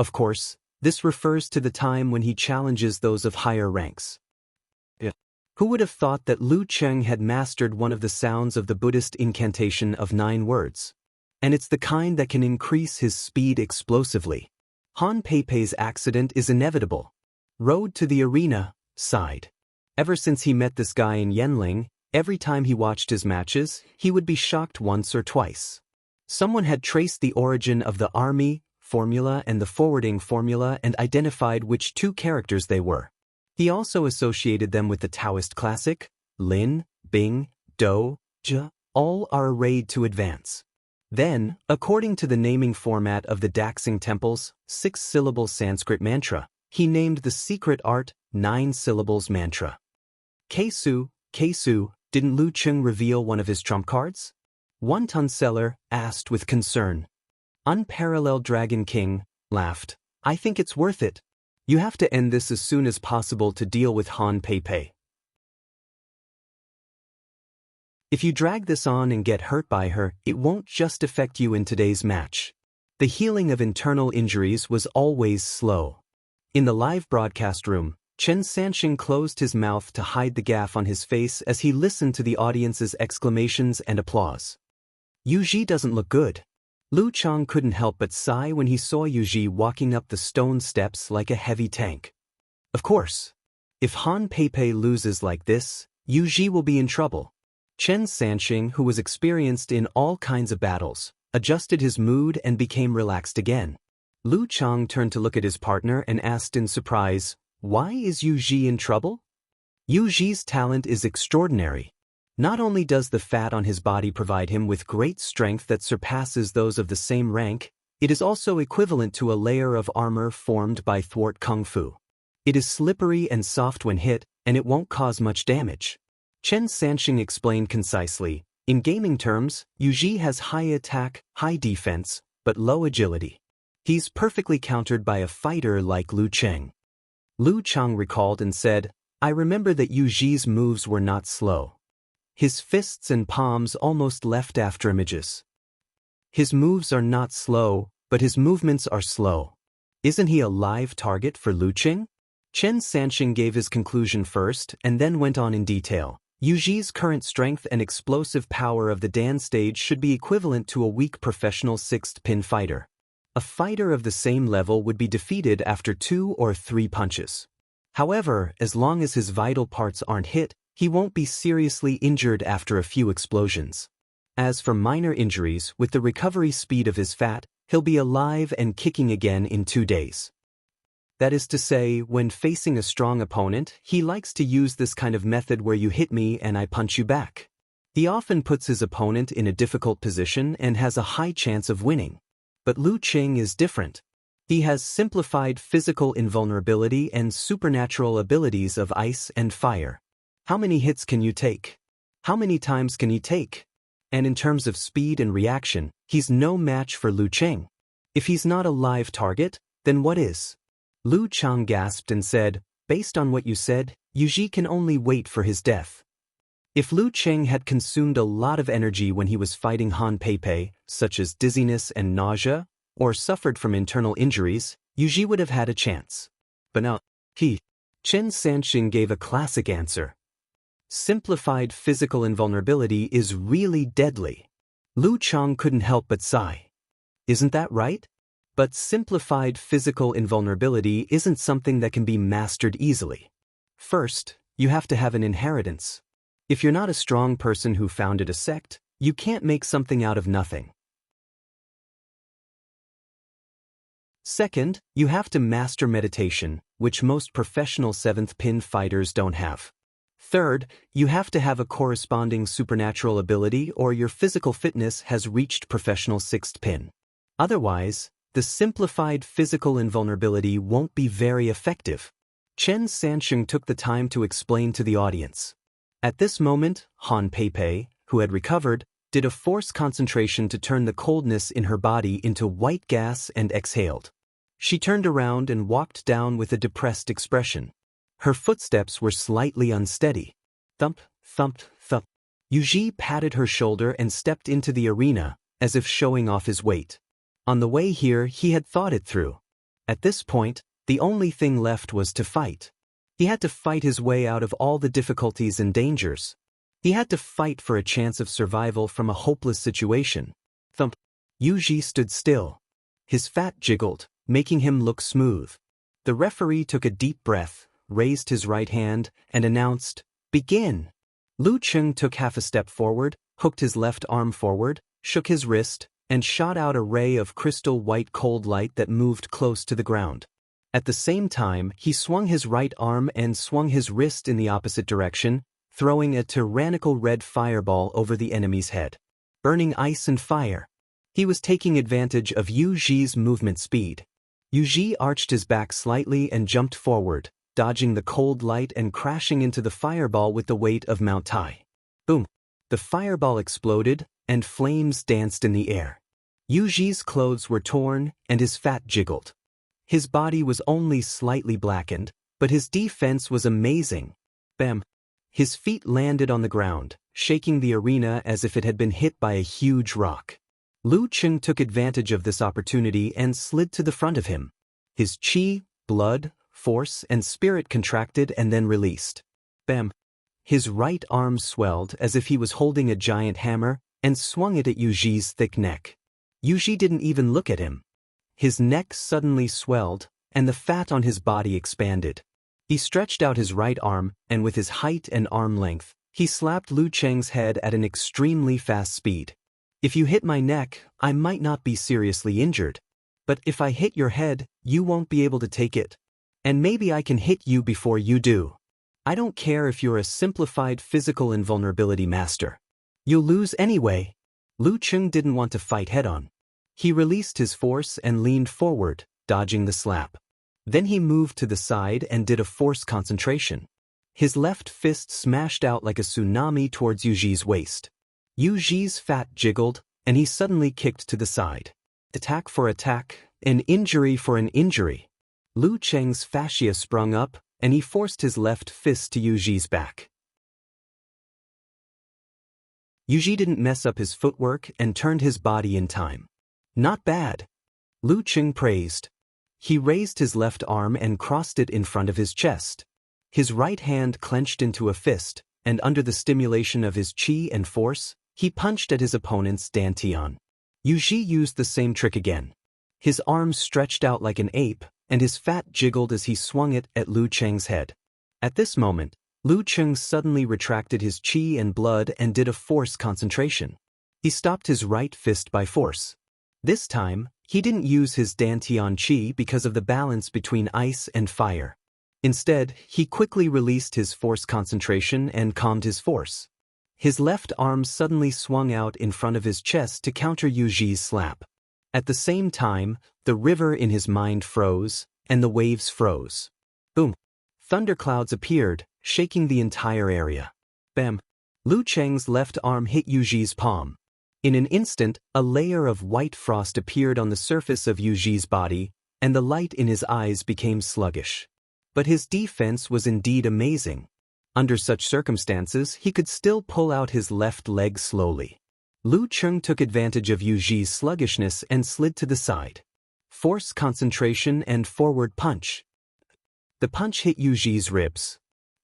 A: this refers to the time when he challenges those of higher ranks." Who would have thought that Lu Cheng had mastered one of the sounds of the Buddhist incantation of 9 words? And it's the kind that can increase his speed explosively. Han Pei's accident is inevitable. Road to the arena, sighed. Ever since he met this guy in Yenling, every time he watched his matches, he would be shocked once or twice. Someone had traced the origin of the army formula and the forwarding formula and identified which 2 characters they were. He also associated them with the Taoist classic, Lin, Bing, Do, Zhe, all are arrayed to advance. Then, according to the naming format of the Daxing Temple's 6-syllable Sanskrit mantra, he named the secret art 9 syllables mantra. Keisu, didn't Lu Cheng reveal one of his trump cards? Wonton seller asked with concern. Unparalleled Dragon King laughed. I think it's worth it. You have to end this as soon as possible to deal with Han Pei. If you drag this on and get hurt by her, it won't just affect you in today's match. The healing of internal injuries was always slow. In the live broadcast room, Chen Sansheng closed his mouth to hide the gaffe on his face as he listened to the audience's exclamations and applause. Yu Ji doesn't look good. Lu Cheng couldn't help but sigh when he saw Yu Ji walking up the stone steps like a heavy tank. Of course. If Han Pei loses like this, Yu Ji will be in trouble. Chen Sansheng, who was experienced in all kinds of battles, adjusted his mood and became relaxed again. Lu Cheng turned to look at his partner and asked in surprise, "Why is Yu Ji in trouble?" Yu Ji's talent is extraordinary. Not only does the fat on his body provide him with great strength that surpasses those of the same rank, it is also equivalent to a layer of armor formed by thwart kung fu. It is slippery and soft when hit, and it won't cause much damage. Chen Sansheng explained concisely, in gaming terms, Yu Ji has high attack, high defense, but low agility. He's perfectly countered by a fighter like Lu Cheng. Lu Cheng recalled and said, I remember that Yu Ji's moves were not slow. His fists and palms almost left after images. His moves are not slow, but his movements are slow. Isn't he a live target for Lu Cheng? Chen Sansheng gave his conclusion first and then went on in detail. Yu Ji's current strength and explosive power of the Dan stage should be equivalent to a weak professional sixth-pin fighter. A fighter of the same level would be defeated after 2 or 3 punches. However, as long as his vital parts aren't hit, he won't be seriously injured after a few explosions. As for minor injuries, with the recovery speed of his fat, he'll be alive and kicking again in 2 days. That is to say, when facing a strong opponent, he likes to use this kind of method where you hit me and I punch you back. He often puts his opponent in a difficult position and has a high chance of winning. But Lu Qing is different. He has simplified physical invulnerability and supernatural abilities of ice and fire. How many hits can you take? How many times can he take? And in terms of speed and reaction, he's no match for Lu Qing. If he's not a live target, then what is? Lu Chang gasped and said, "Based on what you said, Yu Ji can only wait for his death." If Lu Qing had consumed a lot of energy when he was fighting Han Peipei, such as dizziness and nausea, or suffered from internal injuries, Yu Ji would have had a chance. But now, Chen Sanxing gave a classic answer. Simplified physical invulnerability is really deadly. Lu Chang couldn't help but sigh. Isn't that right? But simplified physical invulnerability isn't something that can be mastered easily. First, you have to have an inheritance. If you're not a strong person who founded a sect, you can't make something out of nothing. Second, you have to master meditation, which most professional 7th-pin fighters don't have. Third, you have to have a corresponding supernatural ability or your physical fitness has reached professional 6th-pin. Otherwise, the simplified physical invulnerability won't be very effective. Chen Sanxing took the time to explain to the audience. At this moment, Han Peipei, who had recovered, did a force concentration to turn the coldness in her body into white gas and exhaled. She turned around and walked down with a depressed expression. Her footsteps were slightly unsteady. Thump, thump, thump. Yu Ji patted her shoulder and stepped into the arena, as if showing off his weight. On the way here, he had thought it through. At this point, the only thing left was to fight. He had to fight his way out of all the difficulties and dangers. He had to fight for a chance of survival from a hopeless situation. Thump. Yu Ji stood still. His fat jiggled, making him look smooth. The referee took a deep breath, raised his right hand, and announced, "Begin." Lu Qing took half a step forward, hooked his left arm forward, shook his wrist, and shot out a ray of crystal white cold light that moved close to the ground. At the same time, he swung his right arm and swung his wrist in the opposite direction, throwing a tyrannical red fireball over the enemy's head. Burning ice and fire. He was taking advantage of Yu Ji's movement speed. Yu Ji arched his back slightly and jumped forward, dodging the cold light and crashing into the fireball with the weight of Mount Tai. Boom! The fireball exploded, and flames danced in the air. Yu Ji's clothes were torn, and his fat jiggled. His body was only slightly blackened, but his defense was amazing. Bam! His feet landed on the ground, shaking the arena as if it had been hit by a huge rock. Lu Qing took advantage of this opportunity and slid to the front of him. His qi, blood, force, and spirit contracted and then released. Bam! His right arm swelled as if he was holding a giant hammer and swung it at Yu Ji's thick neck. Yu Ji didn't even look at him. His neck suddenly swelled, and the fat on his body expanded. He stretched out his right arm, and with his height and arm length, he slapped Lu Qing's head at an extremely fast speed. "If you hit my neck, I might not be seriously injured. But if I hit your head, you won't be able to take it. And maybe I can hit you before you do. I don't care if you're a simplified physical invulnerability master. You'll lose anyway." Lu Qing didn't want to fight head-on. He released his force and leaned forward, dodging the slap. Then he moved to the side and did a force concentration. His left fist smashed out like a tsunami towards Yu Ji's waist. Yu Ji's fat jiggled, and he suddenly kicked to the side. Attack for attack, an injury for an injury. Lu Qing's fascia sprung up, and he forced his left fist to Yu Ji's back. Yu Ji didn't mess up his footwork and turned his body in time. "Not bad," Lu Qing praised. He raised his left arm and crossed it in front of his chest. His right hand clenched into a fist, and under the stimulation of his qi and force, he punched at his opponent's dantian. Yu Ji used the same trick again. His arms stretched out like an ape, and his fat jiggled as he swung it at Lu Cheng's head. At this moment, Lu Cheng suddenly retracted his qi and blood and did a force concentration. He stopped his right fist by force. This time, he didn't use his dantian qi because of the balance between ice and fire. Instead, he quickly released his force concentration and calmed his force. His left arm suddenly swung out in front of his chest to counter Yu Ji's slap. At the same time, the river in his mind froze, and the waves froze. Boom! Thunderclouds appeared, shaking the entire area. Bam! Lu Cheng's left arm hit Yu Ji's palm. In an instant, a layer of white frost appeared on the surface of Yu Ji's body, and the light in his eyes became sluggish. But his defense was indeed amazing. Under such circumstances, he could still pull out his left leg slowly. Lu Cheng took advantage of Yu Ji's sluggishness and slid to the side. Force concentration and forward punch. The punch hit Yu Ji's ribs.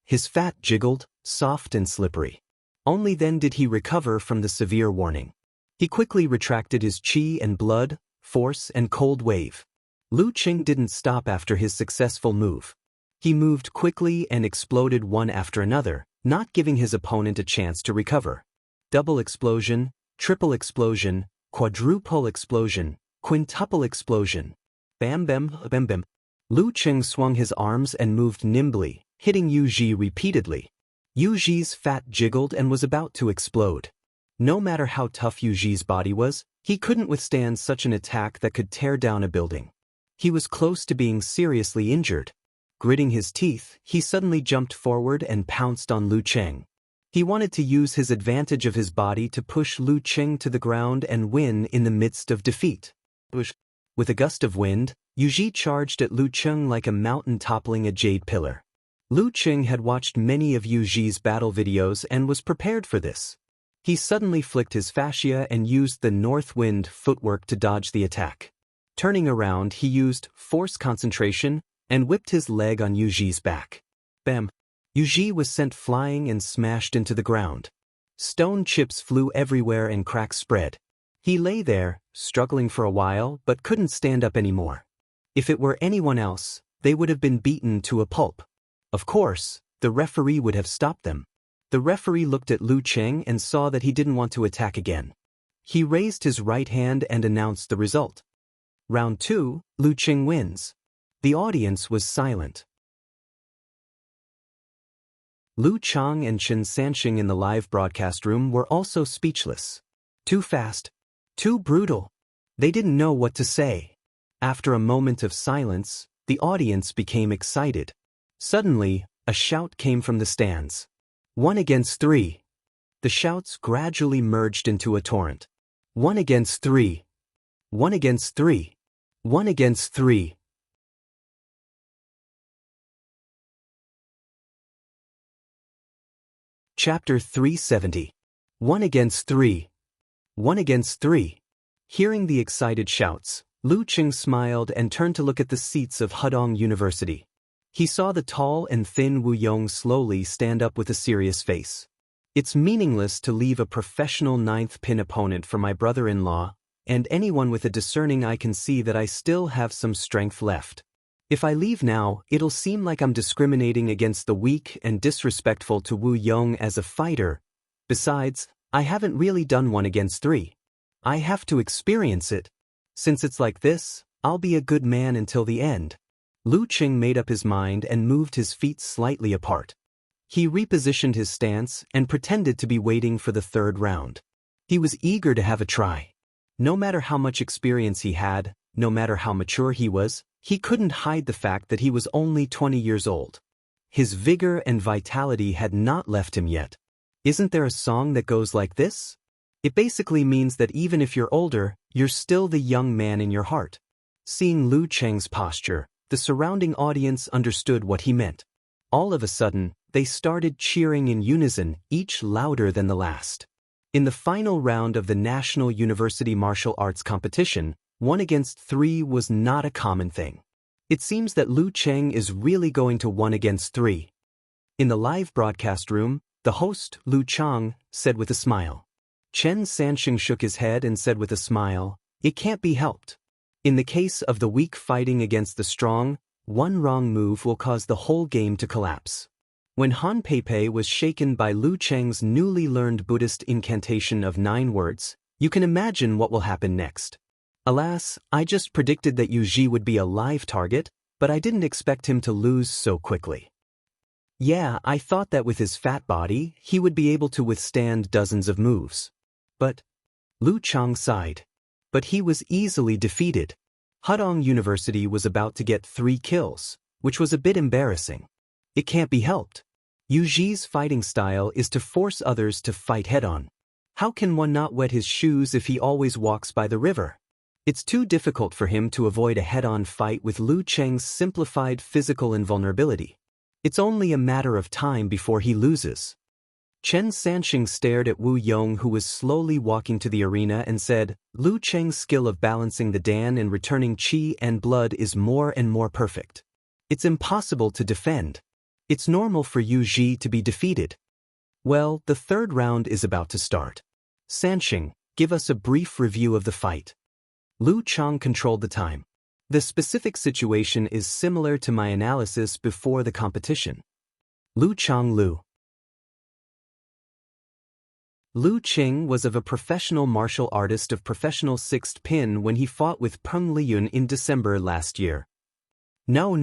A: His fat jiggled, soft and slippery. Only then did he recover from the severe warning. He quickly retracted his qi and blood, force and cold wave. Lu Cheng didn't stop after his successful move. He moved quickly and exploded one after another, not giving his opponent a chance to recover. Double explosion, triple explosion, quadruple explosion, quintuple explosion. Bam bam bam bam. Lu Cheng swung his arms and moved nimbly, hitting Yu Ji repeatedly. Yu Ji's fat jiggled and was about to explode. No matter how tough Yu Ji's body was, he couldn't withstand such an attack that could tear down a building. He was close to being seriously injured. Gritting his teeth, he suddenly jumped forward and pounced on Lu Cheng. He wanted to use his advantage of his body to push Lu Cheng to the ground and win in the midst of defeat. With a gust of wind, Yu Ji charged at Lu Cheng like a mountain toppling a jade pillar. Lu Cheng had watched many of Yu Ji's battle videos and was prepared for this. He suddenly flicked his fascia and used the north wind footwork to dodge the attack. Turning around, he used force concentration and whipped his leg on Yu Ji's back. Bam! Yu Ji was sent flying and smashed into the ground. Stone chips flew everywhere and cracks spread. He lay there, struggling for a while, but couldn't stand up anymore. If it were anyone else, they would have been beaten to a pulp. Of course, the referee would have stopped them. The referee looked at Lu Cheng and saw that he didn't want to attack again. He raised his right hand and announced the result. Round 2, Lu Cheng wins. The audience was silent. Lu Chang and Chen Sanxing in the live broadcast room were also speechless. Too fast. Too brutal. They didn't know what to say. After a moment of silence, the audience became excited. Suddenly, a shout came from the stands. 1 against 3. The shouts gradually merged into a torrent. 1 against 3. 1 against 3. 1 against 3. Chapter 370. 1 against 3. 1 against 3. Hearing the excited shouts, Lu Cheng smiled and turned to look at the seats of Hudong University. He saw the tall and thin Wu Yong slowly stand up with a serious face. It's meaningless to leave a professional ninth pin opponent for my brother-in-law, and anyone with a discerning eye can see that I still have some strength left. If I leave now, it'll seem like I'm discriminating against the weak and disrespectful to Wu Yong as a fighter. Besides, I haven't really done 1 against 3. I have to experience it. Since it's like this, I'll be a good man until the end. Lu Cheng made up his mind and moved his feet slightly apart. He repositioned his stance and pretended to be waiting for the third round. He was eager to have a try. No matter how much experience he had, no matter how mature he was, he couldn't hide the fact that he was only 20 years old. His vigor and vitality had not left him yet. Isn't there a song that goes like this? It basically means that even if you're older, you're still the young man in your heart. Seeing Lu Cheng's posture, the surrounding audience understood what he meant. All of a sudden, they started cheering in unison, each louder than the last. In the final round of the National University Martial Arts Competition, 1 against 3 was not a common thing. It seems that Lu Cheng is really going to 1 against 3. In the live broadcast room, The host, Lu Chang, said with a smile. Chen Sansheng shook his head and said with a smile, "It can't be helped. In the case of the weak fighting against the strong, one wrong move will cause the whole game to collapse." When Han Peipei was shaken by Lu Cheng's newly learned Buddhist incantation of 9 words, you can imagine what will happen next. Alas, I just predicted that Yu Ji would be a live target, but I didn't expect him to lose so quickly. Yeah, I thought that with his fat body, he would be able to withstand dozens of moves. But Lu Chang sighed. But he was easily defeated. Hudong University was about to get 3 kills, which was a bit embarrassing. It can't be helped. Yu Ji's fighting style is to force others to fight head-on. How can one not wet his shoes if he always walks by the river? It's too difficult for him to avoid a head-on fight with Lu Cheng's simplified physical invulnerability. It's only a matter of time before he loses. Chen Sansheng stared at Wu Yong, who was slowly walking to the arena, and said, "Lu Cheng's skill of balancing the Dan and returning qi and blood is more and more perfect. It's impossible to defend. It's normal for Yu Ji to be defeated." Well, the 3rd round is about to start. Sansheng, give us a brief review of the fight. Lu Chang controlled the time. The specific situation is similar to my analysis before the competition. Lu Chang Lu Qing was of a professional martial artist of professional 6th pin when he fought with Peng Liyun in December last year. No.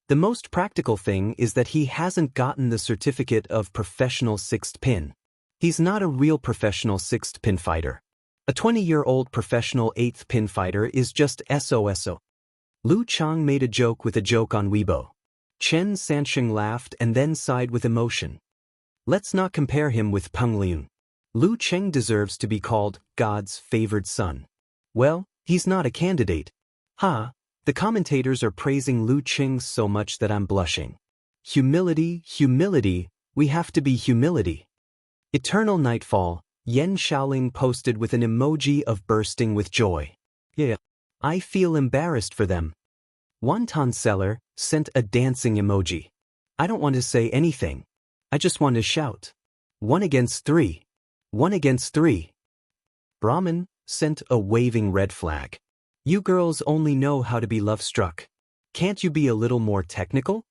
A: The most practical thing is that he hasn't gotten the certificate of professional 6th pin. He's not a real professional 6th pin fighter. A 20-year-old professional 8th pin fighter is just SOSO. Lu Chang made a joke with a joke on Weibo. Chen Sansheng laughed and then sighed with emotion. Let's not compare him with Peng Liyun. Lu Cheng deserves to be called God's favored son. Well, he's not a candidate. The commentators are praising Lu Cheng so much that I'm blushing. Humility, we have to be humility. Eternal Nightfall, Yen Shaoling posted with an emoji of bursting with joy. Yeah, I feel embarrassed for them. Wonton Seller sent a dancing emoji. I don't want to say anything. I just want to shout. 1 against 3. 1 against 3. Brahmin sent a waving red flag. You girls only know how to be love-struck. Can't you be a little more technical?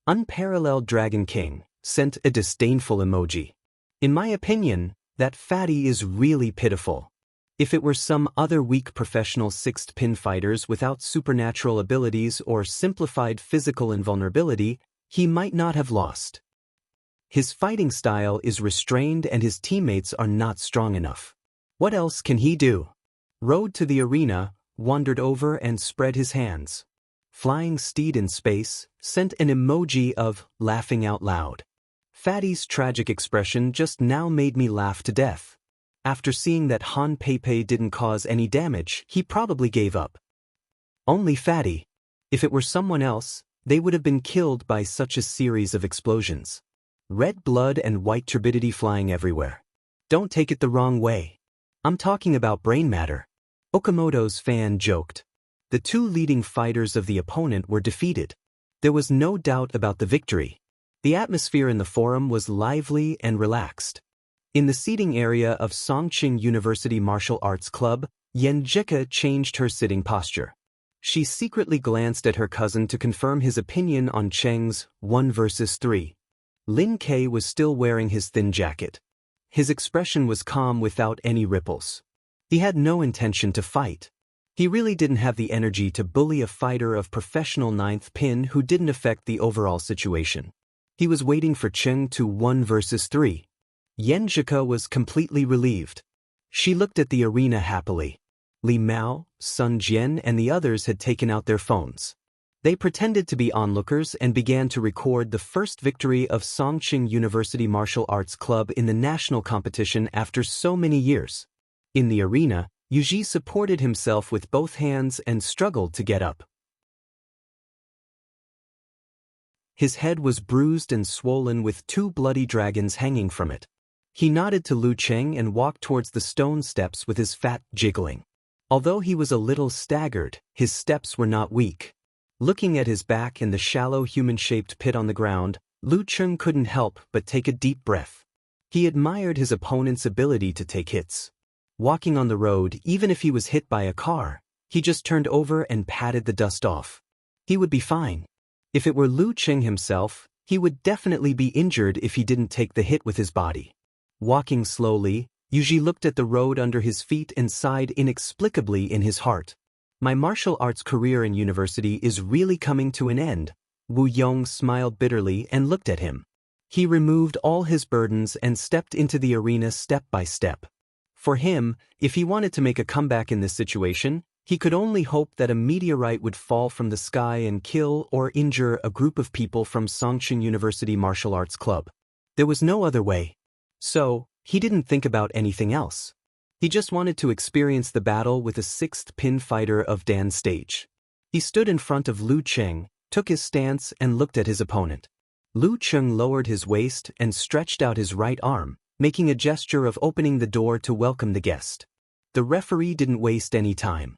A: Unparalleled Dragon King sent a disdainful emoji. In my opinion, that fatty is really pitiful. If it were some other weak professional 6th pin fighters without supernatural abilities or simplified physical invulnerability, he might not have lost. His fighting style is restrained and his teammates are not strong enough. What else can he do? Rode to the arena, wandered over and spread his hands. Flying Steed in Space sent an emoji of laughing out loud. Fatty's tragic expression just now made me laugh to death. After seeing that Han Peipei didn't cause any damage, he probably gave up. Only Fatty. If it were someone else, they would have been killed by such a series of explosions. Red blood and white turbidity flying everywhere. Don't take it the wrong way. I'm talking about brain matter. Okamoto's fan joked. The 2 leading fighters of the opponent were defeated. There was no doubt about the victory. The atmosphere in the forum was lively and relaxed. In the seating area of Songqing University Martial Arts Club, Yen Jika changed her sitting posture. She secretly glanced at her cousin to confirm his opinion on Cheng's 1 versus 3. Lin Kei was still wearing his thin jacket. His expression was calm without any ripples. He had no intention to fight. He really didn't have the energy to bully a fighter of professional 9th pin who didn't affect the overall situation. He was waiting for Cheng to 1 versus 3. Yen Jika was completely relieved. She looked at the arena happily. Li Mao, Sun Jian and the others had taken out their phones. They pretended to be onlookers and began to record the first victory of Songqing University Martial Arts Club in the national competition after so many years. In the arena, Yu Ji supported himself with both hands and struggled to get up. His head was bruised and swollen with 2 bloody dragons hanging from it. He nodded to Lu Cheng and walked towards the stone steps with his fat jiggling. Although he was a little staggered, his steps were not weak. Looking at his back and the shallow human-shaped pit on the ground, Lu Cheng couldn't help but take a deep breath. He admired his opponent's ability to take hits. Walking on the road, even if he was hit by a car, he just turned over and patted the dust off. He would be fine. If it were Lu Cheng himself, he would definitely be injured if he didn't take the hit with his body. Walking slowly, Yuji looked at the road under his feet and sighed inexplicably in his heart. My martial arts career in university is really coming to an end. Wu Yong smiled bitterly and looked at him. He removed all his burdens and stepped into the arena step by step. For him, if he wanted to make a comeback in this situation, he could only hope that a meteorite would fall from the sky and kill or injure a group of people from Songqing University Martial Arts Club. There was no other way. So, he didn't think about anything else. He just wanted to experience the battle with the sixth pin fighter of Dan's stage. He stood in front of Lu Cheng, took his stance and looked at his opponent. Lu Cheng lowered his waist and stretched out his right arm, making a gesture of opening the door to welcome the guest. The referee didn't waste any time.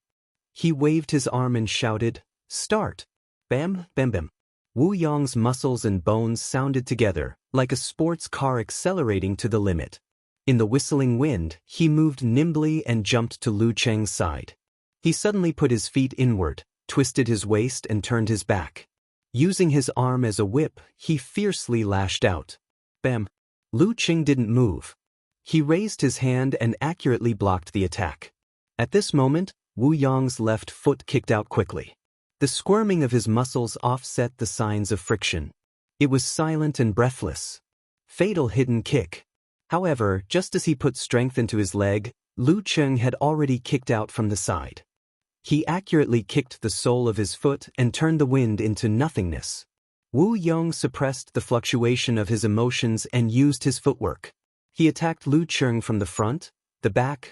A: He waved his arm and shouted, "Start!" Bam, bam, bam. Wu Yong's muscles and bones sounded together, like a sports car accelerating to the limit. In the whistling wind, he moved nimbly and jumped to Lu Cheng's side. He suddenly put his feet inward, twisted his waist and turned his back. Using his arm as a whip, he fiercely lashed out. Bam! Lu Cheng didn't move. He raised his hand and accurately blocked the attack. At this moment, Wu Yong's left foot kicked out quickly. The squirming of his muscles offset the signs of friction. It was silent and breathless. Fatal hidden kick. However, just as he put strength into his leg, Lu Cheng had already kicked out from the side. He accurately kicked the sole of his foot and turned the wind into nothingness. Wu Yong suppressed the fluctuation of his emotions and used his footwork. He attacked Lu Cheng from the front, the back,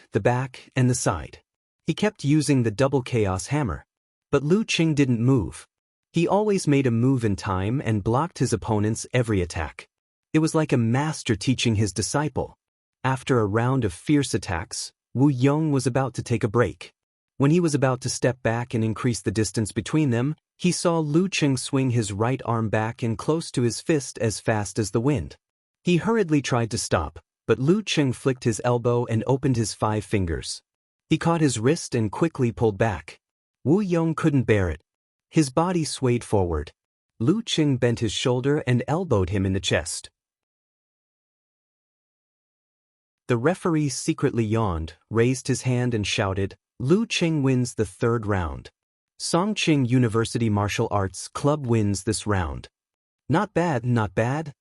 A: and the side. He kept using the double chaos hammer. But Lu Cheng didn't move. He always made a move in time and blocked his opponent's every attack. It was like a master teaching his disciple. After a round of fierce attacks, Wu Yong was about to take a break. When he was about to step back and increase the distance between them, he saw Lu Cheng swing his right arm back and close to his fist as fast as the wind. He hurriedly tried to stop, but Lu Cheng flicked his elbow and opened his 5 fingers. He caught his wrist and quickly pulled back. Wu Yong couldn't bear it. His body swayed forward. Lu Cheng bent his shoulder and elbowed him in the chest. The referee secretly yawned, raised his hand and shouted, "Lu Cheng wins the 3rd round. Songqing University Martial Arts Club wins this round." Not bad, not bad.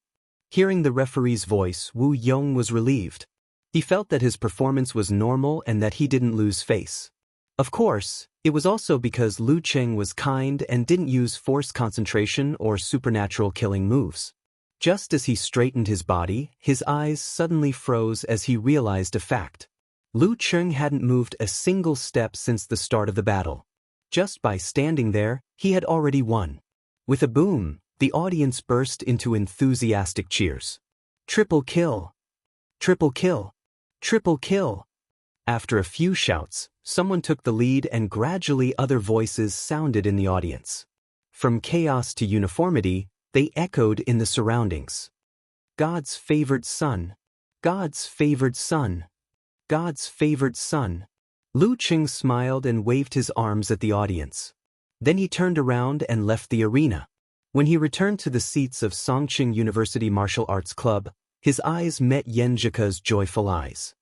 A: Hearing the referee's voice, Wu Yong was relieved. He felt that his performance was normal and that he didn't lose face. Of course, it was also because Lu Cheng was kind and didn't use force concentration or supernatural killing moves. Just as he straightened his body, his eyes suddenly froze as he realized a fact. Lu Cheng hadn't moved a single step since the start of the battle. Just by standing there, he had already won. With a boom, the audience burst into enthusiastic cheers. Triple kill! Triple kill! Triple kill! After a few shouts, someone took the lead and gradually other voices sounded in the audience. From chaos to uniformity, they echoed in the surroundings. God's favored son. God's favored son. God's favored son. Lu Cheng smiled and waved his arms at the audience. Then he turned around and left the arena. When he returned to the seats of Songqing University Martial Arts Club, his eyes met Yen Zhika's joyful eyes.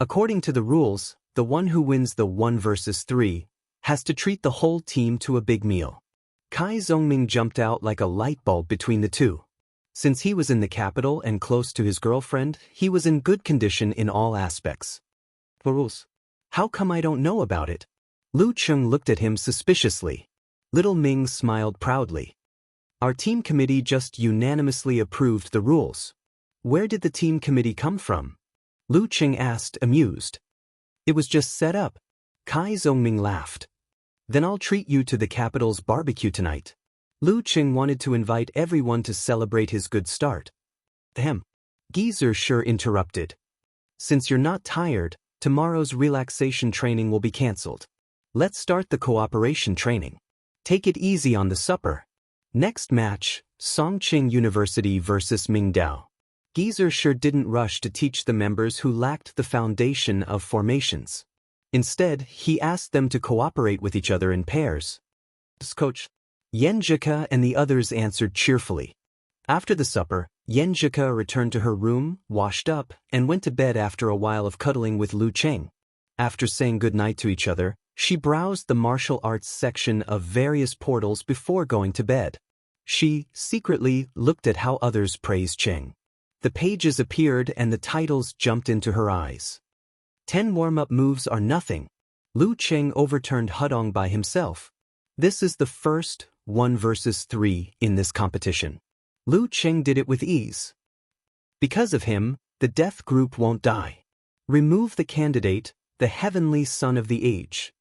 A: According to the rules, the one who wins the 1 versus 3 has to treat the whole team to a big meal. Kai Zhongming jumped out like a light bulb between the two. Since he was in the capital and close to his girlfriend, he was in good condition in all aspects. The rules? How come I don't know about it? Lu Cheng looked at him suspiciously. Little Ming smiled proudly. Our team committee just unanimously approved the rules. Where did the team committee come from? Lu Cheng asked, amused. It was just set up. Kai Zhongming laughed. Then I'll treat you to the capital's barbecue tonight. Lu Cheng wanted to invite everyone to celebrate his good start. Ahem. Geezer sure interrupted. Since you're not tired, tomorrow's relaxation training will be cancelled. Let's start the cooperation training. Take it easy on the supper. Next match, Songqing University vs Mingdao. Geezer sure didn't rush to teach the members who lacked the foundation of formations. Instead, he asked them to cooperate with each other in pairs. Coach Yenjika and the others answered cheerfully. After the supper, Yenjika returned to her room, washed up, and went to bed after a while of cuddling with Lu Cheng. After saying goodnight to each other, she browsed the martial arts section of various portals before going to bed. She, secretly, looked at how others praised Cheng. The pages appeared and the titles jumped into her eyes. 10 warm-up moves are nothing. Lu Cheng overturned Hudong by himself. This is the first 1 versus 3 in this competition. Lu Cheng did it with ease. Because of him, the death group won't die. Remove the candidate, the heavenly son of the age.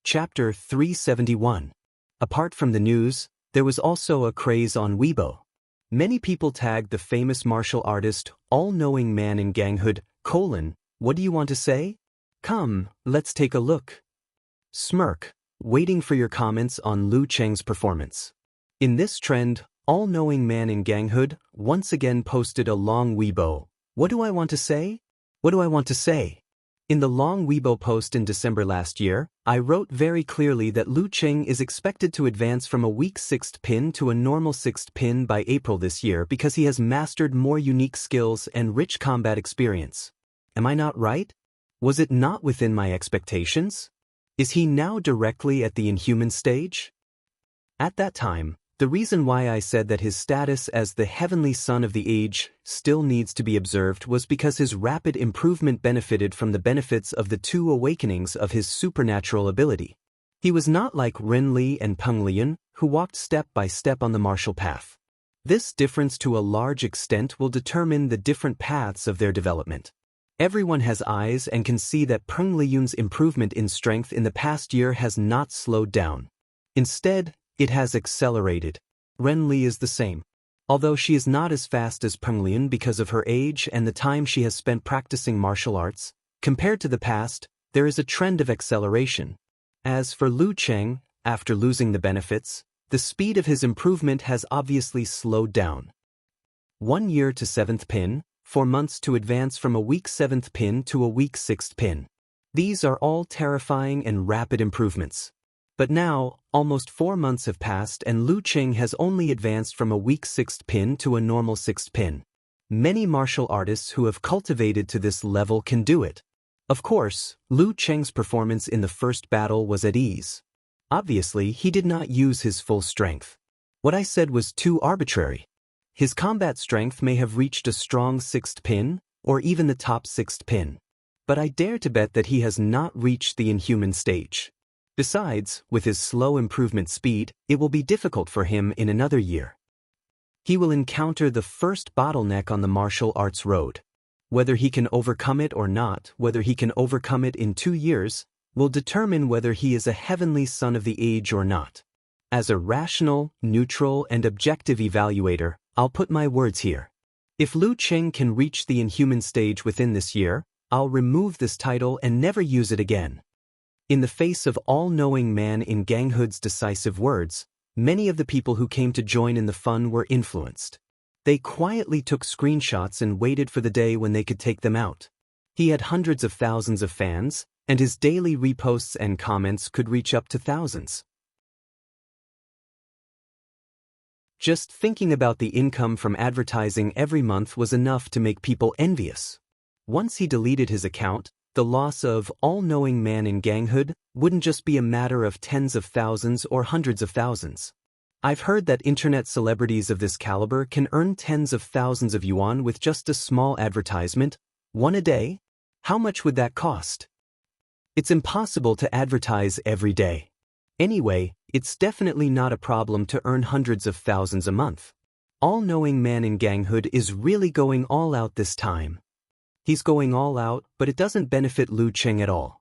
A: Chapter 371. Apart from the news, there was also a craze on Weibo. Many people tagged the famous martial artist, all-knowing man in ganghood, what do you want to say? Come, let's take a look. Smirk, waiting for your comments on Lu Cheng's performance. In this trend, all-knowing man in ganghood once again posted a long Weibo. What do I want to say? What do I want to say? In the long Weibo post in December last year, I wrote very clearly that Lu Cheng is expected to advance from a weak 6th pin to a normal 6th pin by April this year because he has mastered more unique skills and rich combat experience. Am I not right? Was it not within my expectations? Is he now directly at the inhuman stage? At that time, the reason why I said that his status as the heavenly son of the age still needs to be observed was because his rapid improvement benefited from the benefits of the 2 awakenings of his supernatural ability. He was not like Ren Li and Peng Lian, who walked step by step on the martial path. This difference to a large extent will determine the different paths of their development. Everyone has eyes and can see that Peng Lian's improvement in strength in the past year has not slowed down. Instead, it has accelerated. Ren Li is the same. Although she is not as fast as Peng Lian because of her age and the time she has spent practicing martial arts, compared to the past, there is a trend of acceleration. As for Lu Cheng, after losing the benefits, the speed of his improvement has obviously slowed down. 1 year to 7th pin, 4 months to advance from a weak 7th pin to a weak 6th pin. These are all terrifying and rapid improvements. But now, almost 4 months have passed and Lu Cheng has only advanced from a weak 6th pin to a normal 6th pin. Many martial artists who have cultivated to this level can do it. Of course, Lu Cheng's performance in the first battle was at ease. Obviously, he did not use his full strength. What I said was too arbitrary. His combat strength may have reached a strong 6th pin, or even the top 6th pin. But I dare to bet that he has not reached the inhuman stage. Besides, with his slow improvement speed, it will be difficult for him in another year. He will encounter the first bottleneck on the martial arts road. Whether he can overcome it or not, whether he can overcome it in 2 years, will determine whether he is a heavenly son of the age or not. As a rational, neutral, and objective evaluator, I'll put my words here. If Lu Cheng can reach the inhuman stage within this year, I'll remove this title and never use it again. In the face of all-knowing man in ganghood's decisive words, many of the people who came to join in the fun were influenced. They quietly took screenshots and waited for the day when they could take them out. He had hundreds of thousands of fans, and his daily reposts and comments could reach up to thousands. Just thinking about the income from advertising every month was enough to make people envious. Once he deleted his account, the loss of all-knowing man in ganghood wouldn't just be a matter of tens of thousands or hundreds of thousands. I've heard that internet celebrities of this caliber can earn tens of thousands of yuan with just a small advertisement, 1 a day. How much would that cost? It's impossible to advertise every day. Anyway, it's definitely not a problem to earn hundreds of thousands a month. All-knowing man in ganghood is really going all out this time. He's going all out, but it doesn't benefit Lu Cheng at all.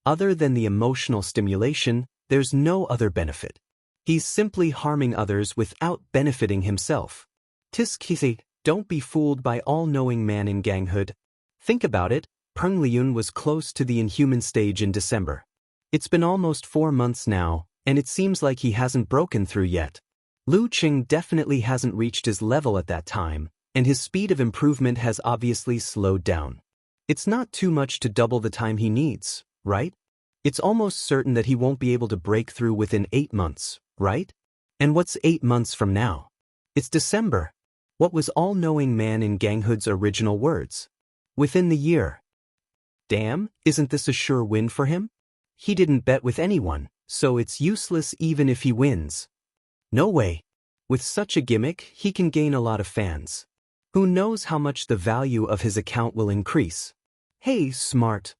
A: Other than the emotional stimulation, there's no other benefit. He's simply harming others without benefiting himself. Tiskisi, don't be fooled by all-knowing man in ganghood. Think about it, Peng Lian was close to the inhuman stage in December. It's been almost 4 months now, and it seems like he hasn't broken through yet. Lu Qing definitely hasn't reached his level at that time, and his speed of improvement has obviously slowed down. It's not too much to double the time he needs, right? It's almost certain that he won't be able to break through within 8 months, right? And what's 8 months from now? It's December. What was all-knowing man in Ganghood's original words? Within the year. Damn, isn't this a sure win for him? He didn't bet with anyone, so it's useless even if he wins. No way. With such a gimmick, he can gain a lot of fans. Who knows how much the value of his account will increase? Hey, smart.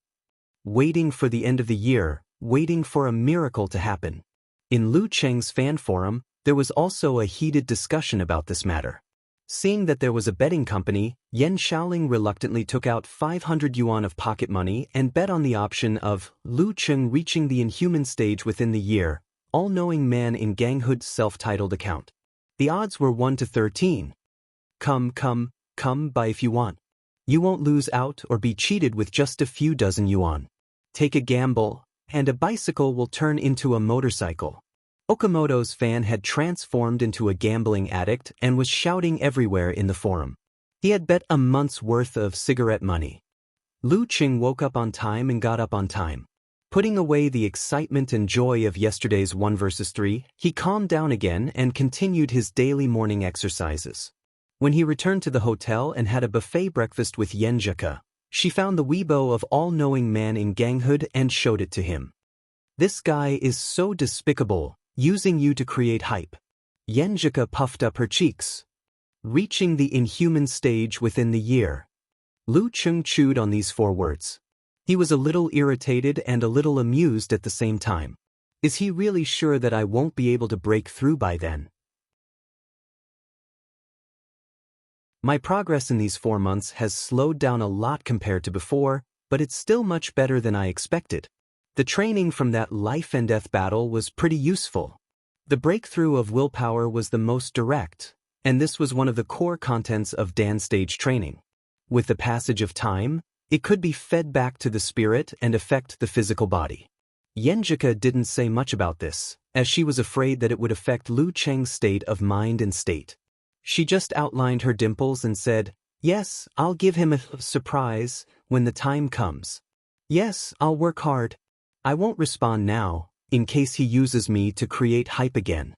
A: Waiting for the end of the year, waiting for a miracle to happen. In Lu Cheng's fan forum, there was also a heated discussion about this matter. Seeing that there was a betting company, Yan Xiaoling reluctantly took out 500 yuan of pocket money and bet on the option of Lu Cheng reaching the inhuman stage within the year, all-knowing man in Ganghood's self-titled account. The odds were 1 to 13. Come by if you want. You won't lose out or be cheated with just a few dozen yuan. Take a gamble, and a bicycle will turn into a motorcycle. Okamoto's fan had transformed into a gambling addict and was shouting everywhere in the forum. He had bet a month's worth of cigarette money. Lu Qing woke up on time and got up on time. Putting away the excitement and joy of yesterday's 1 versus 3, he calmed down again and continued his daily morning exercises. When he returned to the hotel and had a buffet breakfast with Yenjika, she found the Weibo of all-knowing man in Ganghood and showed it to him. This guy is so despicable, using you to create hype. Yenjika puffed up her cheeks. Reaching the inhuman stage within the year. Lu Cheng chewed on these 4 words. He was a little irritated and a little amused at the same time. Is he really sure that I won't be able to break through by then? My progress in these 4 months has slowed down a lot compared to before, but it's still much better than I expected. The training from that life and death battle was pretty useful. The breakthrough of willpower was the most direct, and this was one of the core contents of Dan's stage training. With the passage of time, it could be fed back to the spirit and affect the physical body. Yenjika didn't say much about this, as she was afraid that it would affect Lu Cheng's state of mind and state. She just outlined her dimples and said, "Yes, I'll give him a surprise when the time comes. Yes, I'll work hard. I won't respond now, in case he uses me to create hype again."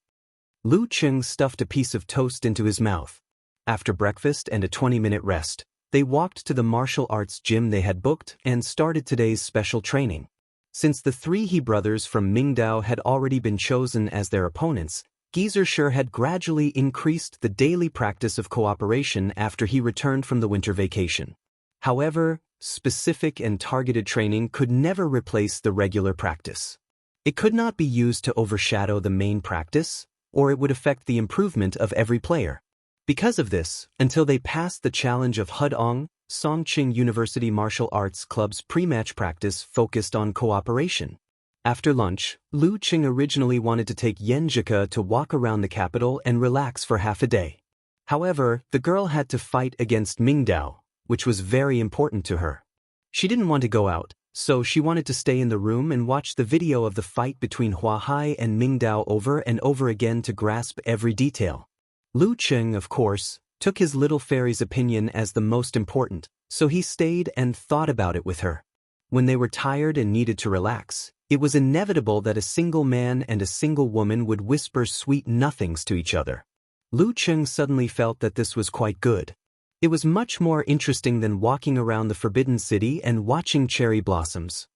A: Lu Cheng stuffed a piece of toast into his mouth. After breakfast and a 20-minute rest, they walked to the martial arts gym they had booked and started today's special training. Since the 3 He brothers from Mingdao had already been chosen as their opponents, Geezer sure had gradually increased the daily practice of cooperation after he returned from the winter vacation. However, specific and targeted training could never replace the regular practice. It could not be used to overshadow the main practice, or it would affect the improvement of every player. Because of this, until they passed the challenge of Hudong, Songqing University Martial Arts Club's pre-match practice focused on cooperation. After lunch, Lu Qing originally wanted to take Yenjika to walk around the capital and relax for half a day. However, the girl had to fight against Mingdao, which was very important to her. She didn't want to go out, so she wanted to stay in the room and watch the video of the fight between Huahai and Mingdao over and over again to grasp every detail. Lu Qing, of course, took his little fairy's opinion as the most important, so he stayed and thought about it with her. When they were tired and needed to relax, it was inevitable that a single man and a single woman would whisper sweet nothings to each other. Lu Qing suddenly felt that this was quite good. It was much more interesting than walking around the Forbidden City and watching cherry blossoms.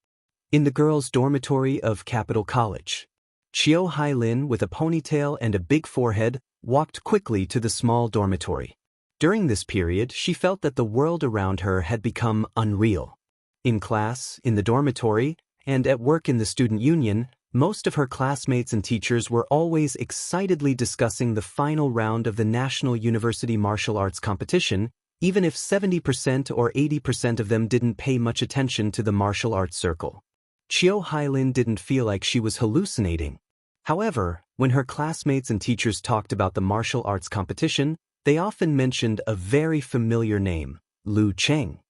A: In the girls' dormitory of Capital College, Chiu Hailin, with a ponytail and a big forehead, walked quickly to the small dormitory. During this period, she felt that the world around her had become unreal. In class, in the dormitory, and at work in the student union, most of her classmates and teachers were always excitedly discussing the final round of the National University Martial Arts competition, even if 70% or 80% of them didn't pay much attention to the martial arts circle. Chiu Hailin didn't feel like she was hallucinating. However, when her classmates and teachers talked about the martial arts competition, they often mentioned a very familiar name, Lu Cheng.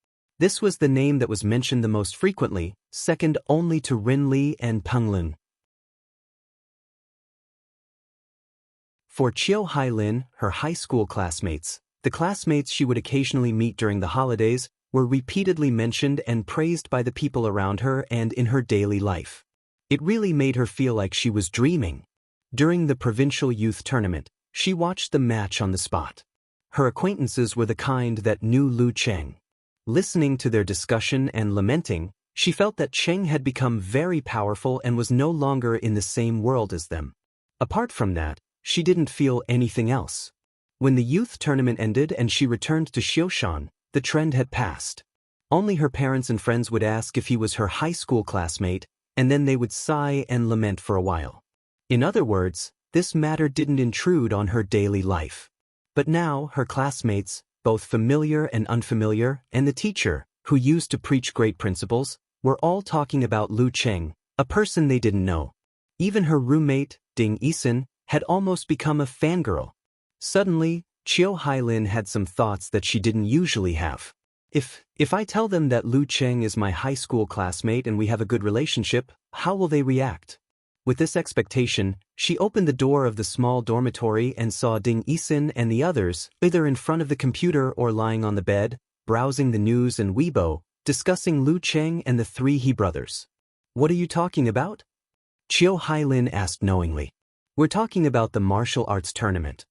A: This was the name that was mentioned the most frequently, second only to Rinli and Penglin. For Chiu Hailin, her high school classmates, the classmates she would occasionally meet during the holidays, were repeatedly mentioned and praised by the people around her and in her daily life. It really made her feel like she was dreaming. During the provincial youth tournament, she watched the match on the spot. Her acquaintances were the kind that knew Lu Cheng. Listening to their discussion and lamenting, she felt that Cheng had become very powerful and was no longer in the same world as them. Apart from that, she didn't feel anything else. When the youth tournament ended and she returned to Xiushan, the trend had passed. Only her parents and friends would ask if he was her high school classmate, and then they would sigh and lament for a while. In other words, this matter didn't intrude on her daily life. But now, her classmates, both familiar and unfamiliar, and the teacher, who used to preach great principles, were all talking about Lu Cheng, a person they didn't know. Even her roommate, Ding Yisun, had almost become a fangirl. Suddenly, Chiu Hailin had some thoughts that she didn't usually have. If I tell them that Lu Cheng is my high school classmate and we have a good relationship, how will they react? With this expectation, she opened the door of the small dormitory and saw Ding Yisun and the others, either in front of the computer or lying on the bed, browsing the news and Weibo, discussing Lu Cheng and the three He brothers. What are you talking about? Chiu Hailin asked knowingly. We're talking about the martial arts tournament.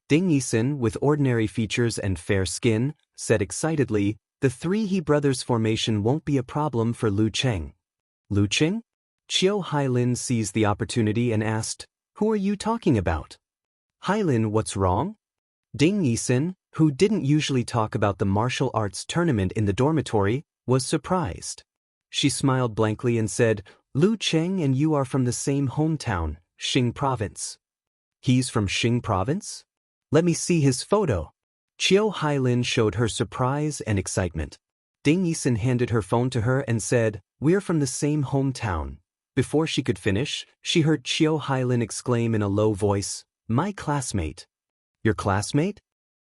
A: Ding Yisun, with ordinary features and fair skin, said excitedly, the three He brothers formation won't be a problem for Lu Cheng. Lu Cheng? Chiu Hailin seized the opportunity and asked, who are you talking about? Hailin, what's wrong? Ding Yisun, who didn't usually talk about the martial arts tournament in the dormitory, was surprised. She smiled blankly and said, Lu Cheng and you are from the same hometown, Xing Province. He's from Xing Province? Let me see his photo. Chiu Hailin showed her surprise and excitement. Ding Yisun handed her phone to her and said, we're from the same hometown. Before she could finish, she heard Chiu Hailin exclaim in a low voice, my classmate. Your classmate?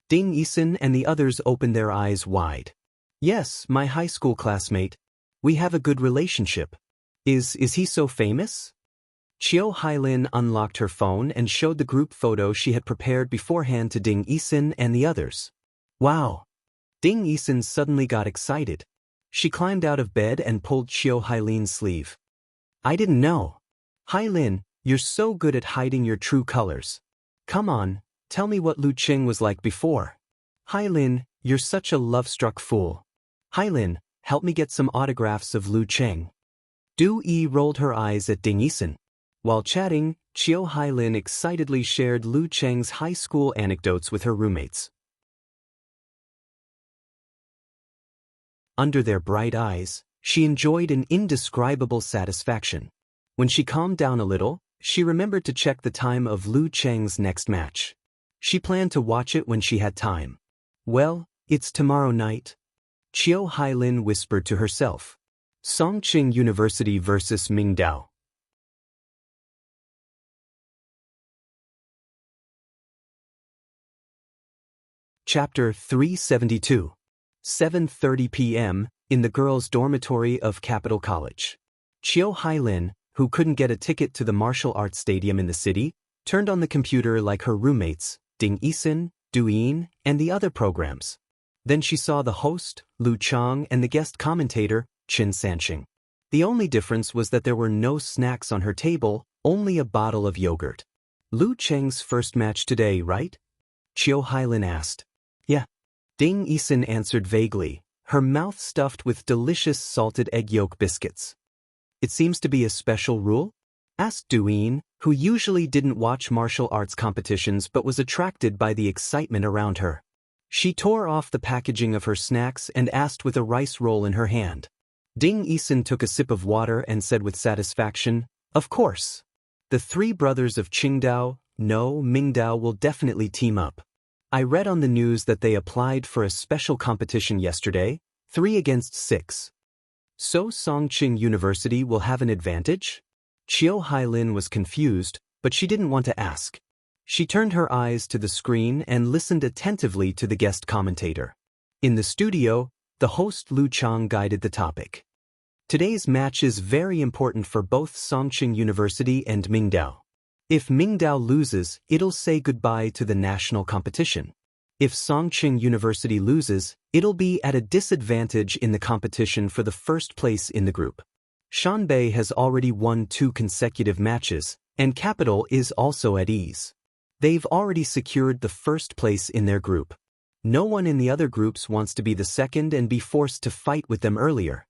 A: Ding Yisun and the others opened their eyes wide. Yes, my high school classmate. We have a good relationship. Is he so famous? Chiu Hailin unlocked her phone and showed the group photo she had prepared beforehand to Ding Yisun and the others. Wow! Ding Yisun suddenly got excited. She climbed out of bed and pulled Chiu Hailin's sleeve. I didn't know. Hailin, you're so good at hiding your true colors. Come on, tell me what Lu Cheng was like before. Hailin, you're such a love-struck fool. Hailin, help me get some autographs of Lu Cheng. Du Yi rolled her eyes at Ding Yisun. While chatting, Chiu Hailin excitedly shared Lu Cheng's high school anecdotes with her roommates. Under their bright eyes, she enjoyed an indescribable satisfaction. When she calmed down a little, she remembered to check the time of Lu Cheng's next match. She planned to watch it when she had time. Well, it's tomorrow night. Chiu Hailin whispered to herself. Songqing University vs. Mingdao. Chapter 372. 7:30 p.m., in the girls' dormitory of Capital College. Chiu Hailin, who couldn't get a ticket to the martial arts stadium in the city, turned on the computer like her roommates, Ding Yisun, Du Yin, and the other programs. Then she saw the host, Lu Chang, and the guest commentator, Qin Sanqing. The only difference was that there were no snacks on her table, only a bottle of yogurt. Lu Cheng's first match today, right? Chiu Hailin asked. Yeah. Ding Yisun answered vaguely, her mouth stuffed with delicious salted egg yolk biscuits. It seems to be a special rule? Asked Du Yin, who usually didn't watch martial arts competitions but was attracted by the excitement around her. She tore off the packaging of her snacks and asked with a rice roll in her hand. Ding Yisun took a sip of water and said with satisfaction, of course. The three brothers of Qingdao, no, Mingdao will definitely team up. I read on the news that they applied for a special competition yesterday, 3 against 6. So Songqing University will have an advantage? Chiu Hailin was confused, but she didn't want to ask. She turned her eyes to the screen and listened attentively to the guest commentator. In the studio, the host Lu Chang guided the topic. Today's match is very important for both Songqing University and Mingdao. If Mingdao loses, it'll say goodbye to the national competition. If Songqing University loses, it'll be at a disadvantage in the competition for the first place in the group. Shanbei has already won 2 consecutive matches, and Capital is also at ease. They've already secured the first place in their group. No one in the other groups wants to be the second and be forced to fight with them earlier.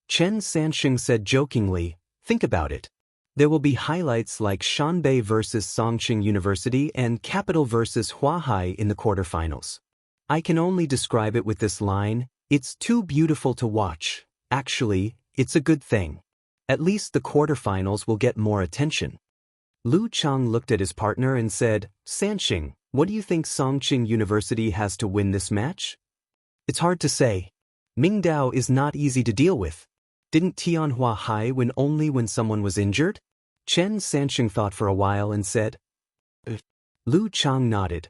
A: Chen Sansheng said jokingly, "Think about it. There will be highlights like Shanbei versus Songqing University and Capital versus Huahai in the quarterfinals. I can only describe it with this line, it's too beautiful to watch. Actually, it's a good thing. At least the quarterfinals will get more attention." Lu Chang looked at his partner and said, "Sansheng, what do you think Songqing University has to win this match?" "It's hard to say. Mingdao is not easy to deal with. Didn't Tianhua Hai win only when someone was injured?" Chen Sansheng thought for a while and said, Lu Chang nodded.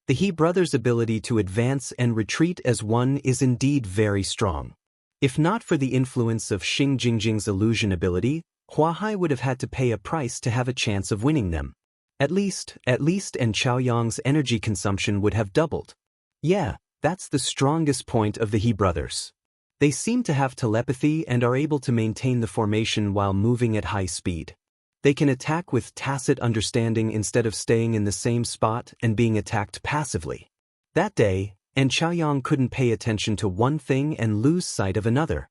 A: The He brothers' ability to advance and retreat as one is indeed very strong. If not for the influence of Xing Jingjing's illusion ability, Huahai would have had to pay a price to have a chance of winning them. At least, and Chaoyang's energy consumption would have doubled. Yeah, that's the strongest point of the He brothers. They seem to have telepathy and are able to maintain the formation while moving at high speed. They can attack with tacit understanding instead of staying in the same spot and being attacked passively. That day, and Chaoyang couldn't pay attention to one thing and lose sight of another.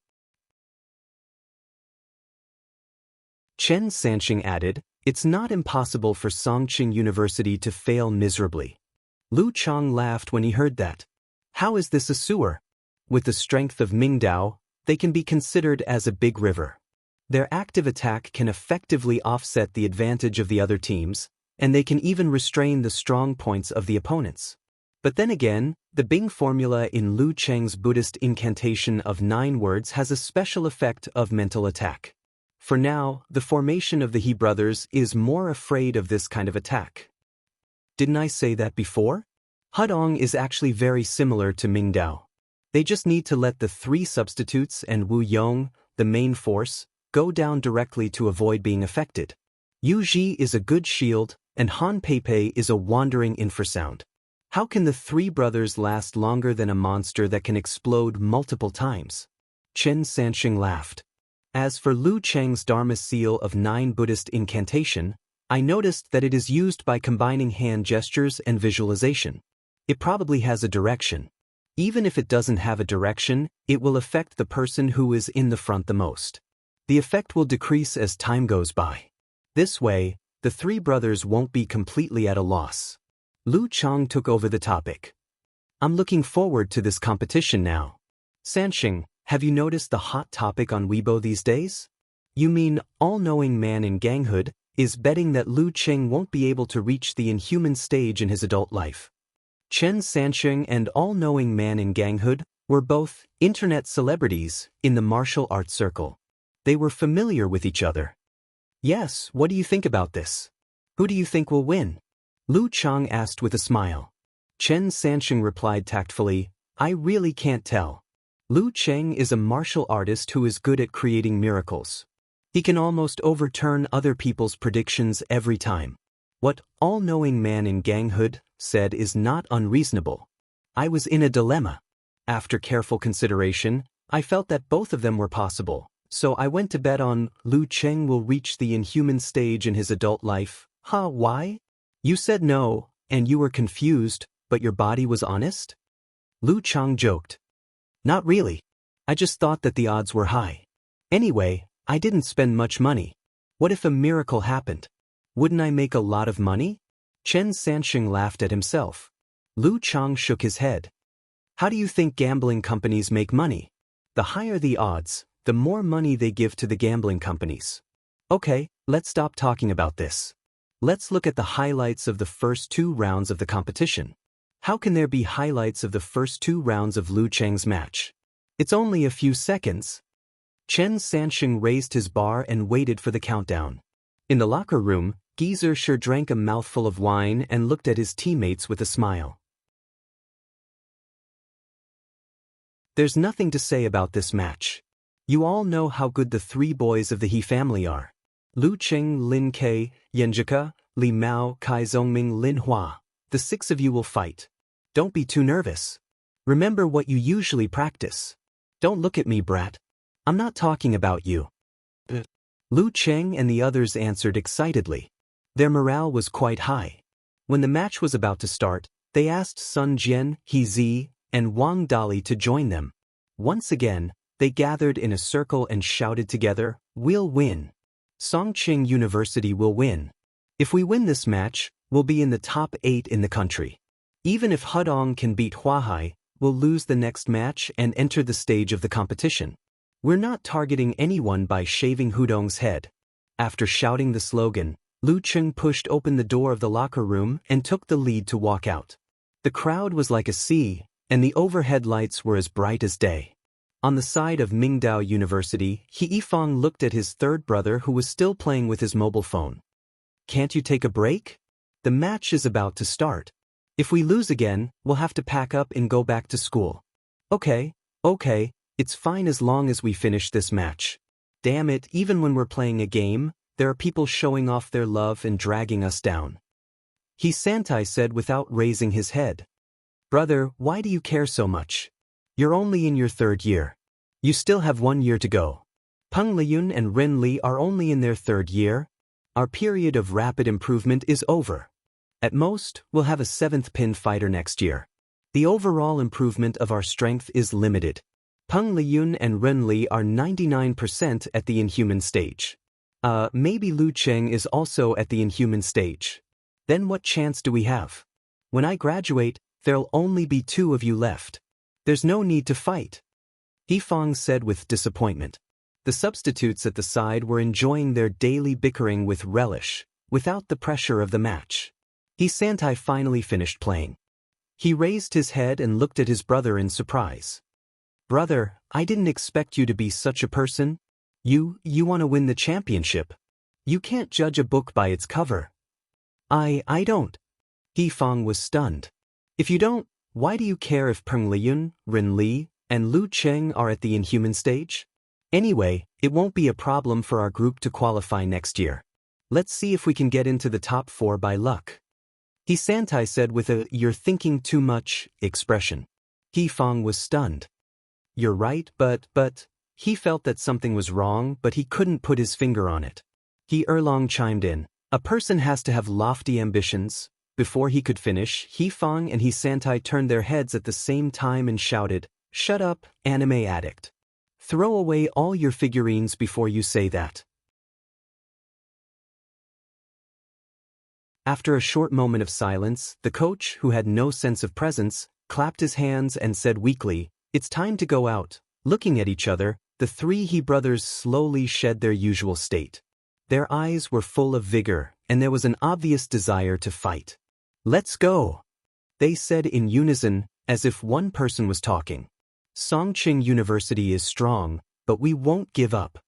A: Chen Sansheng added, "It's not impossible for Songqing University to fail miserably." Lu Chang laughed when he heard that. "How is this a sewer? With the strength of Mingdao, they can be considered as a big river. Their active attack can effectively offset the advantage of the other teams, and they can even restrain the strong points of the opponents. But then again, the Bing formula in Lu Cheng's Buddhist incantation of 9 words has a special effect of mental attack. For now, the formation of the He brothers is more afraid of this kind of attack. Didn't I say that before? Hudong is actually very similar to Mingdao. They just need to let the 3 substitutes and Wu Yong, the main force, go down directly to avoid being affected. Yu Ji is a good shield, and Han Peipei is a wandering infrasound. How can the 3 brothers last longer than a monster that can explode multiple times? Chen Sansheng laughed. As for Lu Cheng's Dharma seal of 9 Buddhist incantation, I noticed that it is used by combining hand gestures and visualization. It probably has a direction. Even if it doesn't have a direction, it will affect the person who is in the front the most. The effect will decrease as time goes by. This way, the 3 brothers won't be completely at a loss. Lu Chang took over the topic. "I'm looking forward to this competition now. Sansheng, have you noticed the hot topic on Weibo these days? You mean all-knowing man in ganghood is betting that Lu Cheng won't be able to reach the inhuman stage in his adult life." Chen Sansheng and all-knowing man in ganghood were both internet celebrities in the martial arts circle. They were familiar with each other. "Yes, what do you think about this? Who do you think will win?" Lu Chang asked with a smile. Chen Sansheng replied tactfully, "I really can't tell. Lu Cheng is a martial artist who is good at creating miracles. He can almost overturn other people's predictions every time. What all-knowing man in ganghood said is not unreasonable. I was in a dilemma. After careful consideration, I felt that both of them were possible, so I went to bet on Lu Cheng will reach the inhuman stage in his adult life." "Huh, why? You said no, and you were confused, but your body was honest?" Lu Chang joked. "Not really. I just thought that the odds were high. Anyway, I didn't spend much money. What if a miracle happened? Wouldn't I make a lot of money?" Chen Sansheng laughed at himself. Lu Chang shook his head. "How do you think gambling companies make money? The higher the odds, the more money they give to the gambling companies. Okay, let's stop talking about this. Let's look at the highlights of the first 2 rounds of the competition." "How can there be highlights of the first 2 rounds of Lu Cheng's match? It's only a few seconds." Chen Sansheng raised his bar and waited for the countdown. In the locker room, Geezer sure drank a mouthful of wine and looked at his teammates with a smile. "There's nothing to say about this match. You all know how good the three boys of the He family are. Lu Cheng, Lin Ke, Yenjika, Li Mao, Kai Zhongming, Lin Hua. The six of you will fight. Don't be too nervous. Remember what you usually practice. Don't look at me, brat. I'm not talking about you. Lu Cheng and the others answered excitedly. Their morale was quite high. When the match was about to start, they asked Sun Jian, He Zi, and Wang Dali to join them. Once again, they gathered in a circle and shouted together, "We'll win. Songqing University will win. If we win this match, we'll be in the top 8 in the country. Even if Hudong can beat Huahai, we'll lose the next match and enter the stage of the competition. We're not targeting anyone by shaving Hudong's head." After shouting the slogan, Lu Cheng pushed open the door of the locker room and took the lead to walk out. The crowd was like a sea, and the overhead lights were as bright as day. On the side of Mingdao University, He Yifang looked at his third brother who was still playing with his mobile phone. "Can't you take a break? The match is about to start. If we lose again, we'll have to pack up and go back to school." Okay, it's fine as long as we finish this match. Damn it, even when we're playing a game, there are people showing off their love and dragging us down. He Santai said without raising his head. "Brother, why do you care so much? You're only in your 3rd year. You still have 1 year to go. Peng Liyun and Ren Li are only in their 3rd year. Our period of rapid improvement is over. At most, we'll have a 7th pin fighter next year. The overall improvement of our strength is limited. Peng Liyun and Ren Li are 99% at the inhuman stage. Maybe Lu Cheng is also at the inhuman stage. Then what chance do we have? When I graduate, there'll only be 2 of you left. There's no need to fight." Yifang said with disappointment. The substitutes at the side were enjoying their daily bickering with relish, without the pressure of the match. He Santai finally finished playing. He raised his head and looked at his brother in surprise. "Brother, I didn't expect you to be such a person. You want to win the championship. You can't judge a book by its cover." I don't." Yifang was stunned. "If you don't, why do you care if Peng Liyun, Ren Li, and Lu Cheng are at the inhuman stage? Anyway, it won't be a problem for our group to qualify next year. Let's see if we can get into the top 4 by luck." He Santai said with a "you're thinking too much" expression. Yifang was stunned. "You're right, but..." He felt that something was wrong, but he couldn't put his finger on it. He Erlong chimed in. "A person has to have lofty ambitions." Before he could finish, Yifang and He Santai turned their heads at the same time and shouted, "Shut up, anime addict. Throw away all your figurines before you say that." After a short moment of silence, the coach, who had no sense of presence, clapped his hands and said weakly, "It's time to go out." Looking at each other, the 3 He brothers slowly shed their usual state. Their eyes were full of vigor, and there was an obvious desire to fight. "Let's go," they said in unison, as if one person was talking. "Songqing University is strong, but we won't give up.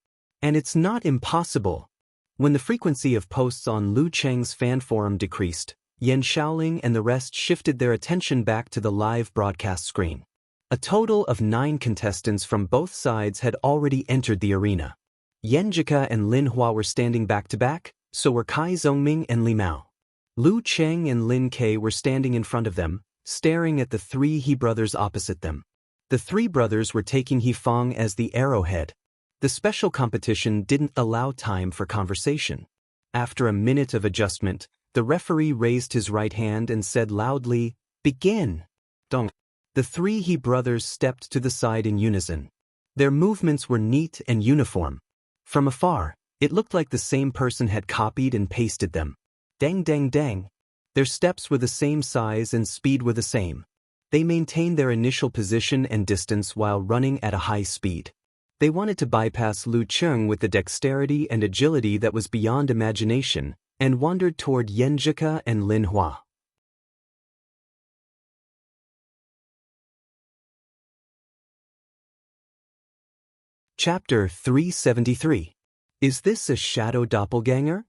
A: And it's not impossible." When the frequency of posts on Lu Cheng's fan forum decreased, Yan Shaoling and the rest shifted their attention back to the live broadcast screen. A total of 9 contestants from both sides had already entered the arena. Yenjika and Lin Hua were standing back to back, so were Kai Zhongming and Li Mao. Lu Cheng and Lin Ke were standing in front of them, staring at the 3 He brothers opposite them. The 3 brothers were taking Yifang as the arrowhead. The special competition didn't allow time for conversation. After a minute of adjustment, the referee raised his right hand and said loudly, "Begin!" Dong. The 3 He brothers stepped to the side in unison. Their movements were neat and uniform. From afar, it looked like the same person had copied and pasted them. Dang dang dang. Their steps were the same size and speed were the same. They maintained their initial position and distance while running at a high speed. They wanted to bypass Lu Cheng with the dexterity and agility that was beyond imagination, and wandered toward Yenjika and Lin Hua. Chapter 373. Is this a shadow doppelganger?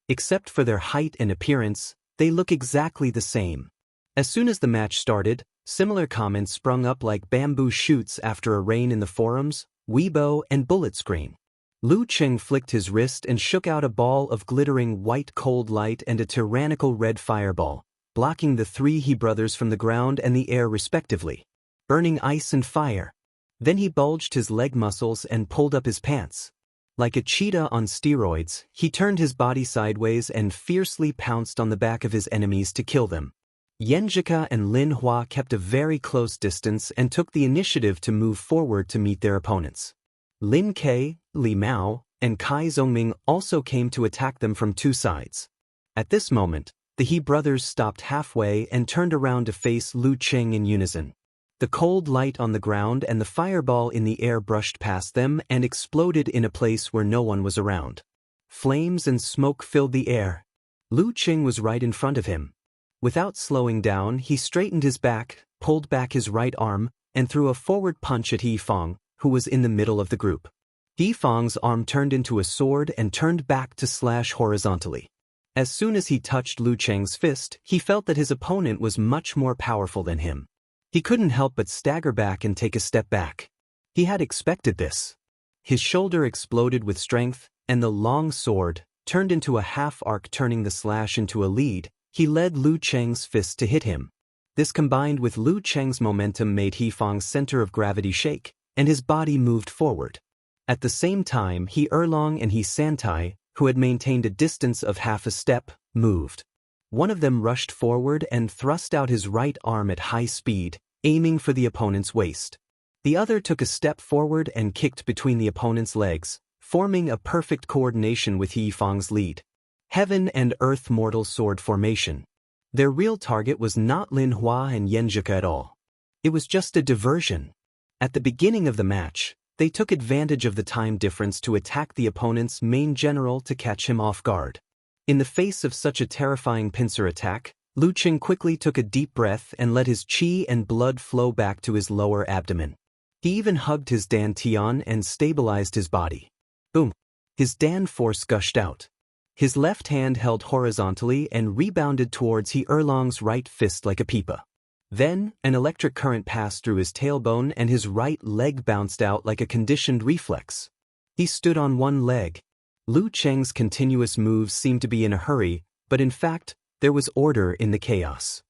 A: Except for their height and appearance, they look exactly the same. As soon as the match started, similar comments sprung up like bamboo shoots after a rain in the forums. Weibo, and bullet screen. Lu Cheng flicked his wrist and shook out a ball of glittering white cold light and a tyrannical red fireball, blocking the three He brothers from the ground and the air respectively, burning ice and fire. Then he bulged his leg muscles and pulled up his pants. Like a cheetah on steroids, he turned his body sideways and fiercely pounced on the back of his enemies to kill them. Yanjika and Lin Hua kept a very close distance and took the initiative to move forward to meet their opponents. Lin Ke, Li Mao, and Kai Zhongming also came to attack them from two sides. At this moment, the He brothers stopped halfway and turned around to face Lu Cheng in unison. The cold light on the ground and the fireball in the air brushed past them and exploded in a place where no one was around. Flames and smoke filled the air. Lu Cheng was right in front of him. Without slowing down, he straightened his back, pulled back his right arm, and threw a forward punch at He Fong, who was in the middle of the group. He Fong's arm turned into a sword and turned back to slash horizontally. As soon as he touched Lu Cheng's fist, he felt that his opponent was much more powerful than him. He couldn't help but stagger back and take a step back. He had expected this. His shoulder exploded with strength, and the long sword turned into a half-arc, turning the slash into a lead. He led Lu Cheng's fist to hit him. This combined with Lu Cheng's momentum made He Fong's center of gravity shake, and his body moved forward. At the same time, He Erlong and He Santai, who had maintained a distance of half a step, moved. One of them rushed forward and thrust out his right arm at high speed, aiming for the opponent's waist. The other took a step forward and kicked between the opponent's legs, forming a perfect coordination with He Fong's lead. Heaven and Earth Mortal Sword Formation. Their real target was not Lin Hua and Yanjika at all. It was just a diversion. At the beginning of the match, they took advantage of the time difference to attack the opponent's main general to catch him off guard. In the face of such a terrifying pincer attack, Lu Cheng quickly took a deep breath and let his qi and blood flow back to his lower abdomen. He even hugged his Dan Tian and stabilized his body. Boom! His Dan force gushed out. His left hand held horizontally and rebounded towards He Erlong's right fist like a pipa. Then, an electric current passed through his tailbone and his right leg bounced out like a conditioned reflex. He stood on one leg. Lu Cheng's continuous moves seemed to be in a hurry, but in fact, there was order in the chaos.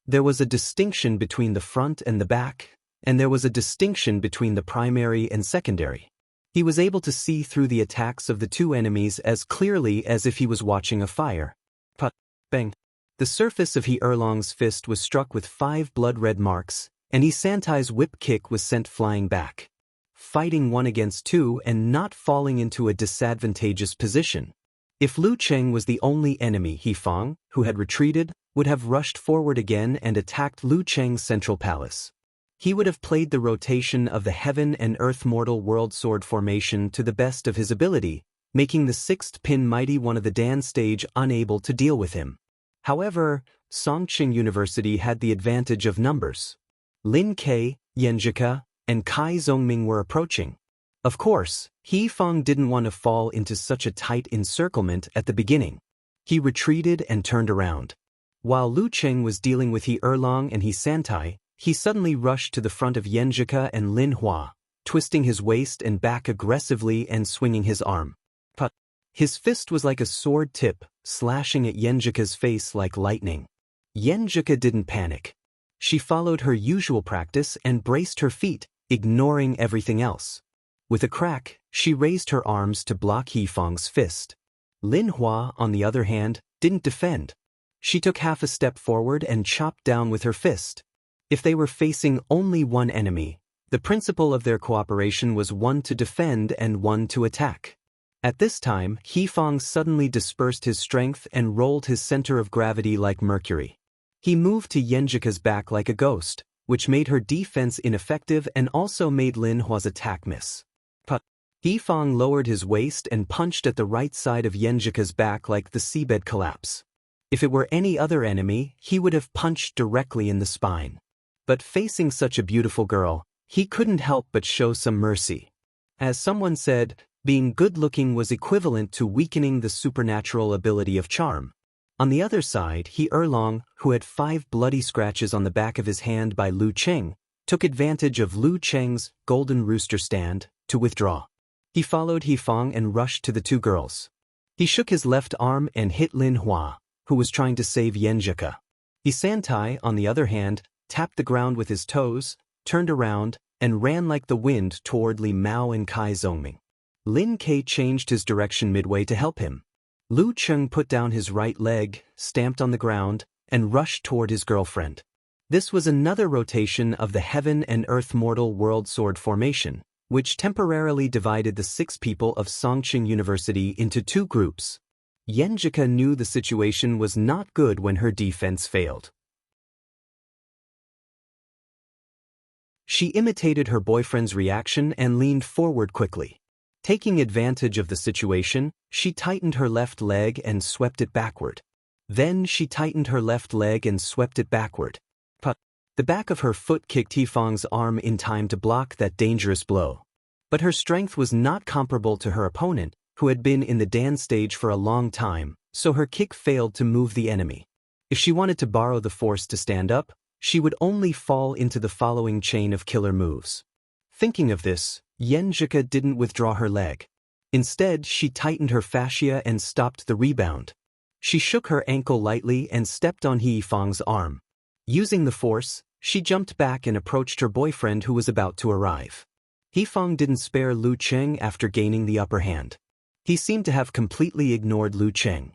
A: There was a distinction between the front and the back, and there was a distinction between the primary and secondary. He was able to see through the attacks of the two enemies as clearly as if he was watching a fire. Put, bang. The surface of He Erlong's fist was struck with 5 blood-red marks, and He Santai's whip kick was sent flying back. Fighting 1 against 2 and not falling into a disadvantageous position. If Lu Cheng was the only enemy, He Fong, who had retreated, would have rushed forward again and attacked Lu Cheng's central palace. He would have played the rotation of the Heaven and Earth Mortal World Sword Formation to the best of his ability, making the 6th Pin Mighty One of the Dan stage unable to deal with him. However, Songqing University had the advantage of numbers. Lin Ke, Yanjika, and Kai Zhongming were approaching. Of course, He Fong didn't want to fall into such a tight encirclement at the beginning. He retreated and turned around. While Lu Cheng was dealing with He Erlong and He Santai, he suddenly rushed to the front of Yanjika and Lin Hua, twisting his waist and back aggressively and swinging his arm. But his fist was like a sword tip, slashing at Yanjika's face like lightning. Yanjika didn't panic. She followed her usual practice and braced her feet, ignoring everything else. With a crack, she raised her arms to block He Fong's fist. Lin Hua, on the other hand, didn't defend. She took half a step forward and chopped down with her fist. If they were facing only one enemy, the principle of their cooperation was one to defend and one to attack. At this time, He Fong suddenly dispersed his strength and rolled his center of gravity like Mercury. He moved to Yanjika's back like a ghost, which made her defense ineffective and also made Lin Hua's attack miss. But He Fong lowered his waist and punched at the right side of Yanjika's back like the seabed collapse. If it were any other enemy, he would have punched directly in the spine. But facing such a beautiful girl, he couldn't help but show some mercy. As someone said, being good-looking was equivalent to weakening the supernatural ability of charm. On the other side, He Erlong, who had 5 bloody scratches on the back of his hand by Lu Cheng, took advantage of Lu Cheng's golden rooster stand to withdraw. He followed He Fang and rushed to the two girls. He shook his left arm and hit Lin Hua, who was trying to save Yen Zhika. He Santai, on the other hand, tapped the ground with his toes, turned around, and ran like the wind toward Li Mao and Kai Zongming. Lin Ke changed his direction midway to help him. Lu Cheng put down his right leg, stamped on the ground, and rushed toward his girlfriend. This was another rotation of the Heaven and Earth Mortal World Sword formation, which temporarily divided the 6 people of Songqing University into 2 groups. Yen Zhika knew the situation was not good when her defense failed. She imitated her boyfriend's reaction and leaned forward quickly. Taking advantage of the situation, she tightened her left leg and swept it backward. Then she tightened her left leg and swept it backward. The back of her foot kicked He Fang's arm in time to block that dangerous blow. But her strength was not comparable to her opponent, who had been in the Dan stage for a long time, so her kick failed to move the enemy. If she wanted to borrow the force to stand up, she would only fall into the following chain of killer moves. Thinking of this, Yen Zhika didn't withdraw her leg. Instead, she tightened her fascia and stopped the rebound. She shook her ankle lightly and stepped on He Fang's arm. Using the force, she jumped back and approached her boyfriend who was about to arrive. He Fang didn't spare Lu Cheng after gaining the upper hand. He seemed to have completely ignored Lu Cheng.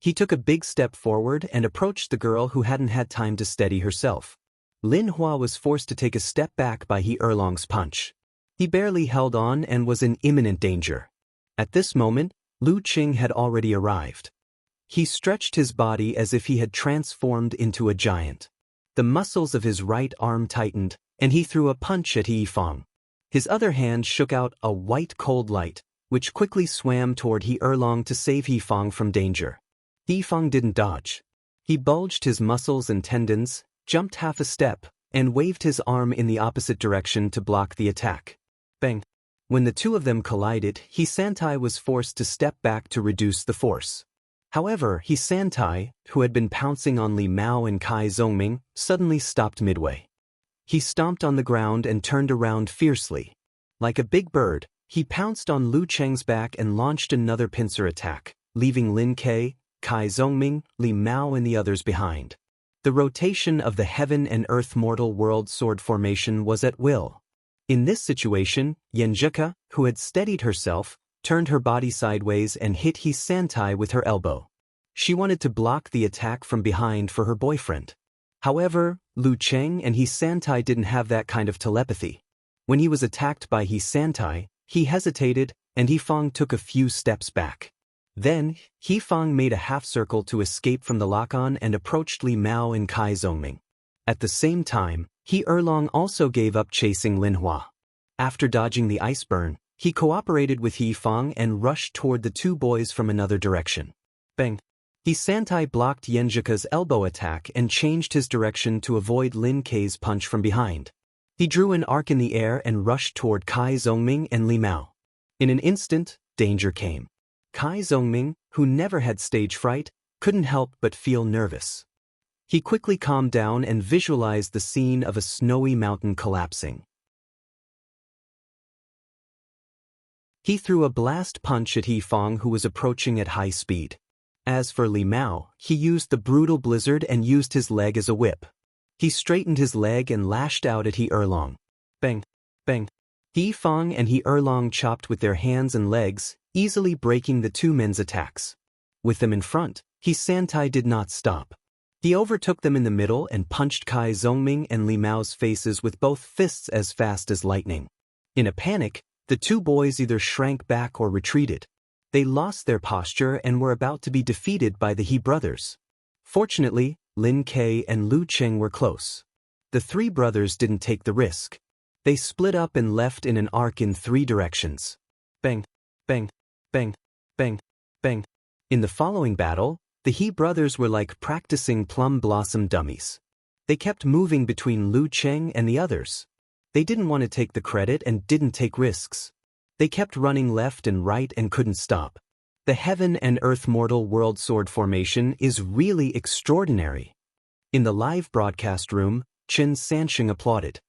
A: He took a big step forward and approached the girl who hadn't had time to steady herself. Lin Hua was forced to take a step back by He Erlong's punch. He barely held on and was in imminent danger. At this moment, Lu Cheng had already arrived. He stretched his body as if he had transformed into a giant. The muscles of his right arm tightened, and he threw a punch at He Fang. His other hand shook out a white cold light, which quickly swam toward He Erlong to save He Fang from danger. He Fang didn't dodge. He bulged his muscles and tendons, jumped half a step, and waved his arm in the opposite direction to block the attack. Bang! When the two of them collided, He Santai was forced to step back to reduce the force. However, He Santai, who had been pouncing on Li Mao and Kai Zongming, suddenly stopped midway. He stomped on the ground and turned around fiercely. Like a big bird, he pounced on Lu Cheng's back and launched another pincer attack, leaving Lin Ke, Kai Zongming, Li Mao and the others behind. The rotation of the Heaven and Earth Mortal World Sword formation was at will. In this situation, Yen Zhika, who had steadied herself, turned her body sideways and hit He Santai with her elbow. She wanted to block the attack from behind for her boyfriend. However, Lu Cheng and He Santai didn't have that kind of telepathy. When he was attacked by He Santai, he hesitated, and He Fang took a few steps back. Then, He Fang made a half-circle to escape from the lock-on and approached Li Mao and Kai Zongming. At the same time, He Erlong also gave up chasing Lin Hua. After dodging the ice burn, he cooperated with He Fang and rushed toward the two boys from another direction. Bang! He Santai blocked Yen Zhika's elbow attack and changed his direction to avoid Lin Ke's punch from behind. He drew an arc in the air and rushed toward Kai Zongming and Li Mao. In an instant, danger came. Kai Zongming, who never had stage fright, couldn't help but feel nervous. He quickly calmed down and visualized the scene of a snowy mountain collapsing. He threw a blast punch at He Fang, who was approaching at high speed. As for Li Mao, he used the brutal blizzard and used his leg as a whip. He straightened his leg and lashed out at He Erlong. Bang! Bang! He Fang and He Erlong chopped with their hands and legs, easily breaking the two men's attacks. With them in front, He Santai did not stop. He overtook them in the middle and punched Kai Zongming and Li Mao's faces with both fists as fast as lightning. In a panic, the two boys either shrank back or retreated. They lost their posture and were about to be defeated by the He brothers. Fortunately, Lin Ke and Lu Cheng were close. The three brothers didn't take the risk. They split up and left in an arc in 3 directions. Bang! Bang! Bang! Bang! Bang! In the following battle, the He brothers were like practicing plum blossom dummies. They kept moving between Lu Cheng and the others. They didn't want to take the credit and didn't take risks. They kept running left and right and couldn't stop. The Heaven and Earth Mortal World Sword formation is really extraordinary. In the live broadcast room, Chen Sansheng applauded.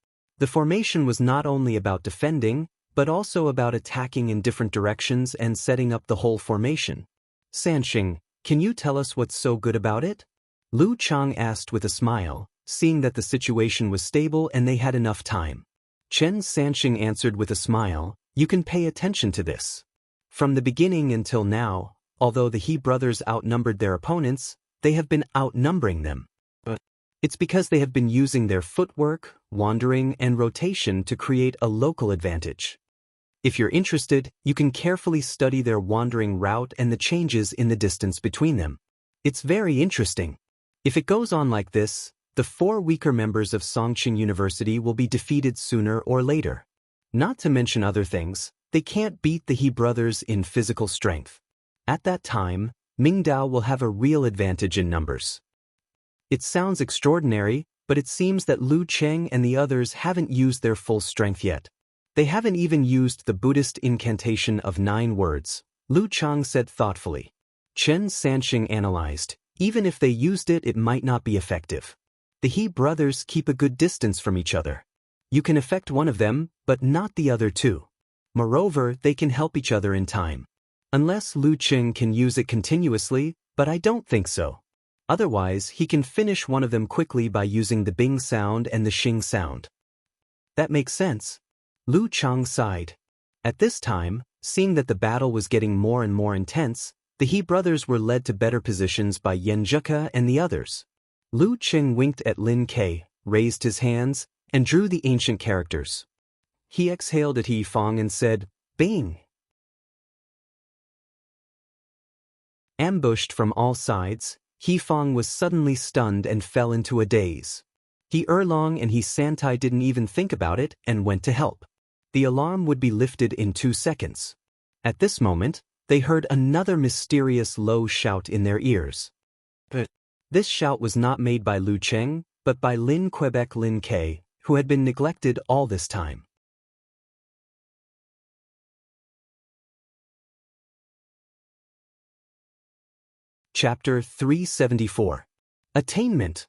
A: The formation was not only about defending, but also about attacking in different directions and setting up the whole formation. Sanxing, can you tell us what's so good about it? Lu Chang asked with a smile, seeing that the situation was stable and they had enough time. Chen Sanxing answered with a smile, you can pay attention to this. From the beginning until now, although the He brothers outnumbered their opponents, they have been outnumbering them. But it's because they have been using their footwork, wandering, and rotation to create a local advantage. If you're interested, you can carefully study their wandering route and the changes in the distance between them. It's very interesting. If it goes on like this, the 4 weaker members of Songqing University will be defeated sooner or later. Not to mention other things, they can't beat the He brothers in physical strength. At that time, Mingdao will have a real advantage in numbers. It sounds extraordinary, but it seems that Lu Cheng and the others haven't used their full strength yet. They haven't even used the Buddhist incantation of 9 words, Lu Chang said thoughtfully. Chen Sanxing analyzed, even if they used it, it might not be effective. The He brothers keep a good distance from each other. You can affect one of them, but not the other two. Moreover, they can help each other in time. Unless Lu Cheng can use it continuously, but I don't think so. Otherwise, he can finish one of them quickly by using the Bing sound and the Xing sound. That makes sense. Lu Chang sighed. At this time, seeing that the battle was getting more and more intense, the He brothers were led to better positions by Yan Zheke and the others. Lu Cheng winked at Lin Ke, raised his hands, and drew the ancient characters. He exhaled at He Fong and said, Bing. Ambushed from all sides, He Fong was suddenly stunned and fell into a daze. He Erlong and He Santai didn't even think about it and went to help. The alarm would be lifted in 2 seconds. At this moment, they heard another mysterious low shout in their ears. But this shout was not made by Lu Cheng, but by Lin Quebec Lin Ke, who had been neglected all this time. Chapter 374. Attainment.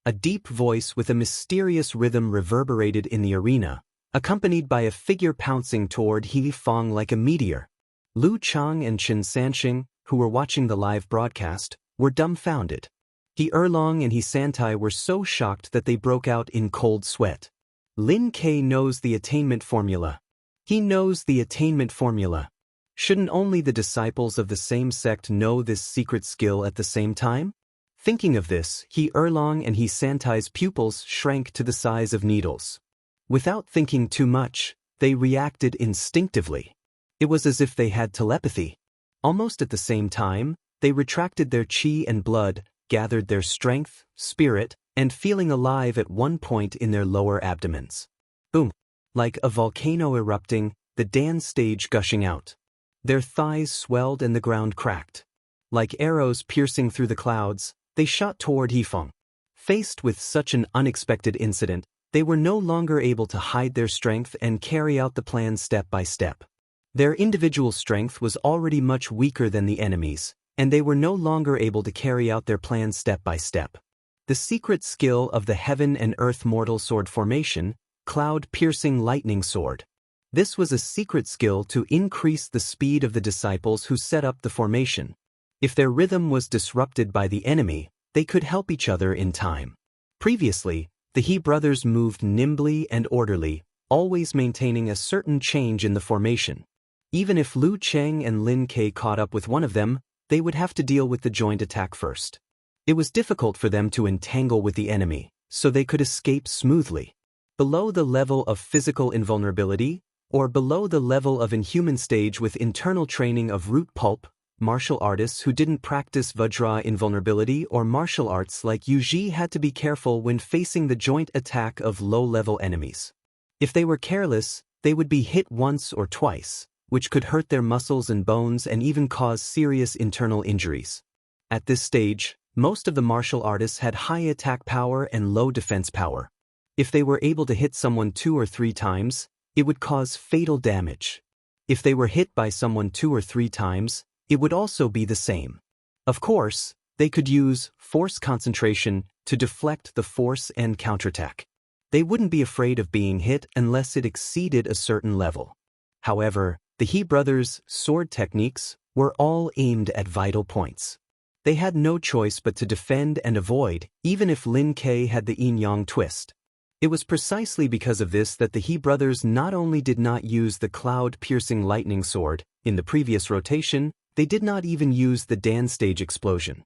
A: A deep voice with a mysterious rhythm reverberated in the arena, accompanied by a figure pouncing toward He Fong like a meteor. Lu Chang and Chen Sanxing, who were watching the live broadcast, were dumbfounded. He Erlong and He Santai were so shocked that they broke out in cold sweat. Lin Ke knows the attainment formula. He knows the attainment formula. Shouldn't only the disciples of the same sect know this secret skill at the same time? Thinking of this, He Erlong and He Santai's pupils shrank to the size of needles. Without thinking too much, they reacted instinctively. It was as if they had telepathy. Almost at the same time, they retracted their qi and blood, gathered their strength, spirit, and feeling alive at one point in their lower abdomens. Boom! Like a volcano erupting, the Dan stage gushing out. Their thighs swelled and the ground cracked. Like arrows piercing through the clouds, they shot toward He Fong. Faced with such an unexpected incident, they were no longer able to hide their strength and carry out the plan step by step. Their individual strength was already much weaker than the enemy's, and they were no longer able to carry out their plan step by step. The secret skill of the Heaven and Earth Mortal Sword formation, Cloud-Piercing Lightning Sword. This was a secret skill to increase the speed of the disciples who set up the formation. If their rhythm was disrupted by the enemy, they could help each other in time. Previously, the He brothers moved nimbly and orderly, always maintaining a certain change in the formation. Even if Lu Cheng and Lin Ke caught up with one of them, they would have to deal with the joint attack first. It was difficult for them to entangle with the enemy, so they could escape smoothly. Below the level of physical invulnerability, or below the level of inhuman stage with internal training of root pulp, martial artists who didn't practice Vajra invulnerability or martial arts like Yu Ji had to be careful when facing the joint attack of low-level enemies. If they were careless, they would be hit once or twice, which could hurt their muscles and bones and even cause serious internal injuries. At this stage, most of the martial artists had high attack power and low defense power. If they were able to hit someone 2 or 3 times, it would cause fatal damage. If they were hit by someone 2 or 3 times, it would also be the same. Of course, they could use force concentration to deflect the force and counterattack. They wouldn't be afraid of being hit unless it exceeded a certain level. However, the He brothers' sword techniques were all aimed at vital points. They had no choice but to defend and avoid, even if Lin Ke had the yin-yang twist. It was precisely because of this that the He brothers not only did not use the cloud-piercing lightning sword in the previous rotation, they did not even use the Dan stage explosion.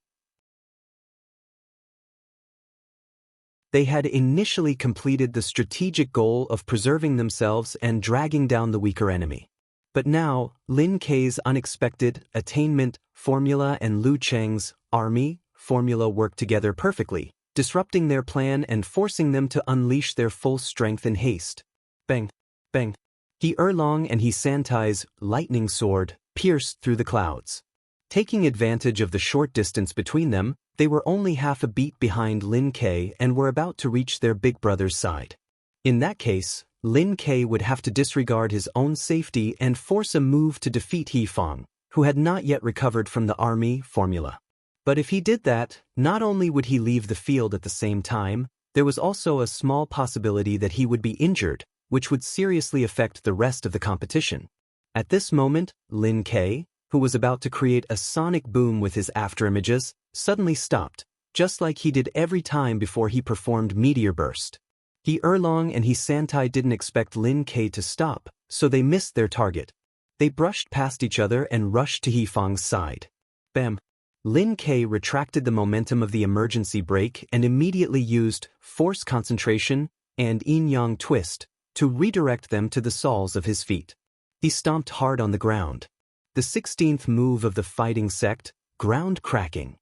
A: They had initially completed the strategic goal of preserving themselves and dragging down the weaker enemy. But now, Lin Ke's unexpected attainment formula and Lu Cheng's army formula worked together perfectly, disrupting their plan and forcing them to unleash their full strength in haste. Bang! Bang! He Erlong and He Santai's lightning sword pierced through the clouds. Taking advantage of the short distance between them, they were only half a beat behind Lin Ke and were about to reach their big brother's side. In that case, Lin Ke would have to disregard his own safety and force a move to defeat He Fang, who had not yet recovered from the army formula. But if he did that, not only would he leave the field at the same time, there was also a small possibility that he would be injured, which would seriously affect the rest of the competition. At this moment, Lin Ke, who was about to create a sonic boom with his afterimages, suddenly stopped, just like he did every time before he performed Meteor Burst. He Erlong and He Santai didn't expect Lin Ke to stop, so they missed their target. They brushed past each other and rushed to He Fang's side. Bam! Lin Ke retracted the momentum of the emergency brake and immediately used force concentration and yin-yang twist to redirect them to the soles of his feet. He stomped hard on the ground. The 16th move of the fighting sect, ground cracking.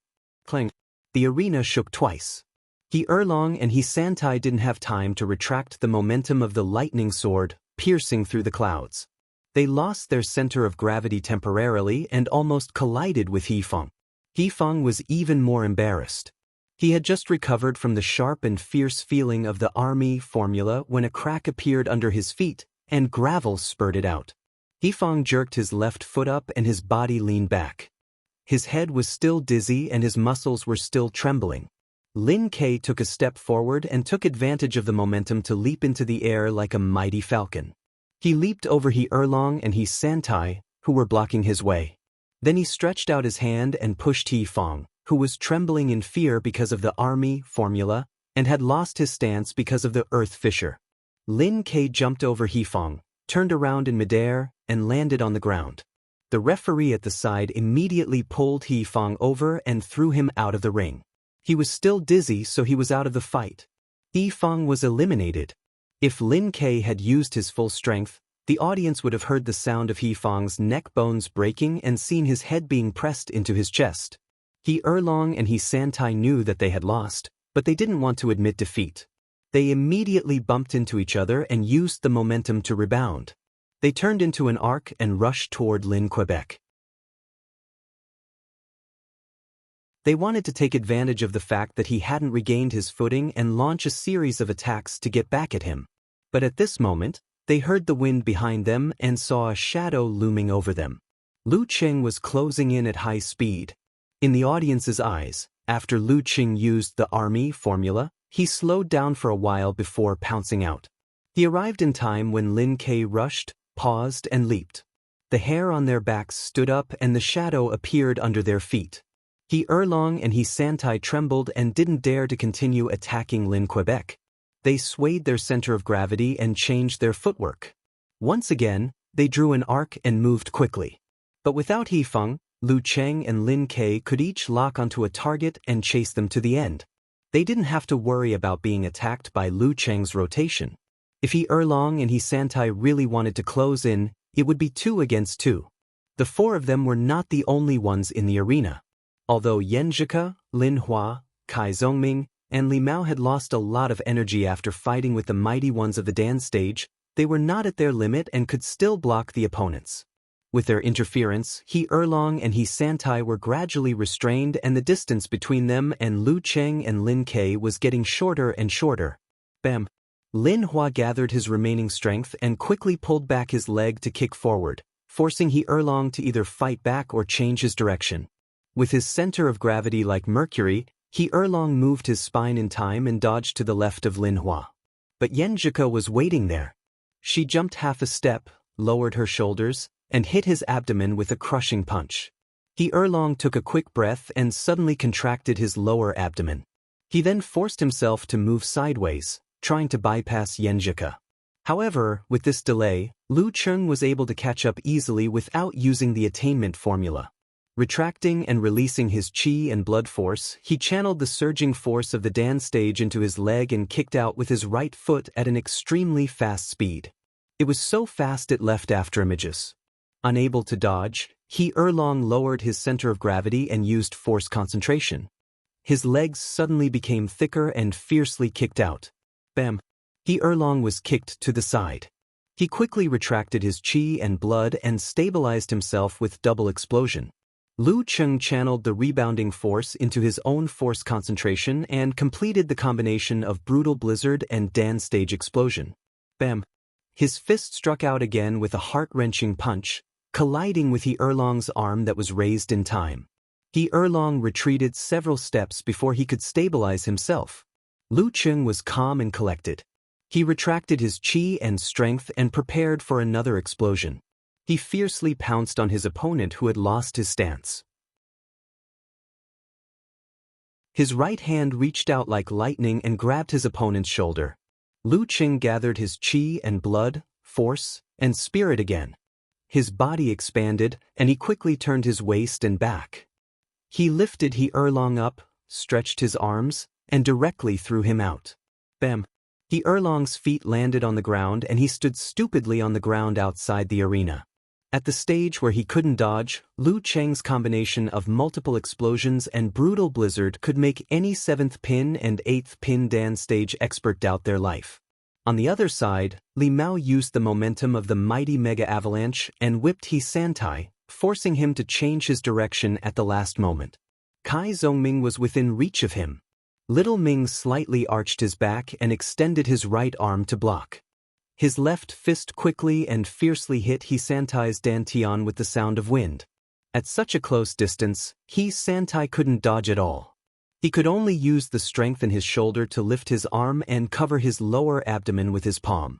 A: Clang! The arena shook twice. He Erlong and He Santai didn't have time to retract the momentum of the lightning sword, piercing through the clouds. They lost their center of gravity temporarily and almost collided with He Fang. He Fang was even more embarrassed. He had just recovered from the sharp and fierce feeling of the army formula when a crack appeared under his feet and gravel spurted out. He Fang jerked his left foot up and his body leaned back. His head was still dizzy and his muscles were still trembling. Lin Ke took a step forward and took advantage of the momentum to leap into the air like a mighty falcon. He leaped over He Erlong and He Santai, who were blocking his way. Then he stretched out his hand and pushed He Fang, who was trembling in fear because of the army formula and had lost his stance because of the earth fissure. Lin Ke jumped over He Fang, turned around in midair, and landed on the ground. The referee at the side immediately pulled He Fang over and threw him out of the ring. He was still dizzy, so he was out of the fight. He Fang was eliminated. If Lin Ke had used his full strength, the audience would have heard the sound of He Fang's neck bones breaking and seen his head being pressed into his chest. He Erlong and He Santai knew that they had lost, but they didn't want to admit defeat. They immediately bumped into each other and used the momentum to rebound. They turned into an arc and rushed toward Lin Quebec. They wanted to take advantage of the fact that he hadn't regained his footing and launch a series of attacks to get back at him. But at this moment, they heard the wind behind them and saw a shadow looming over them. Lu Cheng was closing in at high speed. In the audience's eyes, after Lu Cheng used the army formula, he slowed down for a while before pouncing out. He arrived in time when Lin Ke rushed, paused, and leaped. The hair on their backs stood up and the shadow appeared under their feet. He Erlong and He Santai trembled and didn't dare to continue attacking Lin Quebec. They swayed their center of gravity and changed their footwork. Once again, they drew an arc and moved quickly. But without He Fang, Lu Cheng and Lin Ke could each lock onto a target and chase them to the end. They didn't have to worry about being attacked by Lu Cheng's rotation. If He Erlong and He Santai really wanted to close in, it would be 2 against 2. The 4 of them were not the only ones in the arena. Although Yan Zhika, Lin Hua, Kai Zhongming, and Li Mao had lost a lot of energy after fighting with the mighty ones of the Dan stage, they were not at their limit and could still block the opponents. With their interference, He Erlong and He Santai were gradually restrained and the distance between them and Lu Cheng and Lin Ke was getting shorter and shorter. Bam! Lin Hua gathered his remaining strength and quickly pulled back his leg to kick forward, forcing He Erlong to either fight back or change his direction. With his center of gravity like Mercury, He Erlong moved his spine in time and dodged to the left of Lin Hua. But Yenjika was waiting there. She jumped half a step, lowered her shoulders, and hit his abdomen with a crushing punch. He Erlong took a quick breath and suddenly contracted his lower abdomen. He then forced himself to move sideways, trying to bypass Yenjika. However, with this delay, Lu Cheng was able to catch up easily without using the attainment formula. Retracting and releasing his chi and blood force, he channeled the surging force of the Dan stage into his leg and kicked out with his right foot at an extremely fast speed. It was so fast it left after images. Unable to dodge, he Erlong lowered his center of gravity and used force concentration. His legs suddenly became thicker and fiercely kicked out. Bam! He Erlong was kicked to the side. He quickly retracted his chi and blood and stabilized himself with double explosion. Lu Cheng channeled the rebounding force into his own force concentration and completed the combination of brutal blizzard and Dan stage explosion. Bam! His fist struck out again with a heart-wrenching punch, colliding with He Erlong's arm that was raised in time. He Erlong retreated several steps before he could stabilize himself. Lu Cheng was calm and collected. He retracted his chi and strength and prepared for another explosion. He fiercely pounced on his opponent who had lost his stance. His right hand reached out like lightning and grabbed his opponent's shoulder. Lu Cheng gathered his chi and blood, force, and spirit again. His body expanded, and he quickly turned his waist and back. He lifted He Erlong up, stretched his arms, and directly threw him out. Bam! He Erlong's feet landed on the ground and he stood stupidly on the ground outside the arena. At the stage where he couldn't dodge, Lu Cheng's combination of multiple explosions and brutal blizzard could make any 7th pin and 8th pin Dan stage expert doubt their life. On the other side, Li Mao used the momentum of the mighty mega avalanche and whipped He Santai, forcing him to change his direction at the last moment. Kai Zhongming was within reach of him. Little Ming slightly arched his back and extended his right arm to block. His left fist quickly and fiercely hit He Santai's dantian with the sound of wind. At such a close distance, He Santai couldn't dodge at all. He could only use the strength in his shoulder to lift his arm and cover his lower abdomen with his palm.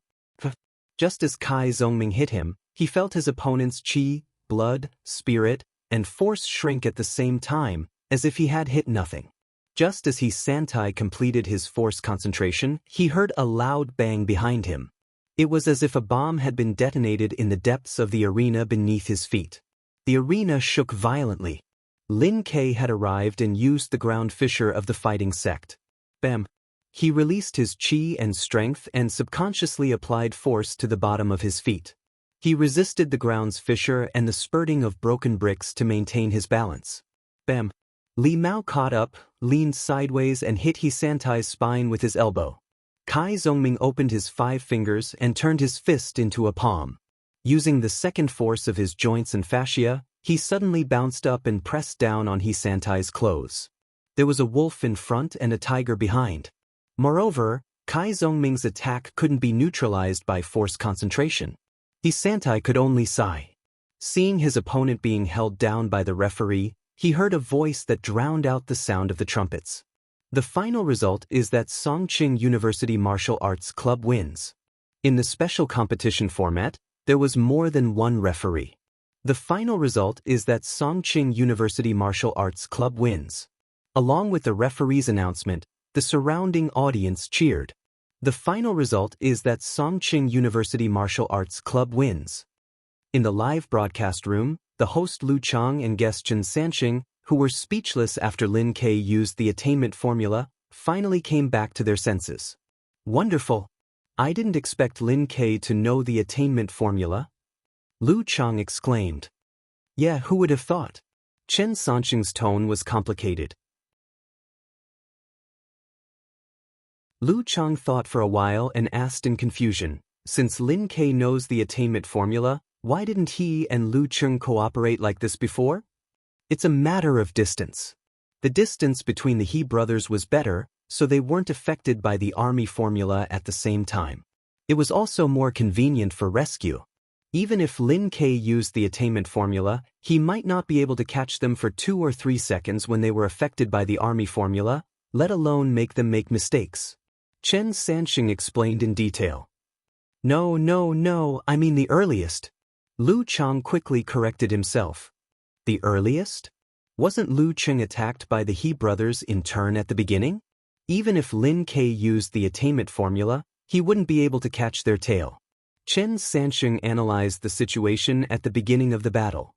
A: Just as Kai Zhongming hit him, he felt his opponent's chi, blood, spirit, and force shrink at the same time, as if he had hit nothing. Just as He Santai completed his force concentration, he heard a loud bang behind him. It was as if a bomb had been detonated in the depths of the arena beneath his feet. The arena shook violently. Lin Kei had arrived and used the ground fissure of the fighting sect. Bam! He released his chi and strength and subconsciously applied force to the bottom of his feet. He resisted the ground's fissure and the spurting of broken bricks to maintain his balance. Bam! Li Mao caught up, leaned sideways and hit He Santai's spine with his elbow. Kai Zhongming opened his 5 fingers and turned his fist into a palm. Using the second force of his joints and fascia, he suddenly bounced up and pressed down on He Santai's clothes. There was a wolf in front and a tiger behind. Moreover, Kai Zhongming's attack couldn't be neutralized by force concentration. He Santai could only sigh. Seeing his opponent being held down by the referee, he heard a voice that drowned out the sound of the trumpets. The final result is that Songqing University Martial Arts Club wins. In the special competition format, there was more than one referee. The final result is that Songqing University Martial Arts Club wins. Along with the referee's announcement, the surrounding audience cheered. The final result is that Songqing University Martial Arts Club wins. In the live broadcast room, the host Lu Chang and guest Chen Sanqing, who were speechless after Lin Kei used the attainment formula, finally came back to their senses. Wonderful! I didn't expect Lin Kei to know the attainment formula. Lu Chang exclaimed. Yeah, who would have thought? Chen Sanqing's tone was complicated. Lu Chang thought for a while and asked in confusion, since Lin Kei knows the attainment formula, why didn't he and Lu Cheng cooperate like this before? It's a matter of distance. The distance between the He brothers was better, so they weren't affected by the army formula at the same time. It was also more convenient for rescue. Even if Lin Kei used the attainment formula, he might not be able to catch them for 2 or 3 seconds when they were affected by the army formula, let alone make them make mistakes. Chen Sanxing explained in detail. No, I mean the earliest. Lu Chang quickly corrected himself. The earliest? Wasn't Lu Cheng attacked by the He brothers in turn at the beginning? Even if Lin Ke used the attainment formula, he wouldn't be able to catch their tail. Chen Sanxing analyzed the situation at the beginning of the battle.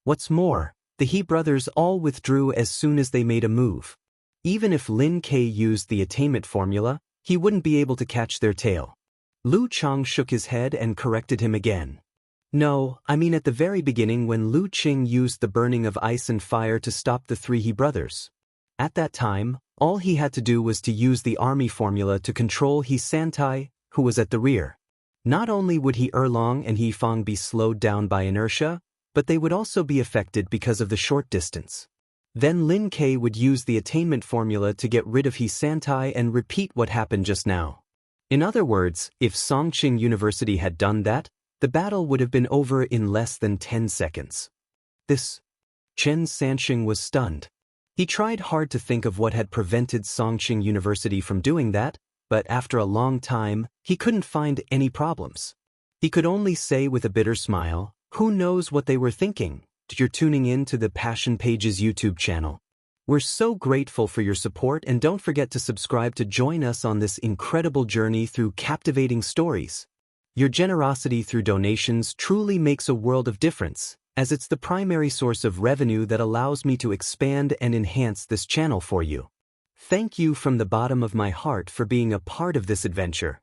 A: What's more, the He brothers all withdrew as soon as they made a move. Even if Lin Ke used the attainment formula, he wouldn't be able to catch their tail. Lu Chang shook his head and corrected him again. No, I mean at the very beginning when Lu Qing used the burning of ice and fire to stop the three He brothers. At that time, all he had to do was to use the army formula to control He Santai, who was at the rear. Not only would He Erlong and He Fang be slowed down by inertia, but they would also be affected because of the short distance. Then Lin Ke would use the attainment formula to get rid of He Santai and repeat what happened just now. In other words, if Songqing University had done that, the battle would have been over in less than 10 seconds. Chen Sanxing was stunned. He tried hard to think of what had prevented Songqing University from doing that, but after a long time, he couldn't find any problems. He could only say with a bitter smile, "Who knows what they were thinking?" You're tuning in to the Passion Pages YouTube channel. We're so grateful for your support, and don't forget to subscribe to join us on this incredible journey through captivating stories. Your generosity through donations truly makes a world of difference, as it's the primary source of revenue that allows me to expand and enhance this channel for you. Thank you from the bottom of my heart for being a part of this adventure.